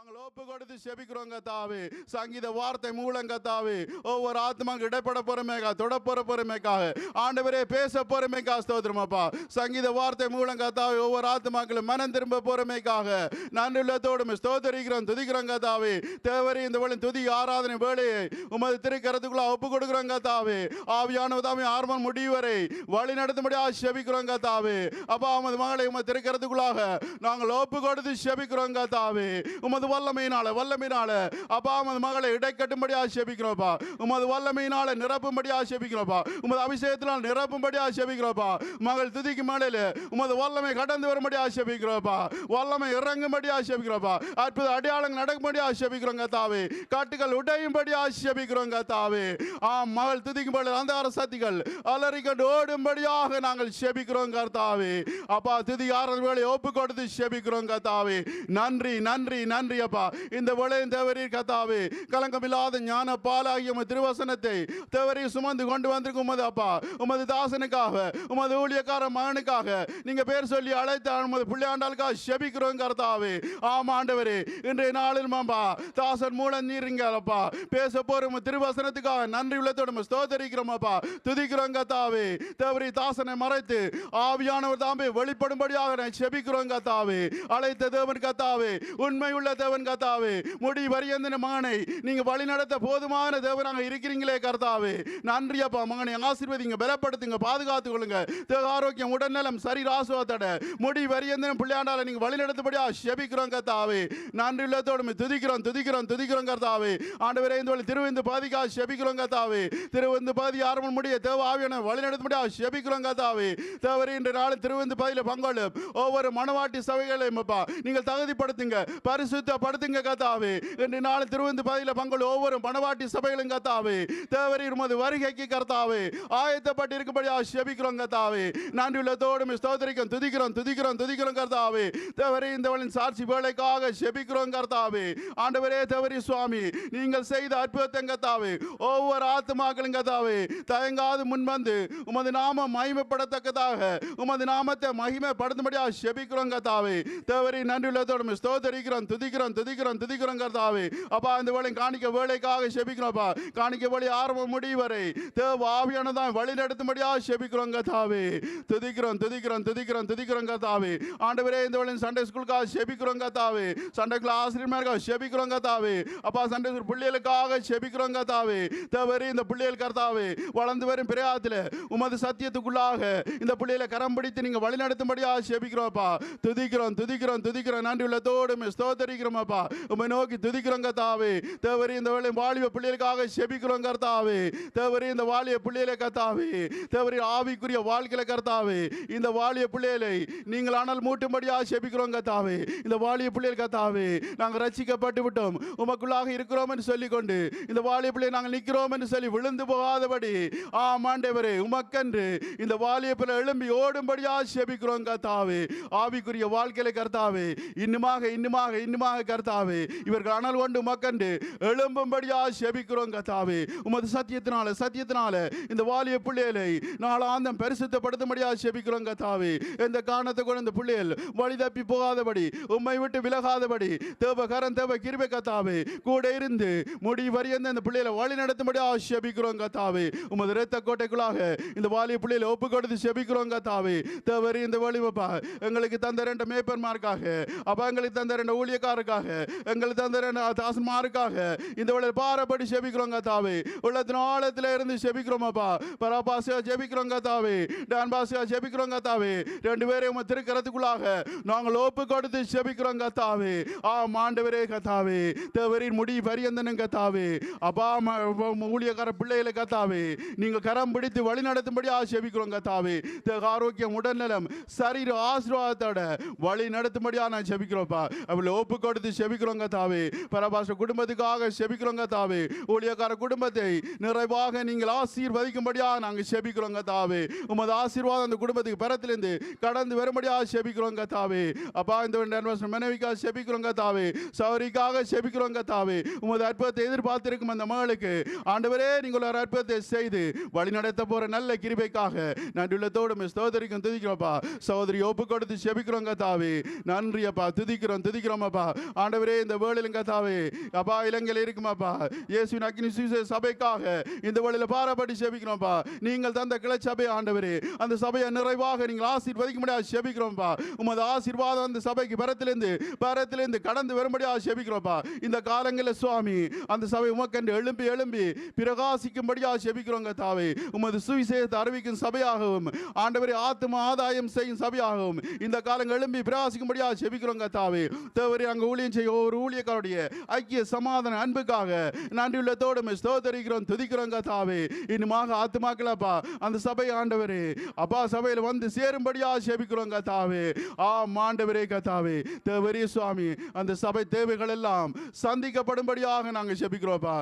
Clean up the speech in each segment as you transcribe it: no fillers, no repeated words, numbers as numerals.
நாங்கள் ஒப்பு கொடுத்து செபிக்கிறோம் கத்தாவே. சங்கீத வார்த்தை மூலம் கத்தாவே ஒவ்வொரு ஆத்மாக்கு இடைப்பட பொறுமைக்காக, தொடப்போற பொறுமைக்காக, ஆண்டவரே பேச பொறுமைக்காக ஸ்தோத்திரம் அப்பா. சங்கீத வார்த்தை மூலம் கத்தாவே ஒவ்வொரு ஆத்மாக்களும் மனம் திரும்ப பொறுமைக்காக நன்றியுள்ளத்தோடு ஸ்தோத்தரிக்கிறோம், துதிக்கிறோம் கத்தாவே. தேவரே இந்த வேளை துதி ஆராதனை வேலையை உமது திருக்கரத்துக்குள்ள ஒப்பு கொடுக்கிறோம் கத்தாவே. ஆவியானவதாமே ஆர்வம் முடிவரை வழி நடத்தும்படியாக செபிக்கிறோம் கத்தாவே. அப்பா உமது மகளை உமது திருக்கரத்துக்குள்ளாக நாங்கள் ஒப்பு கொடுத்து செபிக்கிறோம் கத்தாவே. உமது வல்லமையினால அப்பா உமது மகளை இடைக்கட்டும்படியாக செபிக்கிறோம்ப்பா. உமது வல்லமையினால நிரப்பும்படியாக செபிக்கிறோம்ப்பா. உமது அபிஷேகத்தினால் நிரப்பும்படியாக செபிக்கிறோம்ப்பா. மகள் துதிக்கு மேலே உமது வல்லமை கடந்து வரும்படியாக செபிக்கிறோம்ப்பா. வல்லமை இறங்கும்படியாக செபிக்கிறோம்ப்பா. அற்புத அடையாளங்கள் நடக்கும்படியாக செபிக்கிறோம் கத்தாவே. காட்டுகள் உடையும்படியாக செபிக்கிறோம் கத்தாவே. மகள் துதிக்கும் மேலே அந்தகார சக்திகள் அலறிக்கொண்டு ஓடும்படியாக நாங்கள் செபிக்கிறோம் கர்த்தாவே. அப்பா துதி ஆராதனை ஒப்பு கொடுத்து செபிக்கிறோம் கத்தாவே. நன்றி நன்றி நன்றி அப்பா. இந்த வேளையின் தேவரீர் கத்தாவே கலங்கமில்லாத ஞான பாலாகிய உமது திருவசனத்தை தேவரீர் சுமந்து கொண்டு வந்திருக்கும் உமது அப்பா உமது தாசனுக்காக, உமது ஊழியக்கார மகனுக்காக நீங்க பேர் சொல்லி அழைத்த உமது பிள்ளையாண்டாளுக்காக செபிக்கிறோம் கர்த்தாவே. ஆமா ஆண்டவரே, இன்றைய நாளில் மாம்பா தாசன் மூலம் நீருங்கப்பா பேச போற உமது திருவசனத்துக்காக நன்றி உள்ளத்தோடு ஸ்தோத்தரிக்கிறோம் அப்பா, துதிக்கிறோம் கர்த்தாவே. தேவரீ தாசனை மறைத்து ஆவியானவர் தாமே வெளிப்படும்படியாக நான் செபிக்கிறோம் கர்த்தாவே. அழைத்த தேவன் கர்த்தாவே, உண்மை உள்ள தேவன் கர்த்தாவே, முடி வரியந்தின மகனை நீங்க வழி நடத்த போதுமான தேவனாக இருக்கிறீங்களே கர்த்தாவே. நன்றி அப்பா. மகனை ஆசீர்வதிங்க, பலப்படுத்துங்க, பாதுகாத்துக் கொள்ளுங்க. தேவ ஆரோக்கியம், உடல்நலம், சரீர ஆசுவாத்தோட முடி வரியந்தின பிள்ளையாண்டால நீங்க வழி நடத்தபடியா செபிக்கிறோம் கர்த்தாவே. நன்றி உள்ளத்தோடு துதிக்கிறோம் துதிக்கிறோம் துதிக்கிறோம் கர்த்தாவே. ஆண்டவரே இந்த வழி திருவிந்து பாதிக்கா செபிக்கிறோம் கர்த்தாவே. திருவிந்து பாதி ஆரம்பம் முடிய தேவ ஆவியான வழி நடத்தபடியா செபிக்கிறோம் கர்த்தாவே. தேவரே இன்று நாள் திருவிந்து பாதியில பங்கொள்ளும் ஒவ்வொரு மனவாட்டி சபைகளையும் அப்பா நீங்கள் தகுதிப்படுத்துங்க, பரிசுத்தப்படுத்துங்க கர்த்தாவே. இன்று நாள் திருவிந்து பாதியில பங்கொள்ளும் ஒவ்வொரு மனவாட்டி சபைகளும் கர்த்தாவே தேவரீர் உமது வருகைக்கு கர்த்தாவே ஆயத்தப்பட்டு இருக்கும்படியா செபிக்கிறோம் கர்த்தாவே. நன்றி உள்ளத்தோடு ஸ்தோத்திரிக்கிறோம், துதிக்கிறோம் துதிக்கிறோம் துதிக்கிறோம் கர்த்தாவே. தேவரே இந்த வழியின் சாட்சி வேலைக்காக செபிக்கிறோம் கர்த்தாவே. ஆண்டவரே தேவரீ சுவாமி நீங்கள் செய்த அற்புதத்தை கர்த்தாவே ஒவ்வொரு ஆத்மாக்களும் கர்த்தாவே தயங்காது முன்வந்து உமது நாம மகிமைப்படத்தக்கதாக உமது நாமத்தை மகிமைப்படுத்தும்படியா செபிக்கிறோம் கர்த்தாவே. தேவரீ நன்றி உள்ளத்தோடு ஸ்தோத்திரிக்கிறோம், துதிக்கிறோம் துதிக்கிறோம் துதிக்கிறோம் கர்த்தாவே. அப்பா இந்த வேளை காணிக்க வேலைக்காக செபிக்கிறோம்ப்பா. காணிக்க வழி ஆரம்பம் முடிவரை தேவ ஆவியானதான் வழி நடத்தும்படியாக செபிக்கிறோம் கர்த்தாவே. துதிக்கிறோம் துதிக்கிறோம் துதிக்கிறோம் துதிக்கிறோம் கர்த்தாவே. ஆண்டவரே இந்த வேளை சண்டே ஸ்கூலுக்காக செபிக்கிறோம் கர்த்தாவே. சண்டே கிளாஸ் ஆசிரியர்களுக்காக செபிக்கிறோம் கர்த்தாவே. அப்பா சண்டே ஸ்கூல் பிள்ளைகளுக்காக செபிக்கிறோம் கர்த்தாவே. தேவரே இந்த பிள்ளைகள் கர்த்தாவே வளர்ந்து வரும் பிரயாத்தில் உமது சத்தியத்துக்குள்ளாக இந்த பிள்ளைகளை கரம் பிடித்து நீங்க வழி நடத்தும்படியாக செபிக்கிறோம்ப்பா. துதிக்கிறோம் துதிக்கிறோம் துதிக்கிறோம் நன்றி உள்ளத்தோடு ஸ்தோத்திரிக்கிறோம்ப்பா. உம்மை நோக்கி துதிக்கிறோம் கர்த்தாவே. தேவரே இந்த வேளை வாலிப பிள்ளைகளுக்காக செபிக்கிறோம் கர்த்தாவே. தேவரே இந்த வாலிய பிள்ளைகளை கர்த்தாவே தேவரே ஆவிக்குரிய வாழ்க்கையில கர்த்தாவே இந்த வாலிய பிள்ளைகளை நீங்கள் அனல் மூட்டும்படியாக செபிக்கிறோம் கர்த்தாவே. இந்த வாலிய பிள்ளைகள் கர்த்தாவே நாங்கள் ரட்சிக்கப்பட்டு விட்டோம், உமக்குள்ளாக இருக்கிறோம் என்று சொல்லிக்கொண்டு இந்த வாலிய பிள்ளை நாங்கள் நிற்கிறோம் என்று சொல்லி விழுந்து போகாதபடி ஆமாண்டவரே உமக்கென்று இந்த வாலிய பிள்ளை எழும்பி ஓடும்படியாக செபிக்கிறோம் கர்த்தாவே. ஆவிக்குரிய வாழ்க்கையில கர்த்தாவே இன்னுமாக இன்னுமாக இன்னுமாக கர்த்தாவே இவர்கள் அனல் கொண்டு உமக்கென்று எழும்பும்படியாக செபிக்கிறோம் கர்த்தாவே. உமது சத்தியத்தினால இந்த வாலிய பிள்ளைகளை நாளாந்தம் பரிசுத்தப்படுத்தும்படியாக செபிக்கிறோம் கர்த்தாவே. எந்த காரணத்தை கூட இந்த பிள்ளைகள் வழி தப்பி போகாதபடி உம்மை விட்டு விலகாதபடி தேவகரம் தேவ கிருபை கர்த்தாவே கூட இருந்து முடி வரியந்த இந்த பிள்ளைகளை வழி நடத்தும்படியாக செபிக்கிறோம் கர்த்தாவே. உமது இரத்த கோட்டைக்குள்ளாக இந்த வாலிய பிள்ளைகளை ஒப்பு கொடுத்து செபிக்கிறோம் கர்த்தாவே. தேவரே இந்த வழிவப்பா எங்களுக்கு தந்த 2 மேய்ப்பன்மாருக்காக, அப்பா எங்களுக்கு தந்த 2 ஊழியக்காரருக்காக, எங்களுக்கு தந்த 2 தாசன்மாருக்காக இந்த வழியில் பாரப்படி செபிக்கிறோம் கர்த்தாவே. உள்ளத்தின் ஆழத்தில் இருந்து செபிக்கிறோம் அப்பா. பராபாசியா செபிக்கிறோம் கர்த்தாவே. டான்பாசியா செபிக்கிறோம் கர்த்தாவே. 2 பேரையும் உமது திருக்கரத்துக்குள்ளாக நாங்கள் ஒப்பு கொடுத்து செபிக்கிறோம் கர்த்தாவே. ஆண்டவரே கர்த்தாவே தேவரின் முடி பரியந்தனும் கர்த்தாவே. அப்பா ஊழியக்கார பிள்ளைகளை கர்த்தாவே நீங்கள் கரம் பிடித்து வழி நடத்தும்படியாக செபிக்கிறோம் கர்த்தாவே. தேக ஆரோக்கியம், உடல்நலம், சரீர ஆசீர்வாதத்தோட வழி நடத்தும்படியாக நான் செபிக்கிறோம்ப்பா. அவளை ஒப்பு கொடுத்து செபிக்கிறோம் கர்த்தாவே. பரபாச குடும்பத்துக்காக செபிக்கிறோம் கர்த்தாவே. ஊழியக்கார குடும்பத்தை நிறைவாக நீங்கள் ஆசீர்வதிக்கும்படியாக நாங்கள் செபிக்கிறோம் கர்த்தாவே. உமது ஆசீர்வாதம் அந்த குடும்பத்துக்கு பரத்திலிருந்து கடந்து வரும்படியாக செபிக்கிறோம் கர்த்தாவே. அப்பா இந்த மனைவிக்காக செபிக்கிறோம் கர்த்தாவே. சௌரிக்காக செபிக்கிறோம் கர்த்தாவே. உமது அற்புதத்தை எதிர்பார்த்திருக்கும் அந்த மகளுக்கு ஆண்டவரே நீங்கள் ஒரு அற்புதத்தை செய்து வழி நடத்த போற நல்ல கிருபைக்காக நன்றியுள்ளத்தோடு ஸ்தோத்திரிக்கும் துதிக்கிறோம்ப்பா. சகோதரி ஒப்பு கொடுத்து செபிக்கிறோம் கர்த்தாவே. நன்றி அப்பா, துதிக்கிறோம் துதிக்கிறோம் அப்பா. ஆண்டவரே இந்த வேளையிலும் கத்தாவே அப்பா இலங்கையில் இருக்குமாப்பா இயேசுவின் அக்கினி சுவிசேஷ சபைக்காக இந்த வேளையில பாரப்பட்டு செபிக்கிறோம்ப்பா. நீங்கள் தந்த கிளை சபை ஆண்டவரே அந்த சபையை நிறைவாக நீங்கள் ஆசீர்வதிக்க முடியாது செபிக்கிறோம்ப்பா. உமது ஆசீர்வாதம் அந்த சபைக்கு பரத்திலிருந்து கடந்து வரும்படியாக செபிக்கிறோம்ப்பா. இந்த காலங்களில் சுவாமி அந்த சபை உமக்கென்று எழும்பி பிரகாசிக்கும்படியாக செபிக்கிறோங்க தாவே. உமது சுவிசேஷத்தை அறிவிக்கும் சபையாகவும் ஆண்டவரே ஆத்ம ஆதாயம் செய்யும் சபையாகவும் இந்த காலங்கள் எழும்பி பிரகாசிக்கும்படியாக செபிக்கிறோங்க தாவே. தேவரே அங்கு ஊழியம் செய்ய ஒவ்வொரு ஊழியக்காருடைய ஐக்கிய சமாதான அன்புக்காக நன்றியுள்ளத்தோடு ஸ்தோத்திரிக்கிறோம் துதிக்கிறோங்க தாவே. இன்னுமாக ஆத்மாக்களப்பா அந்த சபை ஆண்டவரே அப்பா சபையில் வந்து சேரும்படியாக செபிக்கிறோங்க தாவே. ஆண்டவரே கத்தாவே தேவரே சுவாமி அந்த சபை தேவைகள் எல்லாம் சந்திக்கப்படும்படியாக நாங்கள் செபிக்கிறோம்ப்பா.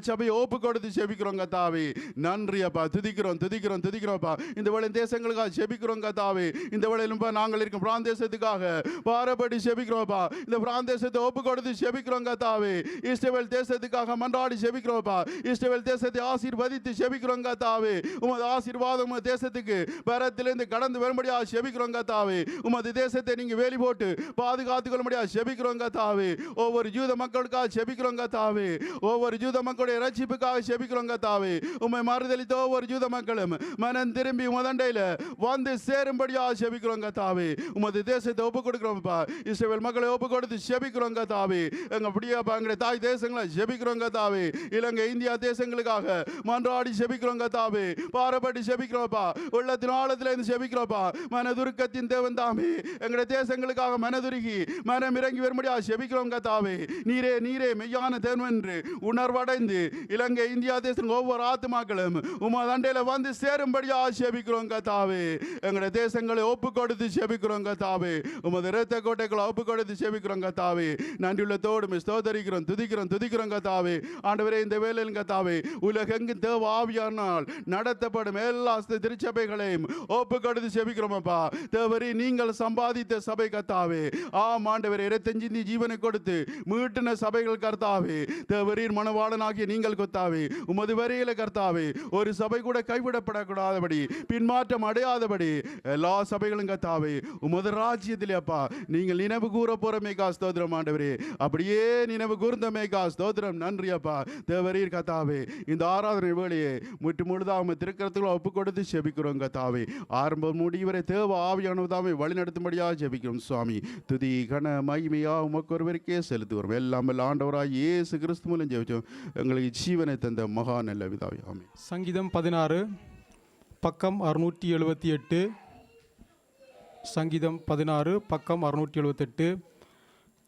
சபையை ஒப்பு கொடுத்து செபிக்கிறோம் கத்தாவே. நன்றி அப்பா துதிக்கிறோம்ப்பா. இந்த வேளை தேசங்களுக்காக செபிக்கிறோம் கத்தாவே. இந்த வேளையிலும் நாங்கள் இருக்கும் பிராந்தேசத்துக்காக பாரப்படி செபிக்கிறோம்ப்பா. இந்த பிராந்தேசத்தை ஒப்பு கொடுத்து செபிக்கிறோம் கத்தாவே. இஸ்ரவேல் தேசத்துக்காக மன்றாடி செபிக்கிறோம்ப்பா. இஸ்ரவேல் தேசத்தை ஆசீர்வதித்து செபிக்கிறோம் கத்தாவே. உமது ஆசீர்வாதம் தேசத்துக்கு பரத்திலிருந்து கடந்து வரும்படியாக செபிக்கிறோம் கத்தாவே. உமது தேசத்தை நீங்க வேலி போட்டு பாதுகாத்துக் கொள்ளும்படியாக செபிக்கிறோம் கத்தாவே. ஒவ்வொரு யூத மக்களுக்காக செபிக்கிறோம் கத்தாவே. ஒவ்வொரு யூத மக்களுடைய ரட்சிப்புக்காக செபிக்கிறோம் கத்தாவே. உம்மை மறுதலித்த ஒவ்வொரு யூத மக்களும் மனம் திரும்பி உமதண்டையில வந்து சேரும்படியாக செபிக்கிறோம் கத்தாவே. உமது தேசத்தை ஒப்பு கொடுக்கிறோம்ப்பா. இஸ்ரவேல் மக்களை ஒப்பு கொடுத்து செபிக்கிறோம் கத்தாவே. எங்க அப்படியாப்பா எங்களுடைய தாய் தேசங்களை செபிக்கிறோம் கத்தாவே. இலங்கை இந்தியா தேசங்களுக்காக மன்றாடி செபிக்கிறோம் கத்தாவே. பாரப்பட்டு செபிக்கிறோம்ப்பா. உள்ளத்தின் ஆழத்தில் இருந்து செபிக்கிறோம்ப்பா. மனதுருக்கத்தின் தேவன் தாமே எங்களுடைய தேசங்களுக்காக மனதுருகி மனம் இறங்கி வரும்படியாக செபிக்கிறோம் கத்தாவே. நீரே மெய்யான தேவன் என்று உணர்வடைந்து இலங்கை இந்தியா தேசம் ஒவ்வொரு ஆத்மாக்களும் உமது அண்டையில வந்து சேரும்படியாக செபிக்கிறோம் கத்தாவே. எங்களுடைய தேசங்களை ஒப்பு கொடுத்து செபிக்கிறோம் கத்தாவே. உமது இரத்த கோட்டைகளை ஒப்பு கொடுத்து செபிக்கிறோம் கத்தாவே. நன்றியுள்ளத்தோடு ஸ்தோத்திரிக்கிறோம் துதிக்கிறோம் கத்தாவே. ஆண்டவரே இந்த வேளையில் கத்தாவே உலகெங்கும் தேவ ஆவியானால் நடத்தப்படும் எல்லா திருச்சபைகளையும் ஒப்பு கொடுத்து செபிக்கிறோமப்பா. தேவரே நீங்கள் சம்பாதித்த சபை கத்தாவே. ஆண்டவரே இரத்தஞ்சிந்தி ஜீவனை கொடுத்து மீட்டின சபைகள் கர்த்தாவே. தேவரீர் மனவாளனாகிய நீங்கள் கொத்தாவே உமது வரையில கர்த்தாவே ஒரு சபை கூட கைவிடப்படக்கூடாதபடி பின்மாற்றம் அடையாதபடி எல்லா சபைகளும் கர்த்தாவே உமது ராஜ்யத்திலே அப்பா நீங்கள் நினைவு கூற போறமேகா ஸ்தோத்திரம் ஆண்டவரே. அப்படியே நினைவு கூர்ந்தமேகா ஸ்தோத்திரம். நன்றி அப்பா. தேவரீர் கர்த்தாவே இந்த ஆராதனை வேளையை முழுதாக திருக்கரத்துக்குள்ள ஒப்பு கொடுத்து செபிக்கிறோம் கர்த்தாவே. ஆரம்பம் முடிவரை தேவ ஆவியானவதாமே வழி நடத்தும்படியாக ஜெபிக்கிறோம் சுவாமி. துதி கன மகிமையா உமக்கு ஒருவருக்கே செலுத்துவோம். எல்லாம் ஆண்டவராய் இயேசு கிறிஸ்து மூலம் ஜெபிச்சோம் எங்களுக்கு ஜீவனை தந்த மகா நல்ல பிதாவே. ஆமென். சங்கீதம் 16 பக்கம் 678. சங்கீதம் 16 பக்கம் 678.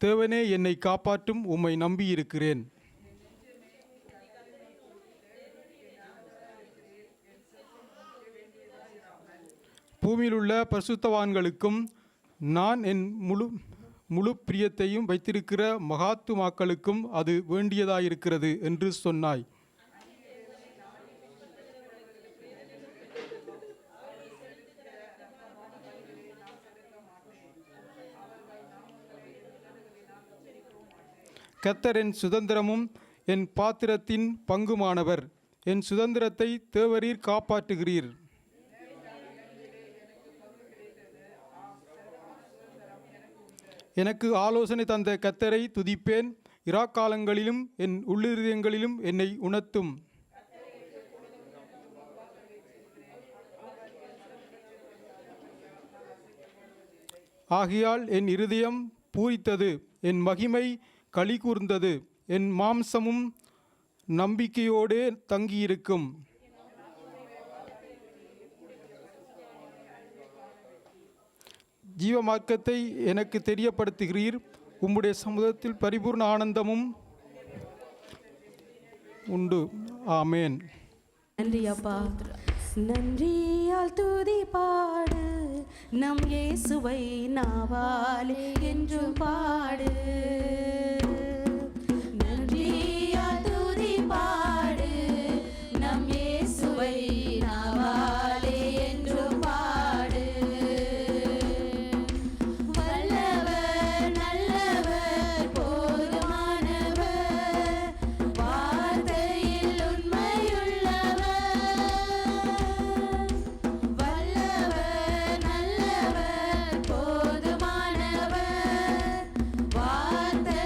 தேவனே என்னை காப்பாற்றும் உம்மை நம்பியிருக்கிறேன். பூமியில் உள்ள பரிசுத்தவான்களுக்கும் நான் என் முழு பிரியத்தையும் வைத்திருக்கிற மகாத்துமாக்களுக்கும் அது வேண்டியதாயிருக்கிறது என்று சொன்னாய். கர்த்தர் என் சுதந்திரமும் என் பாத்திரத்தின் பங்குமானவர். என் சுதந்திரத்தை தேவரீர் காப்பாற்றுகிறீர். எனக்கு ஆலோசனை தந்த கர்த்தரை துதிப்பேன். இராக்காலங்களிலும் என் உள்ளிருதயங்களிலும் என்னை உணர்த்தும். ஆகையால் என் இருதயம் பூரித்தது, என் மகிமை களி கூர்ந்தது, என் மாம்சமும் நம்பிக்கையோடே தங்கியிருக்கும். ஜீவ மார்க்கத்தை எனக்கு தெரியப்படுத்துகிறீர். உம்முடைய சமூகத்தில் பரிபூர்ண ஆனந்தமும் உண்டு. ஆமேன். நன்றி அப்பா. நன்றியால் துதி பாடு நம் இயேசுவை நாவாலே என்று பாடு. நன்றியால் துதி பாடு நம் இயேசுவை நாவாலே என்று பாடு. வல்லவர் நல்லவர் போதுமானவர், வார்த்தையில் உண்மையுள்ளவர். வல்லவர் நல்லவர் போதுமானவர், வார்த்தை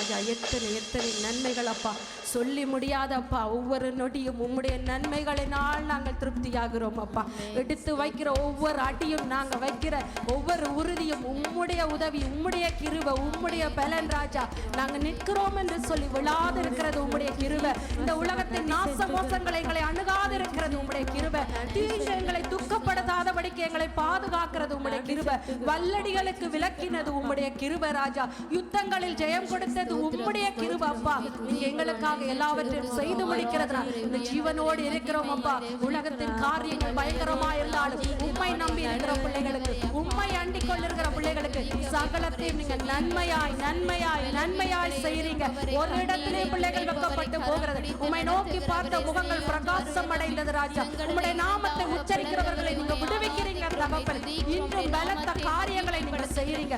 ராஜா. எத்தனை எத்தனை நன்மைகள் அப்பா, சொல்லி முடியாதப்பா. ஒவ்வொரு நொடியும் உம்முடைய நன்மைகளினால் நாங்கள் திருப்தியாகிறோம் அப்பா. எடுத்து வைக்கிற ஒவ்வொரு அடியும், நாங்கள் வைக்கிற ஒவ்வொரு உறுதியும் உம்முடைய உதவி, உம்முடைய கிருபை, உம்முடைய பலன் ராஜா. நாங்கள் நிற்கிறோம் என்று சொல்லி விழாது இருக்கிறது உம்முடைய கிருபை. இந்த உலகத்தின் நாச மோசங்களை எங்களை அணுகாது இருக்கிறது உம்முடைய கிருபை. தீங்கு எங்களை துக்கப்படுத்தாதபடிக்கு எங்களை பாதுகாக்கிறது உம்முடைய கிருபை. வல்லடிகளுக்கு விலக்கினது உம்முடைய கிருபை ராஜா. யுத்தங்களில் ஜெயம் கொடுத்தது உம்முடைய கிருபை அப்பா. நீங்க எங்களுக்காக எல்லாவற்றையும் செய்து முடிக்கிறதுனா இந்த ஜீவனோடு இருக்கிறோம் அப்பா. உலகத்தின் காரியங்கள் பயங்கரமா இருந்தாலும் உம்மை நம்பி இருக்கிற பிள்ளைகளுக்கு, உம்மை அண்டிக் கொண்டிருக்கிற பிள்ளைகளுக்கு சகலத்தையும் நீங்க நன்மையாய் நன்மையாய் நன்மையாய் செய்றீங்க. ஒரு இடத்திலே பிள்ளைகள் வெக்கப்பட்டு போகிறது. உம்மை நோக்கி பார்த்த முகங்கள் பிரகாசம் அடைந்தது ராஜா. உம்முடைய நாமத்தை உச்சரிக்கிறவர்களை நீங்க விடுவிக்கிறீங்க தகப்பன். இன்றும் பலத்த காரியங்களை நீங்க செய்றீங்க.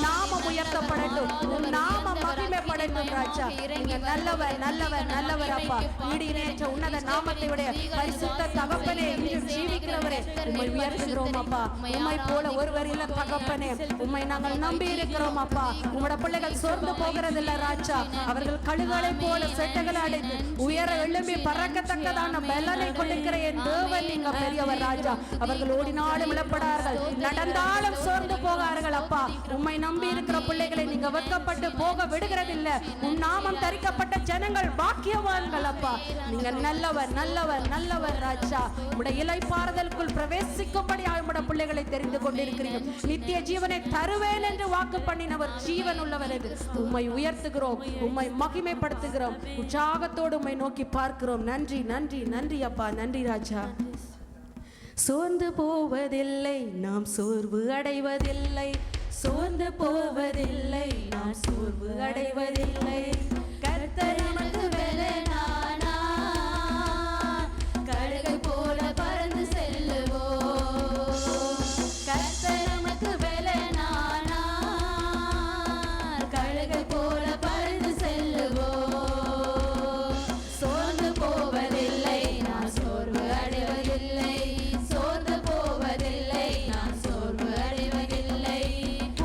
நாமம் உயர்த்தப்படட்டும், நாமம் மகிமைப்படட்டும் ராஜா. நீங்க நல்லவர் நல்லவர் நல்லவர் அப்பா. ஈடினேற்ற உன்னத நாமத்தை உடைய பரிசுத்த தகப்பனே, இன்றும் ஜீவிக்கிறவரே உம்மை உயர்த்துகிறோம் அப்பா. உம்மை போல ஒருவர் இல்ல தகப்பனே. உம்மை நாங்கள் நம்பி இருக்கிறோம் அப்பா. உங்களோட பிள்ளைகள் சோர்ந்து போகிறதில்ல ராஜா. அவர்கள் கழுகளை போல செட்டைகளை அடைந்து உயர எழும்பி பறக்கத்தக்கதான பலனை கொடுக்கிற என் தேவன் நீங்க பெரியவர் ராஜா. அவர்கள் ஓடினாலும் இழப்படார்கள், நடந்தாலும் சோர்ந்து போகார்கள் அப்பா. உம்மை நம்பி இருக்கிற பிள்ளைகளை நீங்க வெட்கப்பட்டு போக விடுகிறதில்லை. உன் நாமம் தரிக்கப்பட்ட ஜனங்கள் பாக்கியவான்கள் அப்பா. நீங்க நல்லவர் நல்லவர் நல்லவர் ராஜா. உடைய இலைப்பாறுதலுக்குள் பிரவேசிக்கும்படி உடைய பிள்ளைகளை தெரிந்து கொண்டிருக்கிறீங்க. நித்திய ஜீவனை தருவேன் என்று வாக்கு பண்ணினவர் ஜீவன் உள்ளவர் என்று உம்மை உயர்த்துகிறோம், உம்மை மகிமைப்படுத்துகிறோம். உற்சாகத்தோடு உம்மை நோக்கி பார்க்கிறோம். நன்றி நன்றி நன்றி அப்பா, நன்றி ராஜா. சோர்ந்து போவதில்லை நாம், சோர்வு அடைவதில்லை. சோர்ந்து போவதில்லை நாம், சோர்வு அடைவதில்லை. கர்த்தர் நமக்கு பலனானா, கழுகை போல பறந்து செல்லுவோம். கர்த்தர் நமக்கு பலனானா, கழுகை போல பறந்து செல்லுவோம். சோர்ந்து போவதில்லை நாம், சோர்வு அடைவதில்லை. சோர்ந்து போவதில்லை நாம், சோர்வு அடைவதில்லை.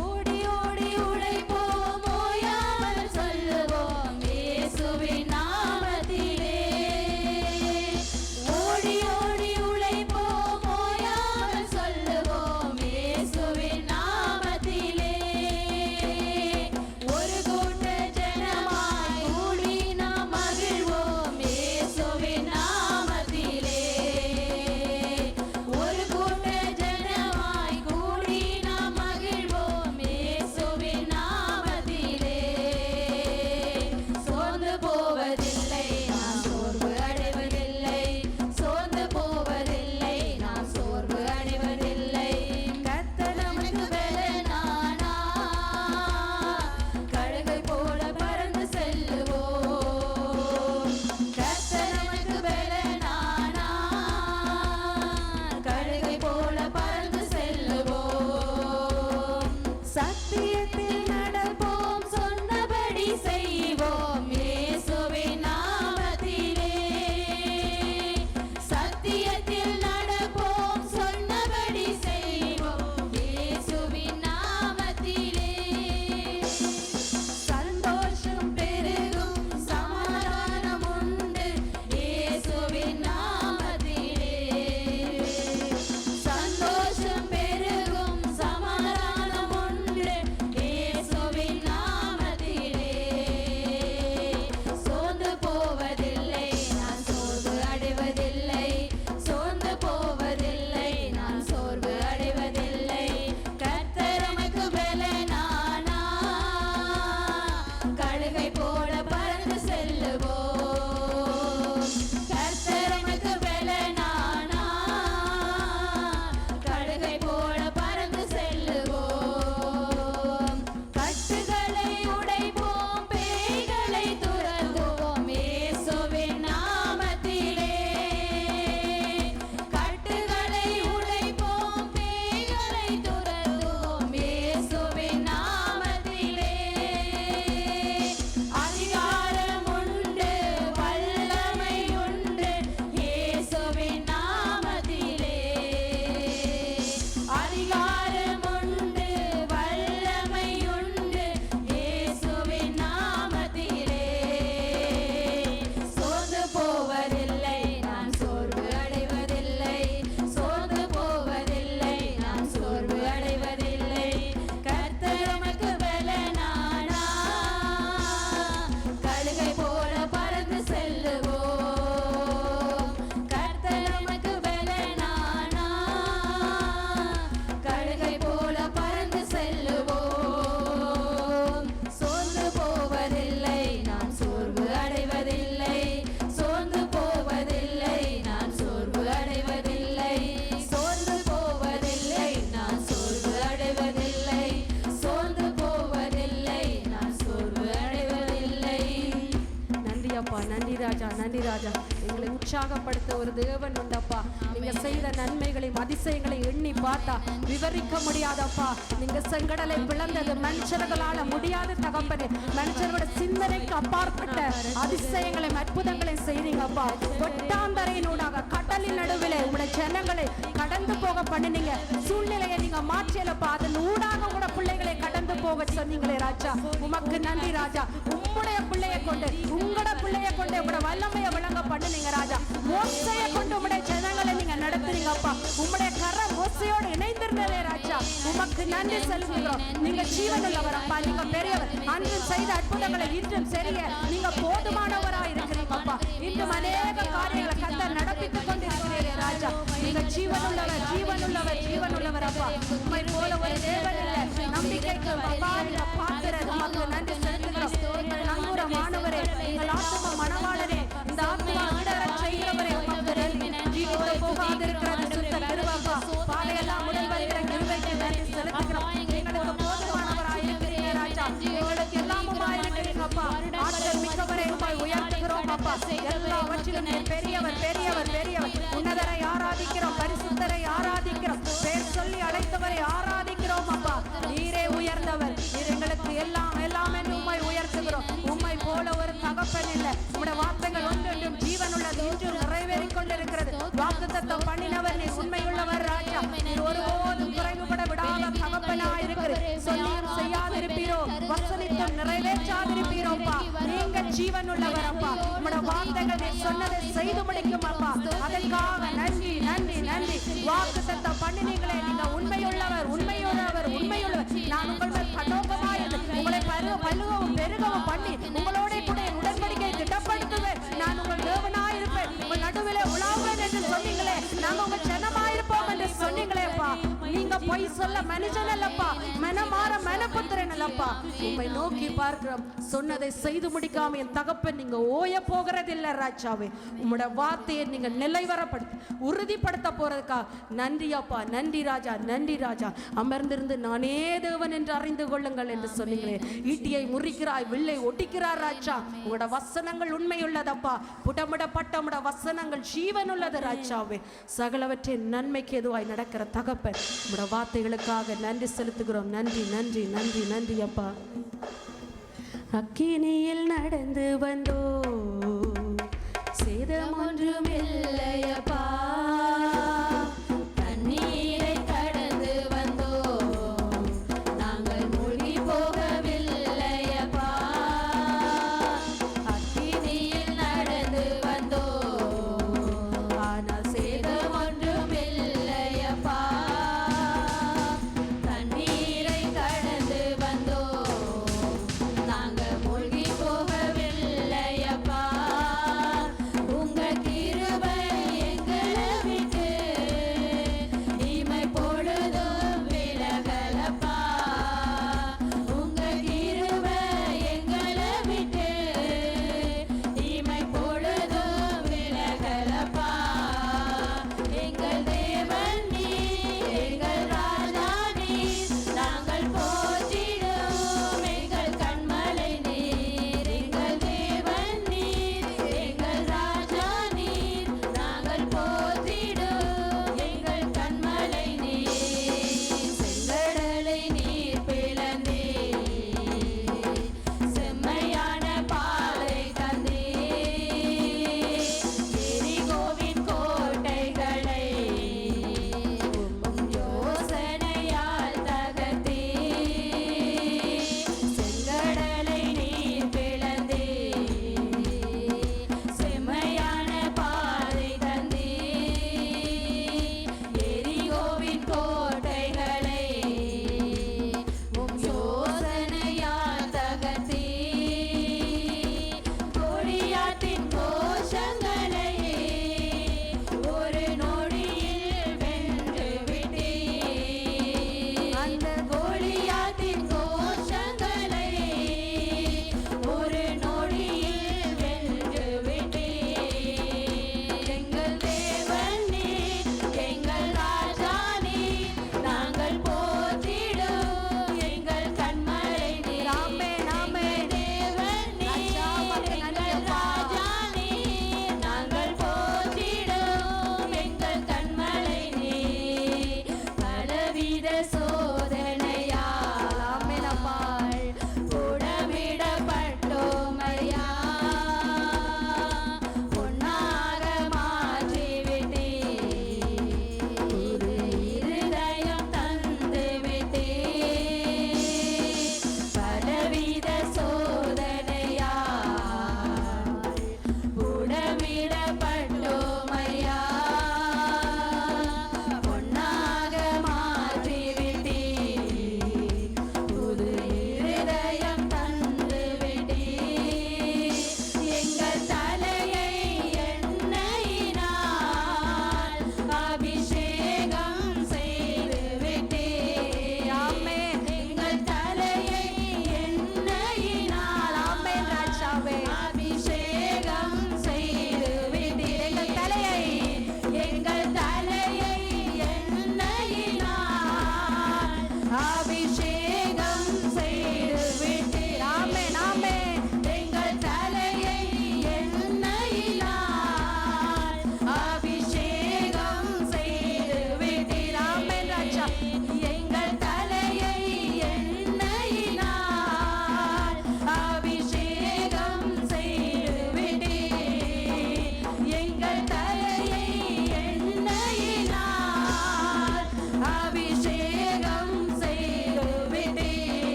ஓடி ஓடி உழைப்போம், ஓயாமல் சொல்லுவோம், இயேசுவே அப்பா, நன்றி ராஜா, நன்றி ராஜா. எங்களை உற்சாகப்படுத்த ஒரு தேவன் உண்டப்பா. நீங்க செய்த நன்மைகளையும் அதிசயங்களையும் எண்ணி பார்த்தா விவரிக்க முடியாதப்பா. நீங்க செங்கடலை பிளந்தது மனுஷர்களால முடியாத தகப்பனே. மனுஷர்களோட சிந்தனைக்கு அப்பாற்பட்ட அதிசயங்களையும் அற்புதங்களையும் செய்றீங்கப்பா. ஒட்டாந்தரையினூடாக கடலின் நடுவில் உங்களுடைய ஜனங்களை கடந்து போக பண்ணினீங்க. சூழ்நிலையை நீங்க மாற்றியலப்பா. அதன் ஊடாக கூட பிள்ளைகளை கடந்து போக சொன்னீங்களே ராஜா. உமக்கு நன்றி ராஜா. உம்முடைய பிள்ளையை கொண்டு உங்களோட பிள்ளையை கொண்டு உங்களோட வல்லமையை விளங்க பண்ணுனீங்க ராஜா. மோசையை கொண்டு உங்களுடைய ஜனங்களை நீங்க நடத்துறீங்கப்பா. உம்முடைய கரம் மோசையோடு இணைந்திருந்ததே ராஜா. உமக்கு நன்றி செலுத்துகிறோம். நீங்க ஜீவனுள்ளவர் அப்பா. நீங்க பெரியவர். அன்றும் செய்த அற்புதங்களை இன்றும் செய்ய நீங்க போதுமானவராய் இருக்கிறீங்கப்பா. இன்னும் அநேக காரியங்களை கர்த்தர் நடப்பித்துக் கொண்டிருக்கிறீர்கள் ராஜா. நீங்க ஜீவனுள்ளவர், ஜீவனுள்ளவர், ஜீவனுள்ளவர் அப்பா. உம்மை போல ஒரு தேவன் இல்லை. நம்பிக்கைக்கு அப்பா நீங்க பார்க்கிறது. உமக்கு நன்றி செலுத்துகிறோம். எங்கள் நங்கூரமானவரே, எங்கள் ஆத்தும மணவாளரே, இந்த ஆத்துமா இடர செய்கிறவரே, உமக்கு நன்றி. ஜீவித்து போகாதிருக்கிறது சுத்த கிருபைப்பா. பாதையெல்லாம் முதல் வருகிற கிருபைக்கு நன்றி செலுத்துகிறோம். எங்களுக்கு போதுமானவராய் இருக்கிறீங்க ராஜா. எங்களுக்கு எல்லாமுமாய் இருக்கிறீங்கப்பா. ஆற்றல் மிக்கவரை உம்மை உயர்த்துகிறோம் அப்பா. எல்லாவற்றிலும் நீர் பெரியவர், பெரியவர், பெரியவர். உன்னதரை ஆராதிக்கிறோம், பரிசுத்தரை ஆராதிக்கிறோம், பேர் சொல்லி அழைத்தவரை ஆராதிக்கிறோம் அப்பா. நீரே உயர்ந்தவர். நீர் எங்களுக்கு எல்லாம் எல்லாம் என்று உம்மை உயர்த்துகிறோம். உம்மை போல ஒரு தகப்பன் இல்லை. உம்முடைய வார்த்தைகள் ஒன்றொன்றும் ஜீவனுள்ளது, இன்றும் நிறைவேறிக் கொண்டிருக்கிறது. வாக்குத்தத்தம் பண்ணினவர் நீர் உண்மையுள்ளவர் ராஜா. நீர் ஒருபோதும் குறைவுபட விடாத தகப்பனாய் இருக்கிறீர். சொல்லியும் செய்யாதிருப்பீரோ, வசனித்தும் நிறைவேற்றாதிருப்பீரோப்பா. நீங்க ஜீவனுள்ளவர் அப்பா. உம்முடைய வார்த்தைகள் நீர் சொன்னதை செய்து முடிக்கும் அப்பா. அதற்காக நன்றி, நன்றி, நன்றி. வாக்குத்தத்தம் பண்ணினீங்களே, நீங்க உண்மையுள்ளவர், உண்மையுள்ளவர், உண்மையுள்ளவர். நான் உங்கள் மேல் கண்ணோக்கமாய் உங்களை பழுகவும் பெருகவும் பண்ணி உங்களோட கூட என் உடன்படிக்கை திட்டப்படுத்துவேன். நான் உங்கள் தேவனாய் இருப்பேன், உங்கள் நடுவிலே உலாவுவேன் என்று சொன்னீங்களே. நாங்க உங்க ஜனமாயிருப்போம் என்று சொன்னீங்களேப்பா. நீங்க பொய் சொல்ல மனுஷன் அல்லப்பா, மனமாற மனபுத்திரன் அல்லப்பா. உம்மை நோக்கி பார்க்கிறோம். சொன்னதை செய்து முடிக்காம என் தகப்பன் நீங்க ஓய போகிறதில்லை ராஜாவே. உம்முடைய வார்த்தையை நீங்க நிலைவரப்படுத்தி உறுதிப்படுத்த போறதுக்கா நன்றி அப்பா. நன்றி ராஜா, நன்றி ராஜா. அமர்ந்திருந்து நானே தேவன் என்று அறிந்து கொள்ளுங்கள் என்று சொன்னீங்களே. ஈட்டியை முறிக்கிறாய், வில்லை ஒட்டிக்கிறார் ராஜா. உங்களோட வசனங்கள் உண்மையுள்ளதப்பா. புடமிடப்பட்ட உங்களோட வசனங்கள் ஜீவனுள்ளது ராஜாவே. சகலவற்றின் நன்மைக்கு எதுவாய் நடக்கிற தகப்பன் உங்களோட வார்த்தைகளுக்காக நன்றி செலுத்துகிறோம். நன்றி, நன்றி, நன்றி, நன்றி அப்பா. அக்கினியில் நடந்து வந்தோ, சேதம் ஒன்றும் இல்லையப்பா. தண்ணீரை கடந்து வந்தோ, நாங்கள் மூழ்கி போகவில்லையப்பா. அக்கினியில் நடந்து வந்தோ, ஆனால் சேதம் ஒன்றும் இல்லையப்பா. தண்ணீரை கடந்து வந்தோ, நாங்கள் மூழ்கி போகவில்லையப்பா.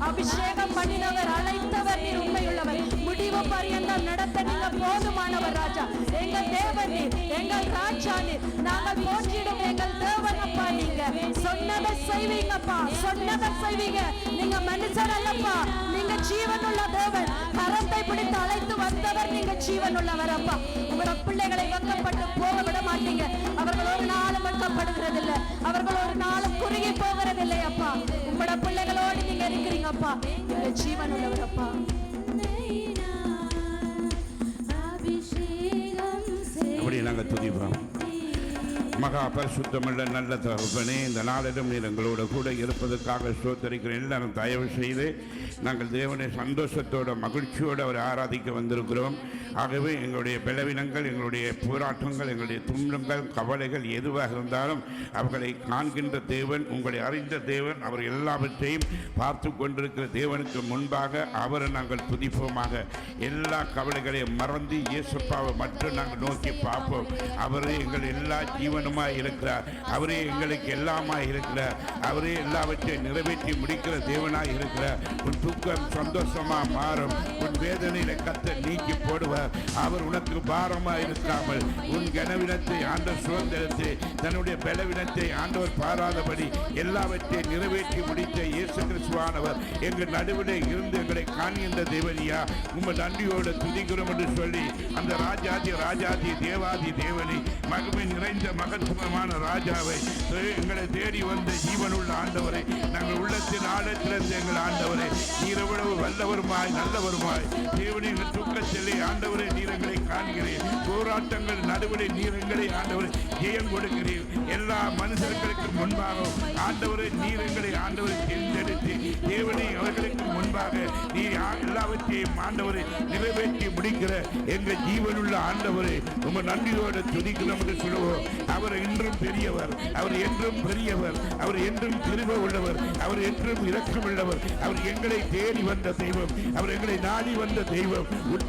அபிஷேகம் பண்ணினவர், அழைத்தவர் நீர் உண்மையுள்ளவர். முடிவு பரியந்தம் நடத்த நீங்க போதுமானவர் ராஜா. எங்கள் தேவன் நீர், எங்கள் ராஜா நீர். நாங்கள் போற்றிடும் எங்கள் தேவன் அப்பா. நீங்க சொன்னதை செய்வீங்கப்பா, சொன்னதை செய்வீங்க. நீங்க மனுஷன் அல்லப்பா, நீங்க ஜீவனுள்ள தேவன். கரத்தை பிடித்து அழைத்து வந்தவர், நீங்க ஜீவனுள்ளவர் அப்பா. உங்களோட பிள்ளைகளை வெட்கப்பட்டு போக விட மாட்டீங்க. அவர்கள் ஒரு நாளும் வெட்கப்படுகிறதில்லை, அவர்கள் ஒரு நாளும் குறுகி போகிறதில்லை அப்பா. உங்களோட பிள்ளைகளோடு நீங்க இருக்கிறீங்கப்பா. நீங்க ஜீவனுள்ளவர் அப்பா. அப்படி நாங்கள் துதிப்போம். மகா பரிசுத்தமுள்ள நல்ல தகப்பனே, இந்த நாளிலும் நீர் எங்களோட கூட இருப்பதற்காக ஸ்தோத்திரிக்கிறேன். எல்லாரும் தயவு செய்து நாங்கள் தேவனை சந்தோஷத்தோட மகிழ்ச்சியோடு அவரை ஆராதிக்க வந்திருக்கிறோம். ஆகவே எங்களுடைய பலவீனங்கள், எங்களுடைய போராட்டங்கள், எங்களுடைய துன்பங்கள், கவலைகள் எதுவாக இருந்தாலும் அவர்களை காண்கின்ற தேவன், உங்களை அறிந்த தேவன், அவர் எல்லாவற்றையும் பார்த்து கொண்டிருக்கிற தேவனுக்கு முன்பாக அவரை நாங்கள் துதிப்போமாக. எல்லா கவலைகளையும் மறந்து இயேசுப்பாவை மட்டும் நாங்கள் நோக்கி பார்ப்போம். அவரே எங்கள் எல்லா ஜீவனுமாய் இருக்கிறார், அவரே எங்களுக்கு எல்லாமாய் இருக்கிறார், அவரே எல்லாவற்றையும் நிறைவேற்றி முடிக்கிற தேவனாய் இருக்கிறார். உன் துக்கம் சந்தோஷமாக மாறும், உன் வேதனையில கத்த நீக்கி போடுவார். அவர் உனக்கு பாரமாக இருக்காமல் உன் கனவினத்தை ஆண்டவர் சுதந்திரத்தை, தன்னுடைய பலவினத்தை ஆண்டவர் பாராதபடி எல்லாவற்றையும் நிறைவேற்றி முடித்த இயேசு கிறிஸ்துவானவர் எங்கள் நடுவிலே இருந்து எங்களை காண்கின்ற தேவனியா, உங்கள் நன்றியோடு துதிக்கிறோம் என்று சொல்லி அந்த ராஜாதி தேவாதி தேவனை, மகிமை நிறைந்த மகத்துவமான ராஜாவை, எங்களை தேடி வந்த ஜீவனுள்ள ஆண்டவரை, நாங்கள் உள்ளத்தின் ஆழத்திலிருந்து எங்கள் ஆண்டவரை, நீர் எவ்வளவு வல்லவருமாய் நல்லவருமாய் தேவனை எங்கள் துக்கத்திலே ஆண்டவரை நீர் எங்களை காண்கிறீர். போராட்டங்கள் நடுவிலே நீர் எங்களை ஆண்டவரை ஜெயம் கொடுக்கிறீர். எல்லா மனுஷர்களுக்கு முன்பாக ஆண்டவரை நீர் எங்களை ஆண்டவரை தேர்ந்தெடுத்து தேவனை அவர்களுக்கு முன்பாக நீர் எல்லாவற்றையும் ஆண்டவரை நிறைவேற்றி முடிக்கிற எங்கள் ஜீவனுள்ள ஆண்டவரை உங்கள் நன்றியோடு துதிக்கிறோம் என்று சொல்லுவோம். அவர் என்றும் பெரியவர், அவர் என்றும் பெரியவர், அவர் என்றும் கிருபை உள்ளவர், அவர் என்றும் இரக்கம் உள்ளவர். அவர் எங்களை தேடி வந்த தெய்வம், அவர் எங்களை நாடி வந்த தெய்வம். உன்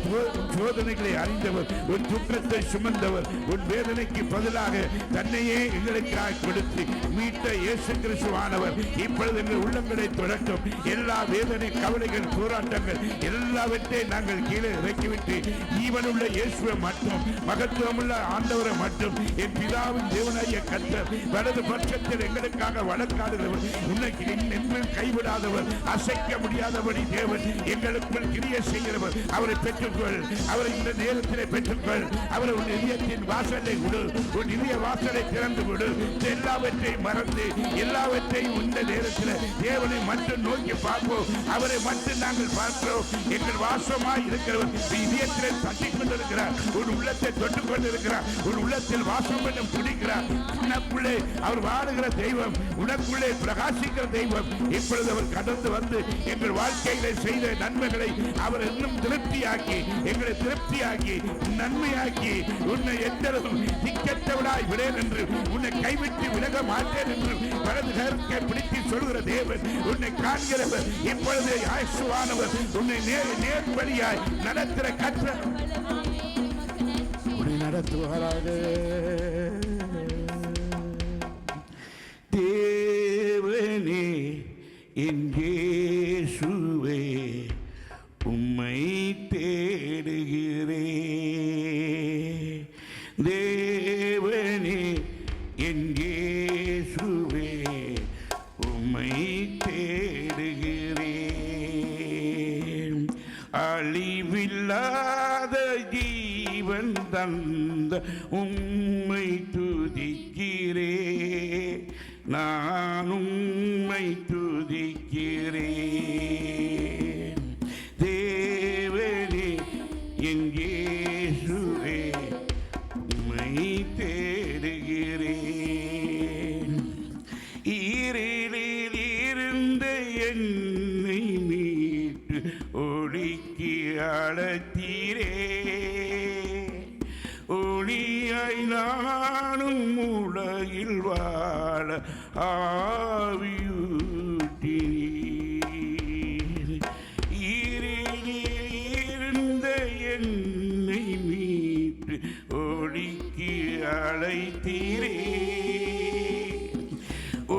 சோதனைகளை அறிந்தவர், உன் துக்கத்தை சுமந்தவர், உன் வேதனைக்கு பதிலாக தன்னையே எங்களுக்காக கொடுத்து மீட்ட இயேசு கிறிஸ்துவானவர் இப்பொழுது எங்கள் உள்ளங்களை தொடட்டும். எல்லா வேதனை, கவலைகள், போராட்டங்கள் எல்லாவற்றையும் நாங்கள் கீழே இறக்கிவிட்டு ஜீவனுள்ள இயேசுவை மட்டும், மகத்துவமுள்ள ஆண்டவரை மட்டும், என் பிதாவின் தேவனாகிய கர்த்தர் வலது பட்சத்தில் எங்களுக்காக வழக்காடுகிறவர், உன்னைக்கு என்றும் கைவிடாதவர், அசைக்க முடியாதபடி தேவன் எங்களுக்குள் கிரியை செய்கிறவர். அவரை பெற்றுக்கொள், அவரை இந்த நேரத்தில் பெற்றுக்கொள். அவரை உன் இதயத்தின் வாசலை விடு, உன் இதய வாசலை திறந்து விடு. எல்லாவற்றையும் மறந்து எல்லாவற்றையும் இந்த நேரத்தில் தேவனை மட்டும் நோக்கி பார்ப்போம். அவரை மட்டும் நாங்கள் பார்க்கிறோம். எங்கள் வாசமாய் இருக்கிறவர் இதயத்தில் தட்டி கொண்டிருக்கிறார், உன் உள்ளத்தை தொட்டுக் கொண்டிருக்கிறார், உன் உள்ளத்தில் வாசம் பண்ணும் துடிக்கிறார். உனக்குள்ளே அவர் வாழுகிற தெய்வம், உனக்குள்ளே பிரகாசிக்கிற தெய்வம். இப்பொழுது அவர் கடந்து வந்து எங்கள் வாழ்க்கையில செய்த நன்மைகளை அவர் இன்னும் திருப்தியாக்கி, எங்களை திருப்தியாக்கி நன்மையாக்கி, உன்னை எந்தளவும் திக்கற்றவனாய் விடேன் என்று, உன்னை கைவிட்டு விலக மாட்டேன் என்று வலது கரத்தை பிடித்து சொல்கிற தேவன், உன்னை காண்கிறவர். இப்பொழுது ஆயசுவானவர் உன்னை நேர்வழியாய் நடத்துகிற கற்ற உன்னை நடத்துவாராக. தேவனே என் இயேசுவே உம்மை தேடுகிறே, தேவனே என் இயேசுவே உம்மை தேடுகிறே. அழிவில்லாத ஜீவன் தந்த உம்மை துதிக்கிறே, நான் உம்மை துதிக்கிறேன். தேவனே என் இயேசுவே உம்மை தேடுகிறேன். ஈரிலில் இருந்த என்னை மீட்டு ஒளிக்கு அழைத்தீரே, ஒளியாய் நானும் உலகில் வாழ ஆவியூட்டினீர். ஈரிலில் இருந்த என்னை மீட்டு ஒளிக்கு அழைத்தீரே,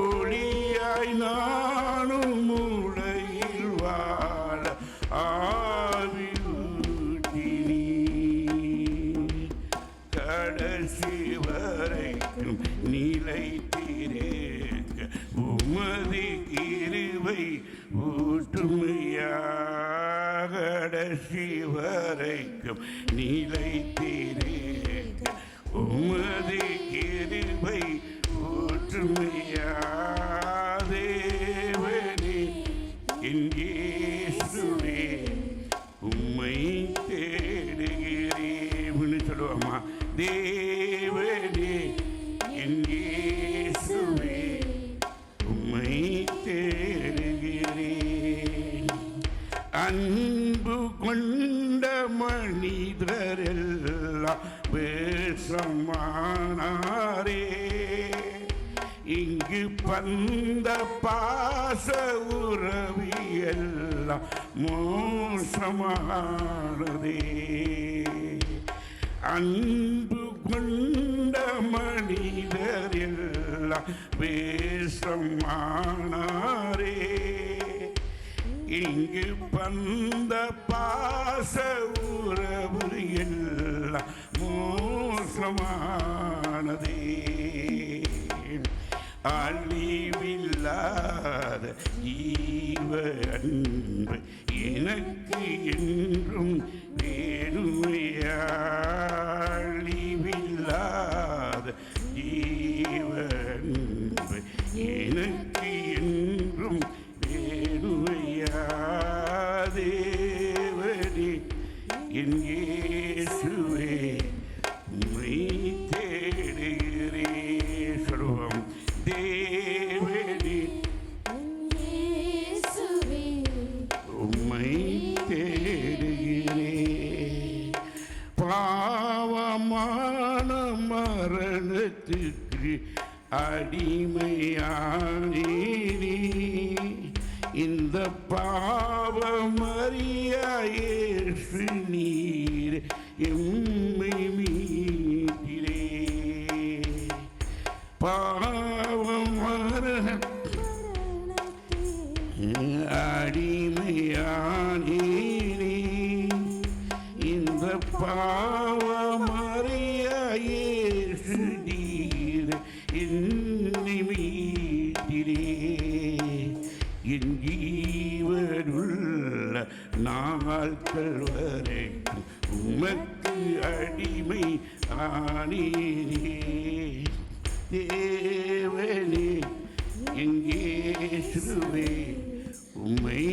ஒளியாய் நானும் உலகில் வாழ கடைசி வரைக்கும் நிலைத்திருக்க உமது கிருபை ஊற்றுமையா கடைசி வரைக்கும் நிலைத்திருக்க உமது கிருபை ஊற்றுமையா தேவனே என் இயேசுவே உம்மை தேடுகிறேன் சொல்லுவாமா தேவனே என் இயேசுவே உம்மை தேடுகிறேன் அன்பு கொண்ட மனிதரெல்லாம் வேஷமானாரே இங்கு பந்த பாச உறவியெல்லாம் மோசமானதே அன்பு கொண்ட மனிதர் எல்லாம் வேஷமானாரே இங்கு பந்த பாச உறவு எல்லாம் மோசமானதே அழிவில்லாத ஜீவ அன்பு எனக்கு என்றும் வேணுமையா அழிவில்லாத ஜீவ அன்பு எனக்கு என்றும் வேணுமையா தேவனே என் இயேசுவே உம்மை தேடுகிறேன் சொல்லுவோம் தேவனே இயேசுவே உம்மை தேடுகிறேன் பாவமான மரணத்துக்கு அடிமையானீனே இந்த பாவமறியா இயேசு நீர் எம்மை மீட்டிரே பாவமரண அடிமையானீனே இந்த பாவமறியா இயேசு நீர் என்னை மீட்டிரே என் ஜீவனுள்ள நாட்கள் வரைக்கும் உமக்கு அடிமை ஆனீரே தேவனே என் இயேசுவே உம்மை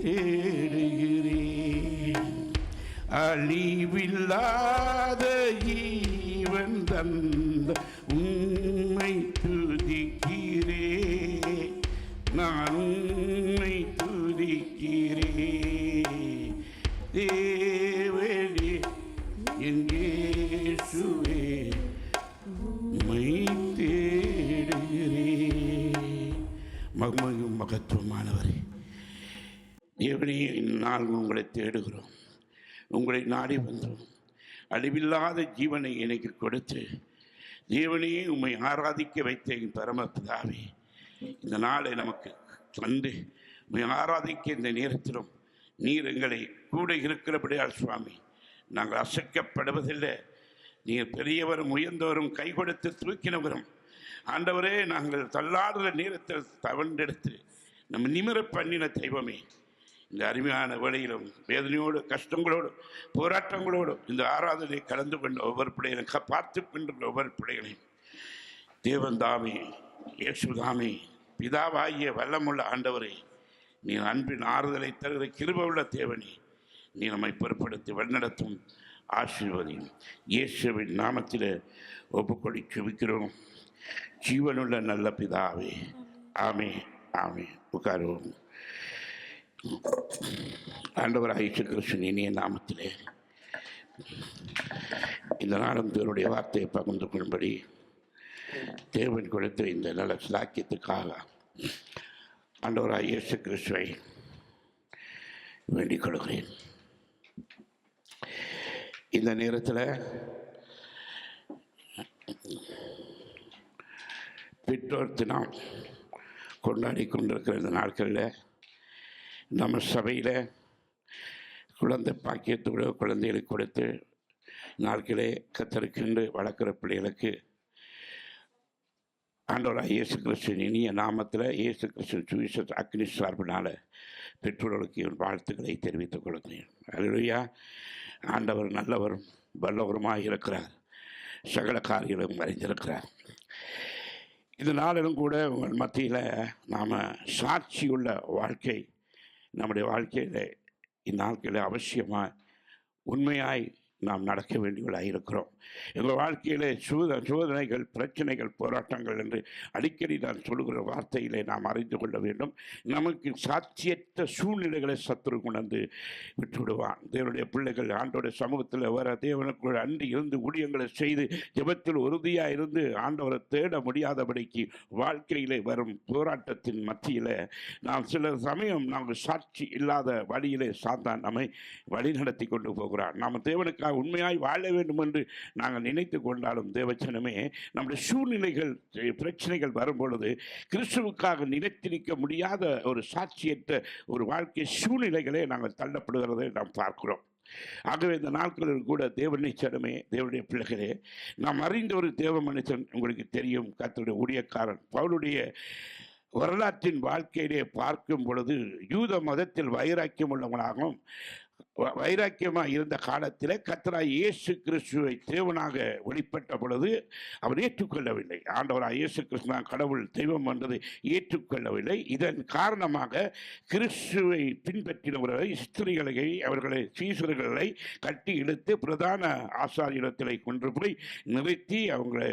தேடுகிறேன் அழிவில்லாத ஜீவன் தந்த உம்மை துதிக்கிறேன் நான் உம்மை துதிக்கிறேன் தேவனே என் இயேசுவே உம்மை தேடுகிறேன் மகிமையும் மகத்துவமானவரே தேவனே இந்நாள் உங்களை தேடுகிறோம் உங்களை நாடி வந்தோம் அழிவில்லாத ஜீவனை எனக்கு கொடுத்து தேவனே உம்மை ஆராதிக்க வைத்த என் பரமபிதாவே இந்த நாளை நமக்கு தந்து உம்மை ஆராதிக்க இந்த நேரத்திலும் நீர் எங்களை கூட இருக்கிறபடியால் சுவாமி நாங்கள் அசைக்கப்படுவதில்லை நீர் பெரியவரும் உயர்ந்தவரும் கை கொடுத்து தூக்கினவரும் ஆண்டவரே நாங்கள் தள்ளாடுற நேரத்தில் தவண்டெடுத்து நம்ம நிமிர பண்ணின தெய்வமே இந்த அருமையான வேளையிலும் வேதனையோடு கஷ்டங்களோடு போராட்டங்களோடு இந்த ஆராதனை கலந்து கொண்ட ஒவ்வொரு பிள்ளைகளையும் பார்த்து கொண்டுள்ள ஒவ்வொரு பிள்ளைகளையும் தேவன் தாமே இயேசுதாமே பிதாவாகிய வல்லமுள்ள ஆண்டவரே நீ அன்பின் ஆறுதலை தருகிற கிருபையுள்ள தேவனே நீ நம்மை பொறுப்படுத்தி வழிநடத்தும் ஆசீர்வதியும் இயேசுவின் நாமத்தில் ஒப்புக்கொடி செபிக்கிறோம் ஜீவனுள்ள நல்ல பிதாவே ஆமே ஆமே உட்காருவோம் ஆண்டவராகிய இயேசு கிறிஸ்துவின் இனிய நாமத்திலே இந்த நாளும் தேவனுடைய வார்த்தையை பகிர்ந்து கொள்ளும்படி தேவன் கொடுத்த இந்த நல்ல சிலாக்கியத்துக்காக ஆண்டவராகிய இயேசு கிறிஸ்துவை வேண்டிக் கொள்கிறேன். இந்த நேரத்தில் பெற்றோர் தினம் கொண்டாடி கொண்டிருக்கிற இந்த நாட்களில் நம்ம சபையில் குழந்தை பாக்கியத்தோட குழந்தைகளுக்கு கொடுத்து நாட்களே கத்தருக்கென்று வளர்க்குற பிள்ளைகளுக்கு ஆண்டவராக இயேசு கிறிஸ்துவின் இனிய நாமத்தில் இயேசு கிறிஸ்துவின் சுவிசேஷ அக்னி சார்பினால் பெற்றோர்களுக்கு என் வாழ்த்துக்களை தெரிவித்துக் கொள்கிறேன். அல்லேலூயா. ஆண்டவர் நல்லவரும் வல்லவருமாக இருக்கிறார். சகல காரியங்களும் அறிந்திருக்கிறார். இந்த நாளிலும் கூட உங்கள் மத்தியில் நாம் சாட்சியுள்ள வாழ்க்கை நம்முடைய வாழ்க்கையில் இந்நாட்களில் அவசியமாக உண்மையாய் நாம் நடக்க வேண்டியவர்களாக இருக்கிறோம். எங்கள் வாழ்க்கையிலே சோதனைகள், பிரச்சனைகள், போராட்டங்கள் என்று அடிக்கடி நான் சொல்லுகிற வார்த்தையிலே நாம் அறிந்து கொள்ள வேண்டும். நமக்கு சாட்சியற்ற சூழ்நிலைகளை சத்துரு கொண்டு விட்டுவிடுவான். தேவனுடைய பிள்ளைகள் ஆண்டோடைய சமூகத்தில் வர தேவனுக்குள் அன்றி இருந்து ஊழியங்களை செய்து ஜெபத்தில் உறுதியாக இருந்து ஆண்டவரை தேட முடியாதபடிக்கு வாழ்க்கையிலே வரும் போராட்டத்தின் மத்தியில் நாம் சில சமயம் நாங்கள் சாட்சி இல்லாத வழியிலே சாத்தான் நம்மை வழி நடத்தி கொண்டு போகிறான். நாம் தேவனுக்காக உண்மையாய் வாழ வேண்டும் என்று நாங்கள் நினைத்து கொண்டாலும் தேவச்சனமே நம்முடைய சூழ்நிலைகள், பிரச்சனைகள் வரும்பொழுது கிறிஸ்துவுக்காக நிலைத்து நிற்க முடியாத ஒரு சாட்சியற்ற ஒரு வாழ்க்கை சூழ்நிலைகளே நாங்கள் தள்ளப்படுகிறதை நாம் பார்க்கிறோம். ஆகவே இந்த நாட்களில் கூட தேவனிச்சனமே, தேவனுடைய பிள்ளைகளே, நாம் அறிந்த ஒரு தேவ மனுஷன் உங்களுக்கு தெரியும், கர்த்தருடைய ஊழியக்காரன் பவுலுடைய வரலாற்றின் வாழ்க்கையிலே பார்க்கும் பொழுது யூத மதத்தில் வைராக்கியம் உள்ளவனாகவும் வைராக்கியமாக இருந்த காலத்தில் கர்த்தராகிய இயேசு கிறிஸ்துவை தேவனாக வெளிப்பட்ட பொழுது அவர் ஏற்றுக்கொள்ளவில்லை. ஆண்டவராக இயேசு கிறிஸ்து கடவுள் தெய்வம் என்றதை ஏற்றுக்கொள்ளவில்லை. இதன் காரணமாக கிறிஸ்துவை பின்பற்றினவர்களை, ஸ்திரீகளை, அவர்களை சீசர்களை கட்டி இழுத்து பிரதான ஆசாரியத்திலே கொண்டு போய் நிறுத்தி அவங்களை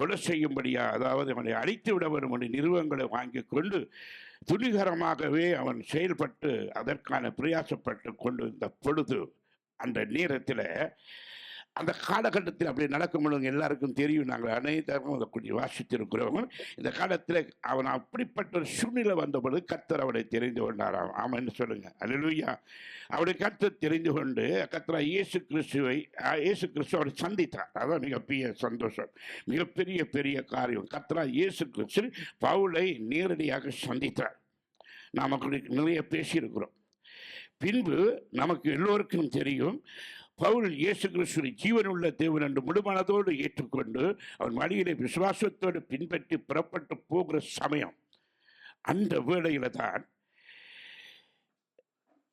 கொலை செய்யும்படியாக, அதாவது அவனை அழித்து விட வேண்டும் என்ற நிறுவனங்களை வாங்கி கொண்டு துணிகரமாகவே அவன் செயல்பட்டு அதற்கான பிரயாசப்பட்டு கொண்டு இந்த பொழுது அந்த நேரத்தில் அந்த காலகட்டத்தில் அப்படி நடக்கும் பொழுது எல்லாருக்கும் தெரியும். நாங்கள் அனைவரும் அதை கொஞ்சம் வாசித்திருக்கிறோம். இந்த காலத்தில் அவன் அப்படிப்பட்ட ஒரு சூழ்நிலை வந்தபொழுது கர்த்தர் அவனை தெரிந்து கொண்டாராம். ஆமான்னு சொல்லுங்க. அல்லேலூயா. அவனை கர்த்தர் தெரிந்து கொண்டு கர்த்தர் இயேசு கிறிஸ்து அவரை சந்தித்தார். அதான் மிகப்பெரிய சந்தோஷம், மிகப்பெரிய காரியம். கர்த்தர் இயேசு கிறிஸ்து பவுலை நேரடியாக சந்தித்தார். நாம் நிறைய பேசியிருக்கிறோம். பின்பு நமக்கு எல்லோருக்கும் தெரியும், பவுல் இயேசு கிறிஸ்துவை ஜீவனுள்ள தேவன் என்று முழுமனதோடு ஏற்றுக்கொண்டு அவன் வழியிலே விசுவாசத்தோடு பின்பற்றி புறப்பட்டு போகிற சமயம், அந்த வேளையில தான்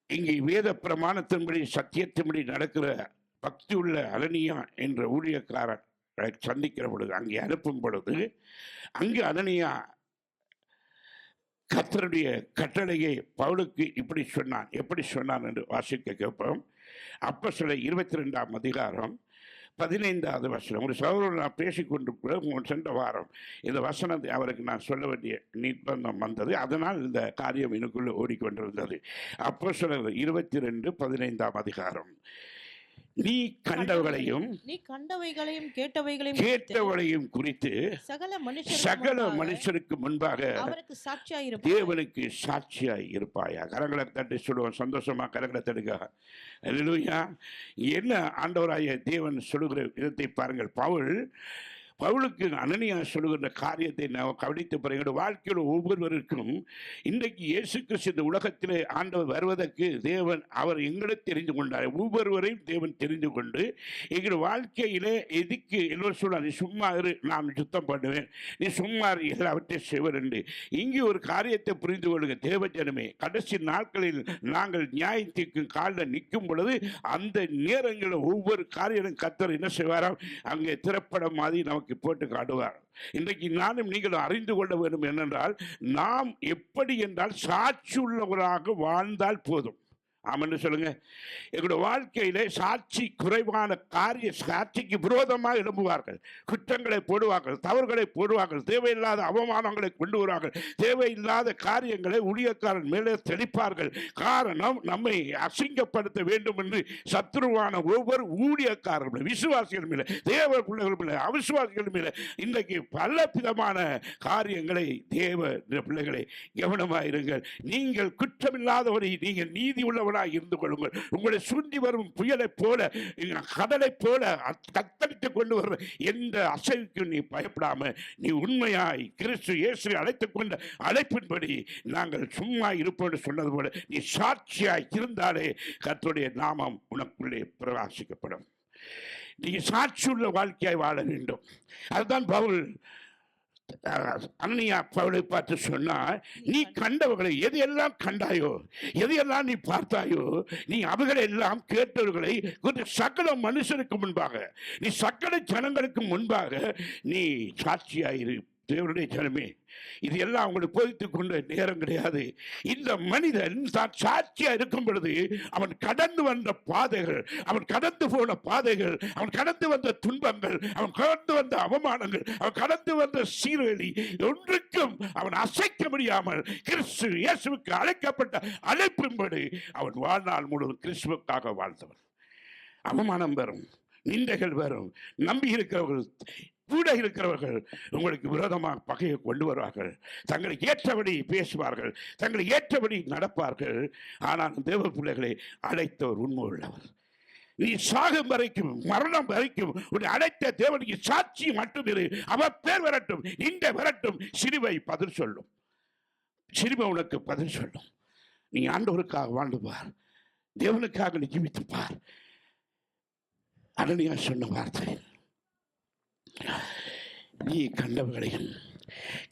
இங்கே வேத பிரமாணத்தின்படி சத்தியத்தின்படி நடக்கிற பக்தியுள்ள அனனியா என்ற ஊழியக்காரரை சந்திக்கிற பொழுது, அங்கே அனுப்பும் பொழுது, அங்கு அனனியா கர்த்தருடைய கட்டளையை பவுலுக்கு இப்படி சொன்னான். எப்படி சொன்னான் என்று வாசிக்க கேட்போம். அப்போஸ்தலர் 22ஆம் அதிகாரம் 15வது வசனம். ஒரு சகோதரர் நான் பேசிக்கொண்டிருக்கிற சென்ற வாரம் இந்த வசனத்தை அவருக்கு நான் சொல்ல வேண்டிய நிர்பந்தம் வந்தது. அதனால் இந்த காரியம் எனக்குள்ளே ஓடிக்கொண்டிருந்தது. அப்போஸ்தலர் 22:15ஆம் அதிகாரம். நீ கண்டவைகளையும் கேட்டவைகளையும் குறித்து சகல மனுஷருக்கு முன்பாக தேவனுக்கு சாட்சியாய் இருப்பாயா. கரங்களை தட்டி சொல்லுவோம் சந்தோஷமா. கரங்களை தடுக்க. அல்லேலூயா. என்ன ஆண்டவராய தேவன் சொல்லுகிற விதத்தை பாருங்கள். பவுலுக்கு அனனியா சொல்லுகின்ற காரியத்தை நாம் கவனித்து பாருங்கள். வாழ்க்கையில் ஒவ்வொருவருக்கும் இன்றைக்கு இயேசு கிறிஸ்து இந்த உலகத்திலே ஆண்டவர் வருவதற்கு தேவன் அவர் எங்களை தெரிந்து கொண்டார். ஒவ்வொருவரையும் தேவன் தெரிந்து கொண்டு எங்கள் வாழ்க்கையிலே எதுக்கு எல்லோரும் சொல்றார், நீ சும்மா இரு, நான் சுத்தம் பண்ணுவேன், நீ சும்மா எல்லாவற்றையும் செய்வர் என்று. இங்கே ஒரு காரியத்தை புரிந்து கொள்ளுங்க தேவஜனமே. கடைசி நாட்களில் நாங்கள் நியாயத்திற்கு காலில் நிற்கும் பொழுது அந்த நேரங்களில் ஒவ்வொரு காரியமும் கர்த்தர் என்ன செய்வாராம், அங்கே திரைப்படம் மாதிரி நமக்கு போட்டு காட்டுவார். இன்றைக்கு நானும் நீங்களும் அறிந்து கொள்ள வேண்டும் என்னென்றால், நாம் எப்படி என்றால் சாட்சி உள்ளவராக வாழ்ந்தால் போதும். ஆமென்னு சொல்லுங்க. எங்களுடைய வாழ்க்கையிலே சாட்சி குறைவான சாட்சிக்கு விரோதமாக எழும்புவார்கள், குற்றங்களை போடுவார்கள், தவறுகளை போடுவார்கள், தேவையில்லாத அவமானங்களை கொண்டு வருவார்கள், தேவையில்லாத காரியங்களை ஊழியக்காரன் மேலே தெளிப்பார்கள். காரணம், நம்மை அசிங்கப்படுத்த வேண்டும் என்று சத்துருவான ஒவ்வொரு ஊழியக்காரர்களும் விசுவாசிகள் மேலே, தேவ பிள்ளைகள் மேலே, அவிசுவாசிகள் மேலே இன்றைக்கு பல விதமான காரியங்களை தேவ பிள்ளைகளை கவனமாயிருங்கள். நீங்கள் குற்றமில்லாதவரை நீங்கள் நீதி உள்ளவர் இருந்து கொள்ளுங்கள். உங்களை சுண்டி வரும் புயலை போல, கடலை போல தத்தளித்துக் கொண்டு வர எந்த அசைவுக்கு நீ பயப்படாம, நீ உண்மையாய் கிறிஸ்து இயேசு அழைத்துக் கொண்ட அழைப்பின்படி நாங்கள் சும்மா இருப்போம் சொன்னது போல நீ சாட்சியாய் இருந்தாலே கர்த்தருடைய நாமம் உனக்குள்ளே பிரகாசிக்கப்படும். நீ சாட்சியுள்ள வாழ்க்கையாய் வாழ வேண்டும். அதுதான் பவுல் அனனியா பவுலை பார்த்து சொன்னார், நீ கண்டவர்களை எதையெல்லாம் கண்டாயோ, எதையெல்லாம் நீ பார்த்தாயோ, நீ அவைகளை எல்லாம் கேட்டவர்களை சகல மனுஷனுக்கு முன்பாக, நீ சகல ஜனங்களுக்கு முன்பாக நீ சாட்சியாயிரு. தேவனுடைய ஜனமே, இது எல்லாம் உங்களுக்கு போதித்துக் கொண்ட நேரம் கிடையாது. இந்த மனிதன் தான் சாட்சியா இருக்கும் பொழுது அவன் கடந்து வந்த பாதைகள், அவன் கடந்து போன பாதைகள், அவன் கடந்து வந்த துன்பங்கள், அவன் கடந்து வந்த அவமானங்கள், அவன் கடந்து வந்த சீர்கேலி ஒன்றுக்கும் அவன் அசைக்க முடியாமல் கிறிஸ்து இயேசுவுக்கு அழைக்கப்பட்ட அழைப்பின்படி அவன் வாழ்நாள் முழுவதும் கிறிஸ்துவுக்காக வாழ்ந்தவன். அவமானம் வரும், நிந்தைகள் வரும், நம்பி இருக்கிறவர்கள் கூட இருக்கிறவர்கள் உங்களுக்கு விரோதமாக பகையை கொண்டு வருவார்கள், தங்களுக்கு ஏற்றபடி பேசுவார்கள், தங்களுக்கு ஏற்றபடி நடப்பார்கள். ஆனால் தேவ பிள்ளைகளை அழைத்தவர் உண்மை உள்ளவர். நீ சாகும் வரைக்கும், மரணம் வரைக்கும் உன்னை அழைத்த தேவனுக்கு சாட்சி மட்டும் இரு. அவர் பேர் வரட்டும், இந்த வரட்டும், சிலுவை பதில் சொல்லும், சிலுவை உனக்கு பதில் சொல்லும். நீ ஆண்டவருக்காக வாழ்ந்து பார், தேவனுக்காக நீ ஜீவித்து பார். அனனியா சொன்ன வார்த்தை, நீ கண்டவர்களையும்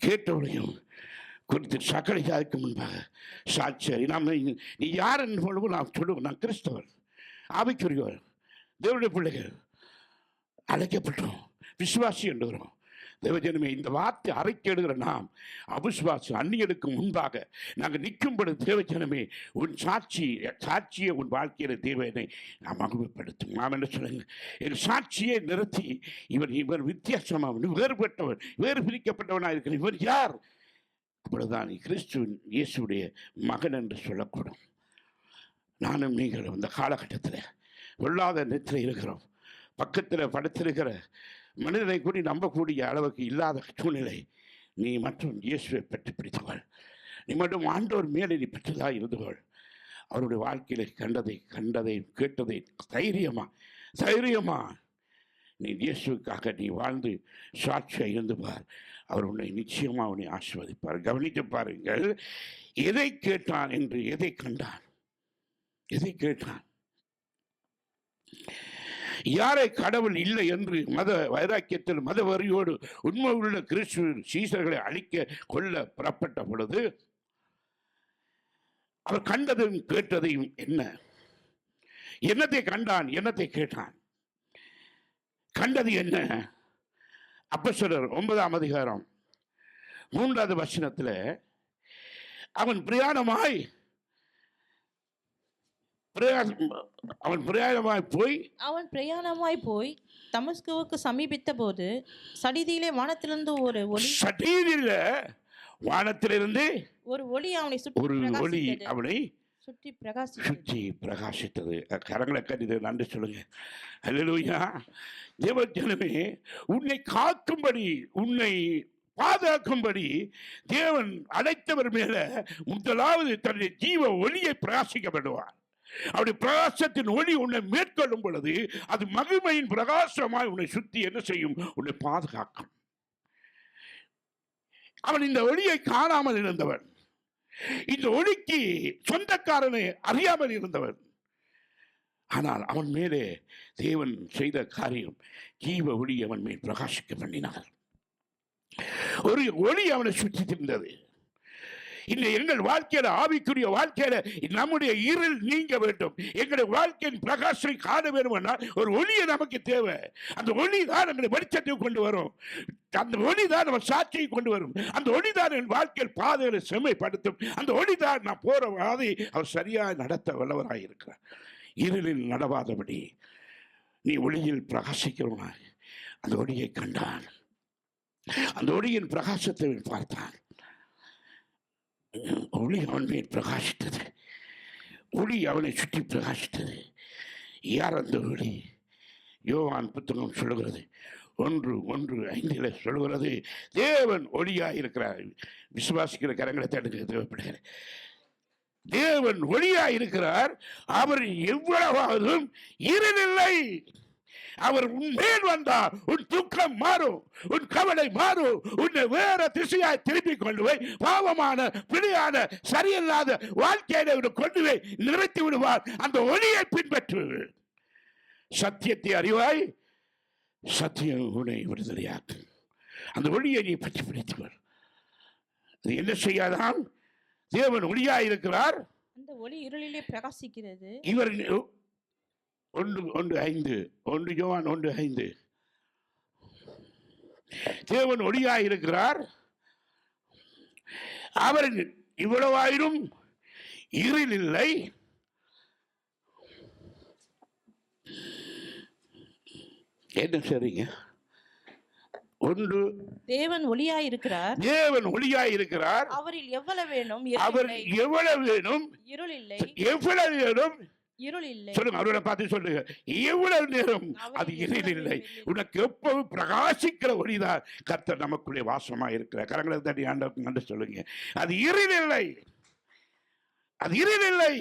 கேட்டவர்களையும் குறித்து சகல ஜாதிக்கு முன்பாக சாட்சியறி. நீ யார் என்று சொல்லுவோம், நான் சொல்லுவோம், நான் கிறிஸ்தவர், ஆவிக்குரியவர், தேவனுடைய பிள்ளைகள், அழைக்கப்பட்டோம், விசுவாசி என்றுகிறோம். தேவஜனமே, இந்த வார்த்தை அறைக்கேடுகிற நாம் அவிசுவாசி அந்நியருக்கு முன்பாக நாங்கள் நிற்கும் பொழுது தேவஜனமே, உன் சாட்சியை உன் வாழ்க்கையில தேவனை நாம் மகிமைப்படுத்தும். நாம் என்ன சொல்லுங்க, என் சாட்சியை நிறுத்தி இவர் வித்தியாசமாக வேறுபட்டவன், வேறு பிரிக்கப்பட்டவனாக இருக்கிற இவர் யார்? அப்பொழுதுதான் கிறிஸ்துவின் இயேசுடைய மகன் என்று சொல்லக்கூடும். நானும் நீங்களும் இந்த காலகட்டத்தில் பொல்லாத நித்திரை இருக்கிறோம். பக்கத்தில் படுத்திருக்கிற மனிதனை கூடி நம்பக்கூடிய அளவுக்கு இல்லாத சூழ்நிலை. நீ மற்றும் இயேசுவை பற்றி பிடித்துகள், நீ மட்டும் ஆண்டவர் மேலே நீ பெற்றதாக இருந்துகள். அவருடைய வாழ்க்கையில் கண்டதை கேட்டதை தைரியமா நீ இயேசுக்காக நீ வாழ்ந்து சாட்சியாக இருந்து பார். அவர் உன்னை நிச்சயமாக உன்னை ஆசீர்வதிப்பார். கவனித்து பாருங்கள், எதை கேட்டான் என்று, எதை கண்டான், எதை கேட்டான், யாரை கடவுள் இல்லை என்று மத வைராக்கியத்தில் மத வரியோடு உண்மை உள்ள கிறிஸ்துவ சீசர்களை அழிக்க கொள்ள புறப்பட்ட பொழுது அவர் கண்டதும் கேட்டதையும் என்னத்தை கண்டான், என்னத்தை கேட்டான்? கண்டது என்ன? அப்போஸ்தலர் 9ஆம் அதிகாரம் 3வது வசனத்தில் அவன் பிரயாணமாய் போய் தமஸ்குவுக்கு சமீபித்த போது சடிதியிலே வானத்திலிருந்து ஒரு ஒளி அவனை சுற்றி பிரகாசித்தது. கரங்களை கட்டிது நன்றி சொல்லுங்க. அல்லேலூயா. தேவஜனமே, உன்னை காக்கும்படி, உன்னை பாதுகாக்கும்படி தேவன் அழைத்தவர் மேல முதலாவது தன்னுடைய ஜீவ ஒளியை பிரகாசிக்கப்படுவார். அவருடைய பிரகாசத்தின் ஒளி உன்னை மேற்கொள்ளும் பொழுது அது மகிமையின் பிரகாசமாய் உன்னை சுத்தி என்ன செய்யும்? உன்னை பாதுகாக்கும். அவன் இந்த ஒளியை காணாமல் இருந்தவன், இந்த ஒளிக்கு சொந்தக்காரனை அறியாமல் இருந்தவன். ஆனால் அவன் மேலே தேவன் செய்த காரியம், ஜீவ ஒளி அவன் மேல் பிரகாசிக்க பண்ணினார். ஒரு ஒளி அவனை சுற்றி இருந்தது. இந்த எங்கள் வாழ்க்கையில, ஆவிக்குரிய வாழ்க்கையில நம்முடைய இருள் நீங்க வேண்டும், எங்களுடைய வாழ்க்கையின் பிரகாசத்தை காண வேண்டும்னா ஒரு ஒளியை நமக்கு தேவை. அந்த ஒளி தான் எங்களை வெளிச்சத்தை கொண்டு வரும், அந்த ஒளி தான் நம்ம சாட்சியை கொண்டு வரும், அந்த ஒளி தான் என் வாழ்க்கையில் பாதைகளை செம்மைப்படுத்தும், அந்த ஒளி தான் நான் போற பாதை அவர் சரியாக நடத்த வல்லவராக இருக்கிறார். இருளில் நடவாதபடி நீ ஒளியில் பிரகாசிக்கிறவனாய் அந்த ஒளியை கண்டான். அந்த ஒளியின் பிரகாசத்தை பார்த்தான். ஒளி அவன் மேல் பிரகாசித்தது, ஒளி அவனை சுற்றி பிரகாசித்தது. யார் அந்த ஒளி? யோவான் புத்தகம் சொல்லுகிறது, 1:5 சொல்லுகிறது, தேவன் ஒளியாக இருக்கிறார். விசுவாசிக்கிற கரங்களை தடுக்க தேவைப்படுகிற தேவன் ஒளியாக இருக்கிறார். அவர் எவ்வளவாவதும் இருளில்லை. அவர் உன் மேல் வந்தார், உன் துக்கம் மாறும், உன் கவலை மாறும், உன்னை வேற திசையாய் திருப்பி கொண்டு போய் பாவமான பிழையான சரியில்லாத வாழ்க்கையில கொண்டு போய் நிறுத்தி விடுவார். அந்த ஒளியை பின்பற்று, சத்தியத்தை அறிவாய், சத்தியம் உன்னை விடுதலையாக்கும். அந்த ஒளியை நீ பற்றி பிடித்துவர். அது என்ன செய்யாதான்? தேவன் ஒளியாயிருக்கிறார். அந்த ஒளி இருளிலே பிரகாசிக்கிறது. இவர் 1 யோவான் 1:5 தேவன் ஒளியாயிருக்கிறார். அவர் இவ்வளவாயினும் இருள் இல்லை. என்ன சரிங்க? தேவன் ஒளியாயிருக்கிறார். தேவன் ஒளியாயிருக்கிறார். அவரில் எவ்வளவு வேணும் அவர் எவ்வளவு வேணும் இருள் இல்லை. எவ்வளவு வேணும் இருள் இல்லை. சொல்லுங்க, அவரோட பார்த்து சொல்லுங்க. எவ்வளவு நேரம் அது இருள் இல்லை. உனக்கு எப்பவும் பிரகாசிக்கிற ஒளிதான் கர்த்தர் நமக்குள்ளே வாசமா இருக்கிற. கரங்களை தட்டி ஆண்டவருக்கு நன்றி சொல்லுங்க. அது இருள் இல்லை. அது இருள் இல்லை.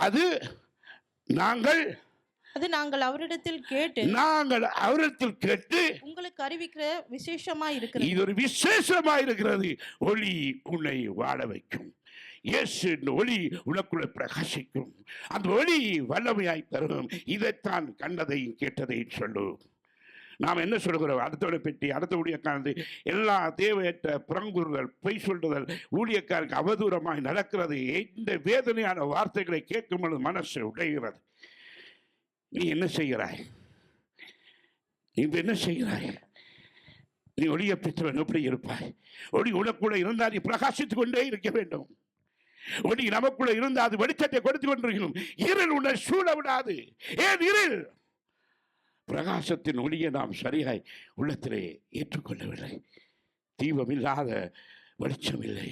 அது நாங்கள் அவரிடத்தில் கேட்டு உங்களுக்கு அறிவிக்கிற விசேஷமா இருக்கிறது. இது ஒரு விசேஷமா இருக்கிறது. ஒளி உன்னை வாழ வைக்கும். இயேசு ஒளி உனக்குள்ள பிரகாசிக்கும். அந்த ஒளி வல்லமையாய் தரும். இதைத்தான் கண்டதையும் கேட்டதையும் சொல்லும். நாம் என்ன சொல்கிறோம்? அடுத்தவனை பற்றி அடுத்த ஊழியக்காரது எல்லா தேவையற்ற புறங்குறுதல், பொய் சொல்லுதல், ஊழியக்காரருக்கு அவதூறமாய் நடக்கிறது. இந்த வேதனையான வார்த்தைகளை கேட்கும் பொழுது மனசு உடைகிறது. நீ என்ன செய்கிறாய்? நீ ஒளியை பெற்றவன் எப்படி இருப்பாய்? ஒளி உனக்குள்ள இருந்தால் நீ பிரகாசித்துக் கொண்டே இருக்க வேண்டும். ஒளி நமக்குள்ள இருந்தால் அது வெளிச்சத்தை கொடுத்து கொண்டிருக்கணும். இருள் உன்னை சூழ விடாது. ஏன் இருள்? பிரகாசத்தின் ஒளியை நாம் சரியாய் உள்ளத்திலே ஏற்றுக்கொள்ளவில்லை. தீபம் இல்லாத வெளிச்சம் இல்லை.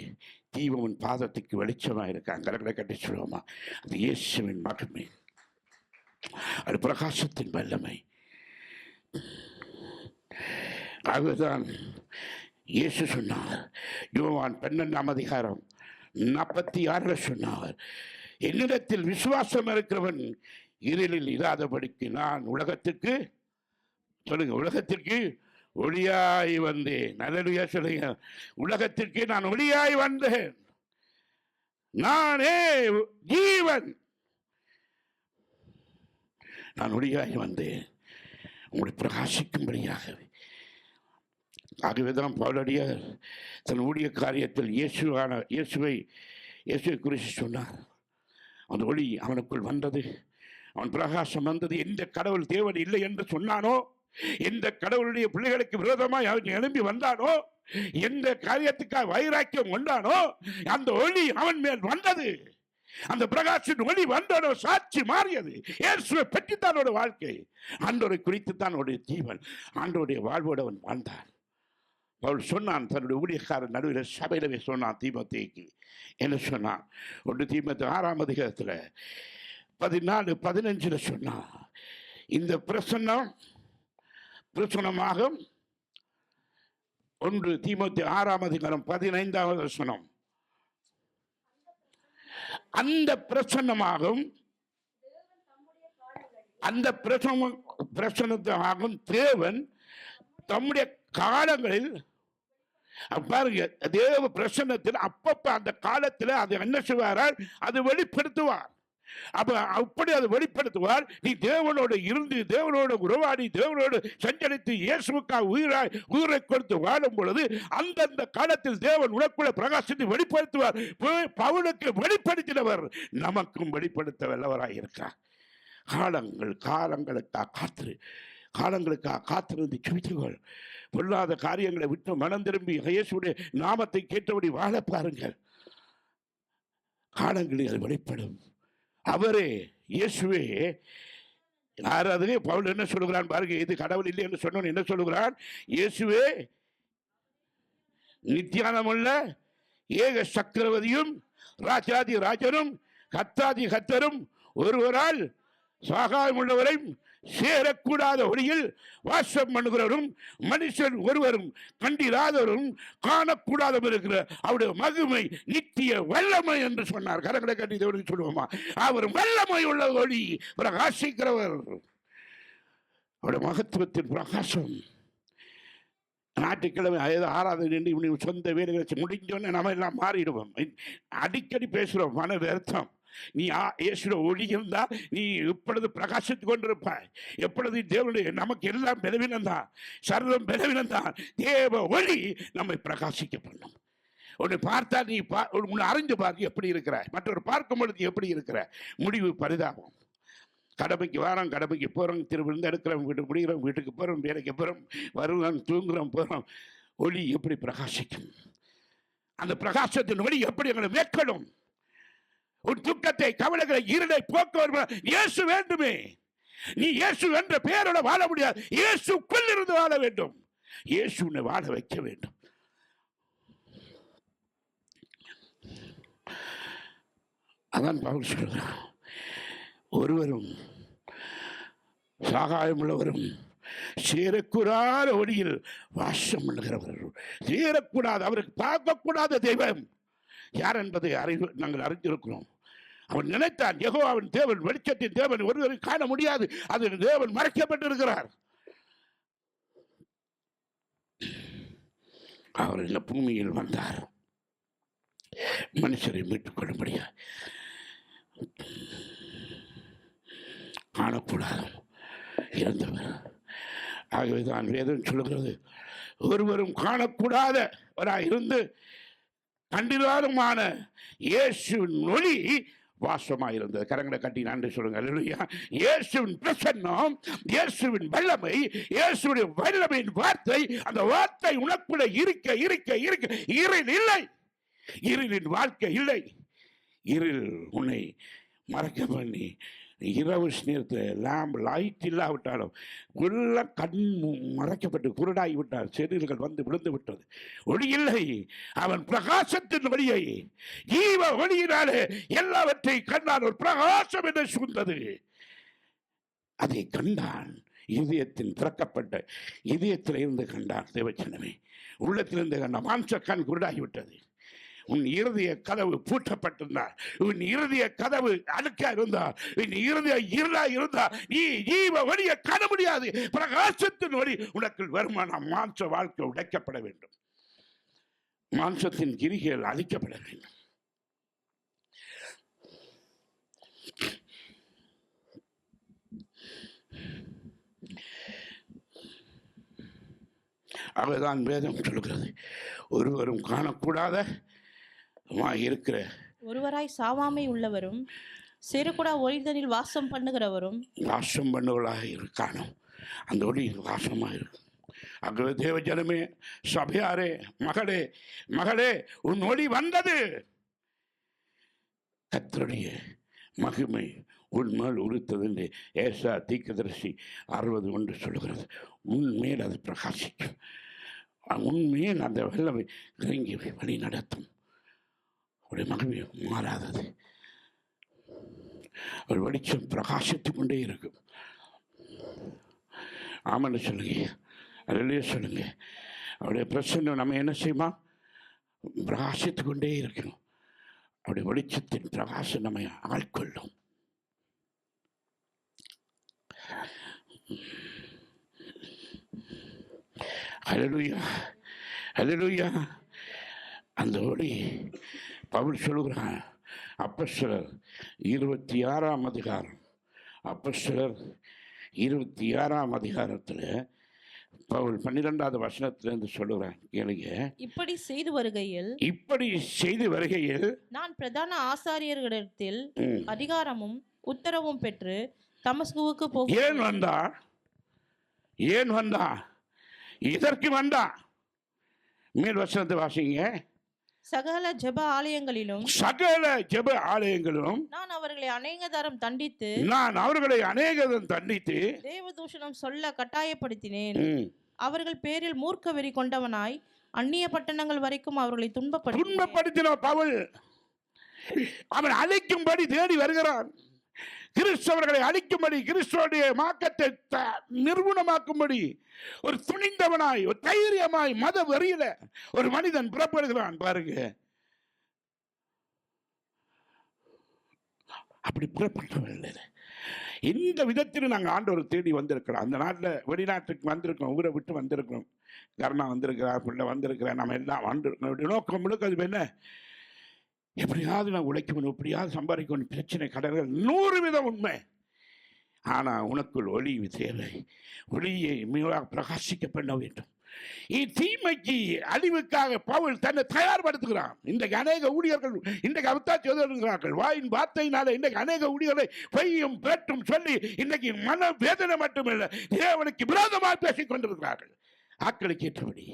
தீபம் உன் பாதத்துக்கு வெளிச்சமாக இருக்காங்க. கரங்களை கட்டி சொல்லுவோமா? அது இயேசுவின் மகிமை. அது பிரகாசத்தின் வல்லமை. அதுதான் இயேசு சொன்னார். யோவான் 12:46 சொன்னார், என்னிடத்தில் விசுவாசம் இருக்கிறவன் இருளில் இராதபடிக்கு நான் உலகத்திற்கு ஒளியாய் வந்தேன். நல்ல சொல்லுங்க. உலகத்திற்கு நான் ஒளியாய் வந்தேன். நானே ஜீவன். நான் ஒளியாய் வந்தேன் உங்களை பிரகாசிக்கும்படியாகவே. ஆகவேதான் பவுலடியார் தன் ஊழிய காரியத்தில் இயேசுவை குறித்து சொன்னார். அந்த ஒளி அவனுக்குள் வந்தது. அவன் பிரகாசம் வந்தது. எந்த கடவுள் தேவன் இல்லை என்று சொன்னானோ, எந்த கடவுளுடைய பிள்ளைகளுக்கு விரோதமாய் அவன் எழும்பி வந்தானோ, எந்த காரியத்துக்காக வைராக்கியம் கொண்டானோ, அந்த ஒளி அவன் மேல் வந்தது. அந்த பிரகாசின் ஒளி வந்தோட சாட்சி மாறியது. இயேசுவை பற்றித்தான் வாழ்க்கை. ஆண்டவரை குறித்துத்தான் அவருடைய ஜீவன். ஆண்டவருடைய வாழ்வோடு அவன் வாழ்ந்தான். அவள் சொன்னான், தன்னுடைய ஊழியக்காரன் நடுவில் சபையிலவே சொன்னான் தீமோத்தேயுக்கு. என்ன சொன்னான்? 1 தீமோத்தேயு 6ஆம் அதிகாரத்தில் 14-15 சொன்னான், இந்த பிரசனமாக 1 தீமோத்தேயு 6ஆம் அதிகாரம் 15வது வசனம். அந்த பிரசன்னமாகும் தேவன் தம்முடைய காலங்களில் பாருங்க, தேவ பிரசன்னத்தில் அப்பப்ப அந்த காலத்தில் அது என்ன செய்வாரால் அது வெளிப்படுத்துவார். அப்ப அப்படி அதை வெளிப்படுத்துவார். நீ தேவனோடு இருந்து, தேவனோடு உறவாடி, தேவனோடு சஞ்சரித்து, இயேசுவுக்காக உயிரை கொடுத்து வாழும் பொழுது அந்தந்த காலத்தில் தேவன் உனக்குள்ள பிரகாசத்தை வெளிப்படுத்துவார். பவுலுக்கு வெளிப்படுத்தினவர் நமக்கும் வெளிப்படுத்த வல்லவராய் இருக்கிறார். காலங்களுக்காக காத்திருந்து சுவித்துகள். பொல்லாத காரியங்களை விட்டு மனம் திரும்பி இயேசுடைய நாமத்தை கேட்டபடி வாழ பாருங்கள். காலங்களில் அது வெளிப்படும். அவரே இயேசுவே. யாராவது பவுல் என்ன சொல்லுகிறான் பாருங்க. இது கடவுள் இல்லை என்று சொன்ன என்ன சொல்லுகிறான்? இயேசுவே நித்தியானமுள்ள ஏக சக்கரவதியும் ராஜாதி ராஜனும் கத்தாதி கத்தரும் ஒருவரால் சாகாயம் உள்ளவரையும் சேரக்கூடாத ஒளியில் வாசம் பண்ணுகிறவரும் மனுஷன் ஒருவரும் கண்டிராதவரும் காணக்கூடாதவர் இருக்கிற அவருடைய மகிமை நித்திய வல்லமை என்று சொன்னார். கரங்களை கட்டி தேவனுக்கு சொல்லுவோமா? அவர் வல்லமை உள்ள ஒளி பிரகாசிக்கிறவர். அவருடைய மகத்துவத்தின் பிரகாசம். ஞாயிற்றுக்கிழமை ஆராதனை என்று சொந்த வேலைகளை முடிஞ்சோன்னு நம்ம எல்லாம் மாறிடுவோம். அடிக்கடி பேசுகிறோம் மன வருத்தம். நீ இயேசுவோட ஒளி இருந்தா நீ எப்பொழுது பிரகாசித்துக் கொண்டிருப்பாய். எப்பொழுது தேவனுடைய நமக்கு எல்லாம் பலவீனம் தான், சர்வம் பலவீனம் தான். தேவ ஒளி நம்மை பிரகாசிக்க பண்ணும். உன்னை பார்த்தா நீ உன்னை அறிஞ்சு பார்க்க எப்படி இருக்கிற, மற்றொரு பார்க்கும் பொழுது எப்படி இருக்கிற, முடிவு பரிதாபம். கடமைக்கு வாரம், கடமைக்கு போகிறோம், திருவிழந்து எடுக்கிறோம், வீட்டுக்கு முடிகிறோம், வீட்டுக்கு போகிறோம், வேலைக்கு போகிறோம், வருகிறோம், தூங்குறோம், போகிறோம். ஒளி எப்படி பிரகாசிக்கும்? அந்த பிரகாசத்தின் ஒளி எப்படி எங்களை மேற்கொள்ளும்? உன் துக்கத்தை, கவலைகளை, இருளை போக்குவரத்து இயேசு வேண்டுமே. நீ இயேசு என்ற பெயரோட வாழ முடியாது, இயேசுக்குள் இருந்து வாழ வேண்டும். இயேசு உன்னை வாழ வைக்க வேண்டும். அதான் பவுல் சொல்கிறான், ஒருவரும் சாகாயமுள்ளவரும் சேரக்கூடாத ஒளியில் வாசம் பண்ணுகிறவர். சேரக்கூடாது, அவருக்கு பார்க்கக்கூடாத தெய்வம் யார் என்பதை நாங்கள் அறிந்திருக்கிறோம். அவன் நினைத்தான், யெகோவாவின் தேவன், வெளிச்சத்தின் தேவன், ஒருவரை காண முடியாது, அது தேவன் மறைக்கப்பட்டிருக்கிறார். அவர் இந்த பூமியில் வந்தார் மனுஷரை மீட்டுக் கொள்ளும்படியா. காணக்கூடாது இருந்தவர். ஆகவேதான் வேதம் சொல்லுகிறது, ஒருவரும் காணக்கூடாதவராய் இருந்து கண்டிராருமான இயேசுவின் ஒளி வாசமாயிருந்தது. கரங்களை கட்டி நன்றி சொல்லுங்க. அல்லேலூயா. இயேசுவின் பிரசன்னம், இயேசுவின் வல்லமை, இயேசுவின் வல்லமையின் வார்த்தை, அந்த வார்த்தை உனக்குள்ள இருக்க இருக்க இருக்க இருள் இல்லை, இருளின் வாழ்க்கை இல்லை. இருள் உன்னை மறக்க பண்ணி இரவு நேரத்தில் லேம்ப் லைட் இல்லாவிட்டாலும் உள்ள கண் மறைக்கப்பட்டு குருடாகி விட்டார். செடில்கள் வந்து விழுந்து விட்டது. ஒளி இல்லை. அவன் பிரகாசத்தின் ஒளியை, ஜீவ ஒளியினாலே எல்லாவற்றையும் கண்டான். ஒரு பிரகாசம் என்று சூழ்ந்தது. அதை கண்டான். இதயத்தின் திறக்கப்பட்ட இதயத்தில் இருந்து கண்டான். தேவச்சனமே, உள்ளத்திலிருந்து கண்டான். மாம்ச கண் குருடாகிவிட்டது. உன் இருதய கதவு பூட்டப்பட்டிருந்தார், உன் இருதய கதவு அழுக்கா இருந்தார், உன் இருதய இருளா இருந்தார், நீ ஜீவ ஒளியை காண முடியாது. பிரகாசத்தின் ஒளி உனக்குள் வருமானம். மாம்ச வாழ்க்கை உடைக்கப்பட வேண்டும், மாம்சத்தின் கிரிகள் அழிக்கப்பட வேண்டும். அவதான் வேதம் சொல்கிறது, ஒருவரும் காணக்கூடாத இருக்கிற ஒருவராய் சாவாமை உள்ளவரும் சேரக்கூடா ஒளிதனில் வாசம் பண்ணுகிறவரும் வாசம் பண்ணுவதாக இருக்கானும். அந்த ஒளி வாசமாக இருக்கும். ஆகவே தேவ ஜனமே, சபையாரே, மகளே மகளே, உன் ஒளி வந்தது. கர்த்தருடைய மகிமை உன்மேல் உறுத்தது என்று ஏசா தீர்க்கதரிசி 60 சொல்லுகிறது. உன்மேல் அது பிரகாசிக்கும். உன்மேல் அந்த வெள்ளமை இறங்கி வழி நடத்தும். அவருடைய மகிமை மாறாதது. ஒரு வெளிச்சம் பிரகாசித்துக் கொண்டே இருக்கும். ஆமான்னு சொல்லுங்க, அதிலேயே சொல்லுங்க. அவருடைய பிரச்சனை நம்ம என்ன செய்யுமா? பிரகாசித்துக் கொண்டே இருக்கணும். அவருடைய வெளிச்சத்தின் பிரகாசம் நம்மை ஆட்கொள்ளும். ஹல்லேலூயா, ஹல்லேலூயா. அந்த ஒளி பவுல் சொல்லுகிறான். அப்போஸ்தலர் 26ஆம் அதிகாரம், அப்போஸ்தலர் 26ஆம் அதிகாரத்தில் பவுல் 12வது வசனத்திலிருந்து சொல்லுகிறான். கேளுங்க. இப்படி செய்து வருகையில் நான் பிரதான ஆசாரியர்களிடத்தில் அதிகாரமும் உத்தரவும் பெற்று தமஸ்குவுக்கு போக. ஏன் வந்தா? இதற்கு வந்தா. மேல் வசனத்தை வாசிங்க. சகல ஜெப ஆலயங்களிலும் நான் அவர்களை அநேக தரம் தண்டித்து தேவதூஷணம் சொல்ல கட்டாயப்படுத்தினேன். அவர்கள் பேரில் மூர்க்க வெறி கொண்டவனாய் அந்நிய பட்டணங்கள் வரைக்கும் அவர்களை துன்பப்படுத்தினான். பவுல் அவன் அழிக்கும்படி தேடி வருகிறான். கிறிஸ்தவர்களை அழிக்கும்படி, கிறிஸ்துவோடைய மார்க்கத்தை நிர்மூலமாக்கும்படி ஒரு துணிந்தவனாய், ஒரு தைரியமாய் மத வெறியில ஒரு மனிதன் புறப்படுகிறான். பாருங்க, அப்படி புறப்பட்டவில்லை. இந்த விதத்தில் நாங்கள் ஆண்டவர் தேடி வந்திருக்கிறோம். அந்த நாட்டில், வெளிநாட்டுக்கு வந்திருக்கோம், ஊரை விட்டு வந்திருக்கிறோம். கருணா வந்திருக்கிறார், பிள்ளை வந்திருக்கிறார், நம்ம எல்லாம் வந்திருக்கோம். நோக்கம் முழுக்க அது என்ன? எப்படியாவது நான் உழைக்கணும், எப்படியாவது சம்பாதிக்கணும், பிரச்சனை, கடன்கள் 100 வீதம் உண்மை. ஆனால் உனக்குள் ஒளி தேவை. ஒளியை மிக பிரகாசிக்க பண்ண வேண்டும். தீமைக்கு அழிவுக்காக பவுல் தன்னை தயார்படுத்துகிறான். இன்றைக்கு அநேக ஊழியர்கள் இன்றைக்கு அவத்தாட்சி எழுதுகிறார்கள். வாயின் வார்த்தையினால இன்றைக்கு அநேக ஊழியர்களை பொய்யும் பேட்டும் சொல்லி இன்றைக்கு மன வேதனை மட்டுமில்லை, தேவனுக்கு விரோதமாக பேசிக் கொண்டிருக்கிறார்கள். ஆக்களுக்கு ஏற்றபடி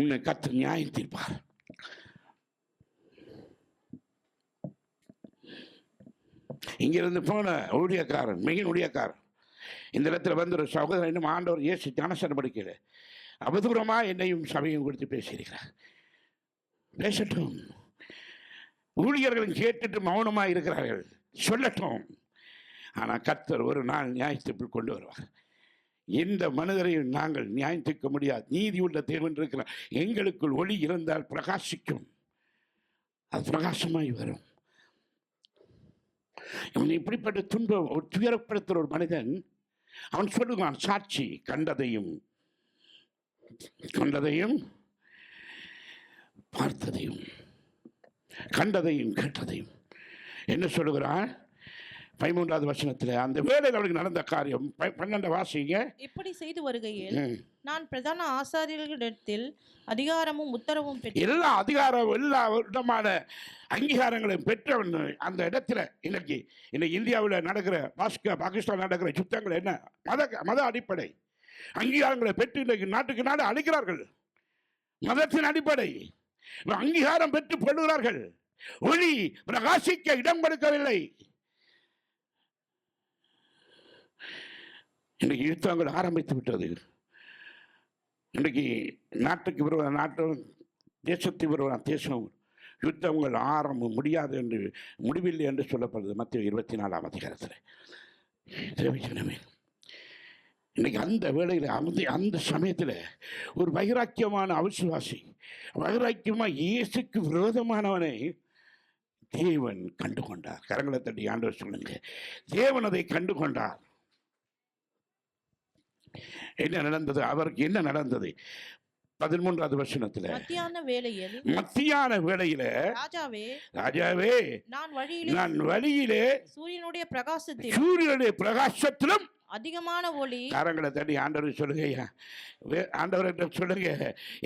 உன்னை கர்த்தர் நியாயம் தீர்ப்பார். இங்கிருந்து போன ஊழியக்காரன், மிக ஊழியக்காரன் இந்த இடத்துல வந்து ஒரு சகோதரன் இன்னும் ஆண்டவர் இயேசு ஞானஸ்நானம் படிக்கல, அவதூறமா என்னையும் சபையும் கொடுத்து பேசியிருக்கிறார். பேசட்டும், ஊழியர்களும் கேட்டுட்டு மௌனமா இருக்கிறார்கள், சொல்லட்டும். ஆனால் கர்த்தர் ஒரு நாள் நியாயத்திற்குள் கொண்டு வருவார். எந்த மனிதரையும் நாங்கள் நியாயம் தீர்க்க முடியாது. நீதி உள்ள தேவன் இருக்கிறார். எங்களுக்குள் ஒளி இருந்தால் பிரகாசிக்கும், அது பிரகாசமாய் வரும். இவன் இப்படிப்பட்ட துன்பம் துயரப்படுத்துகிற ஒரு மனிதன், அவன் சொல்லுவான் சாட்சி, கண்டதையும் பார்த்ததையும் கண்டதையும் கேட்டதையும். என்ன சொல்லுகிறான் 13வது வசனத்தில்? அந்த வேளையில் அவனுக்கு நடந்த காரியம் 12 வாசிங்க. இப்படி செய்து வருகையில் நான் பிரதான ஆசாரியர்களிடத்தில் அதிகாரமும் உத்தரவும் பெற்று, எல்லா அதிகாரம் எல்லா விதமான அங்கீகாரங்களையும் பெற்றவன் அந்த இடத்துல. இன்னைக்கு இந்தியாவில் நடக்கிற பாகிஸ்தான் நடக்கிற யுத்தங்கள் என்ன? மத அடிப்படை அங்கீகாரங்களை பெற்று இன்றைக்கு நாட்டுக்கு நாடு அளிக்கிறார்கள். மதத்தின் அடிப்படை அங்கீகாரம் பெற்று கொள்கிறார்கள். ஒளி பிரகாசிக்க இடம் கொடுக்கவில்லை. இன்றைக்கு யுத்தங்கள் ஆரம்பித்து விட்டது. இன்றைக்கு நாட்டுக்கு விரோத நாட்டும் தேசத்துக்கு விரோத தேசம் யுத்தங்கள் ஆரம்ப முடியாது என்று முடிவில்லை என்று சொல்லப்படுது மத்திய 24ஆம் அதிகாரத்தில். தேவஜனமே, இன்னைக்கு அந்த வேளையில் அந்த சமயத்தில் ஒரு வைராக்கியமான அவிசுவாசி, வைராக்கியமாக இயேசுக்கு விரோதமானவனை தேவன் கண்டு கொண்டார். கரங்களை தட்டி ஆண்டவர் சொல்லுங்க, தேவன் அதை கண்டு கொண்டார். என்ன நடந்தது? அவருக்கு என்ன நடந்தது? 13வது வசனத்துல, மத்தியான வேளையில ராஜாவே நான் வழியிலே சூரியனுடைய பிரகாசத்திலும் அதிகமான ஒளி. காரங்களை தட்டி ஆண்டவர் சொல்லுங்க, ஆண்டவர் சொல்லுங்க.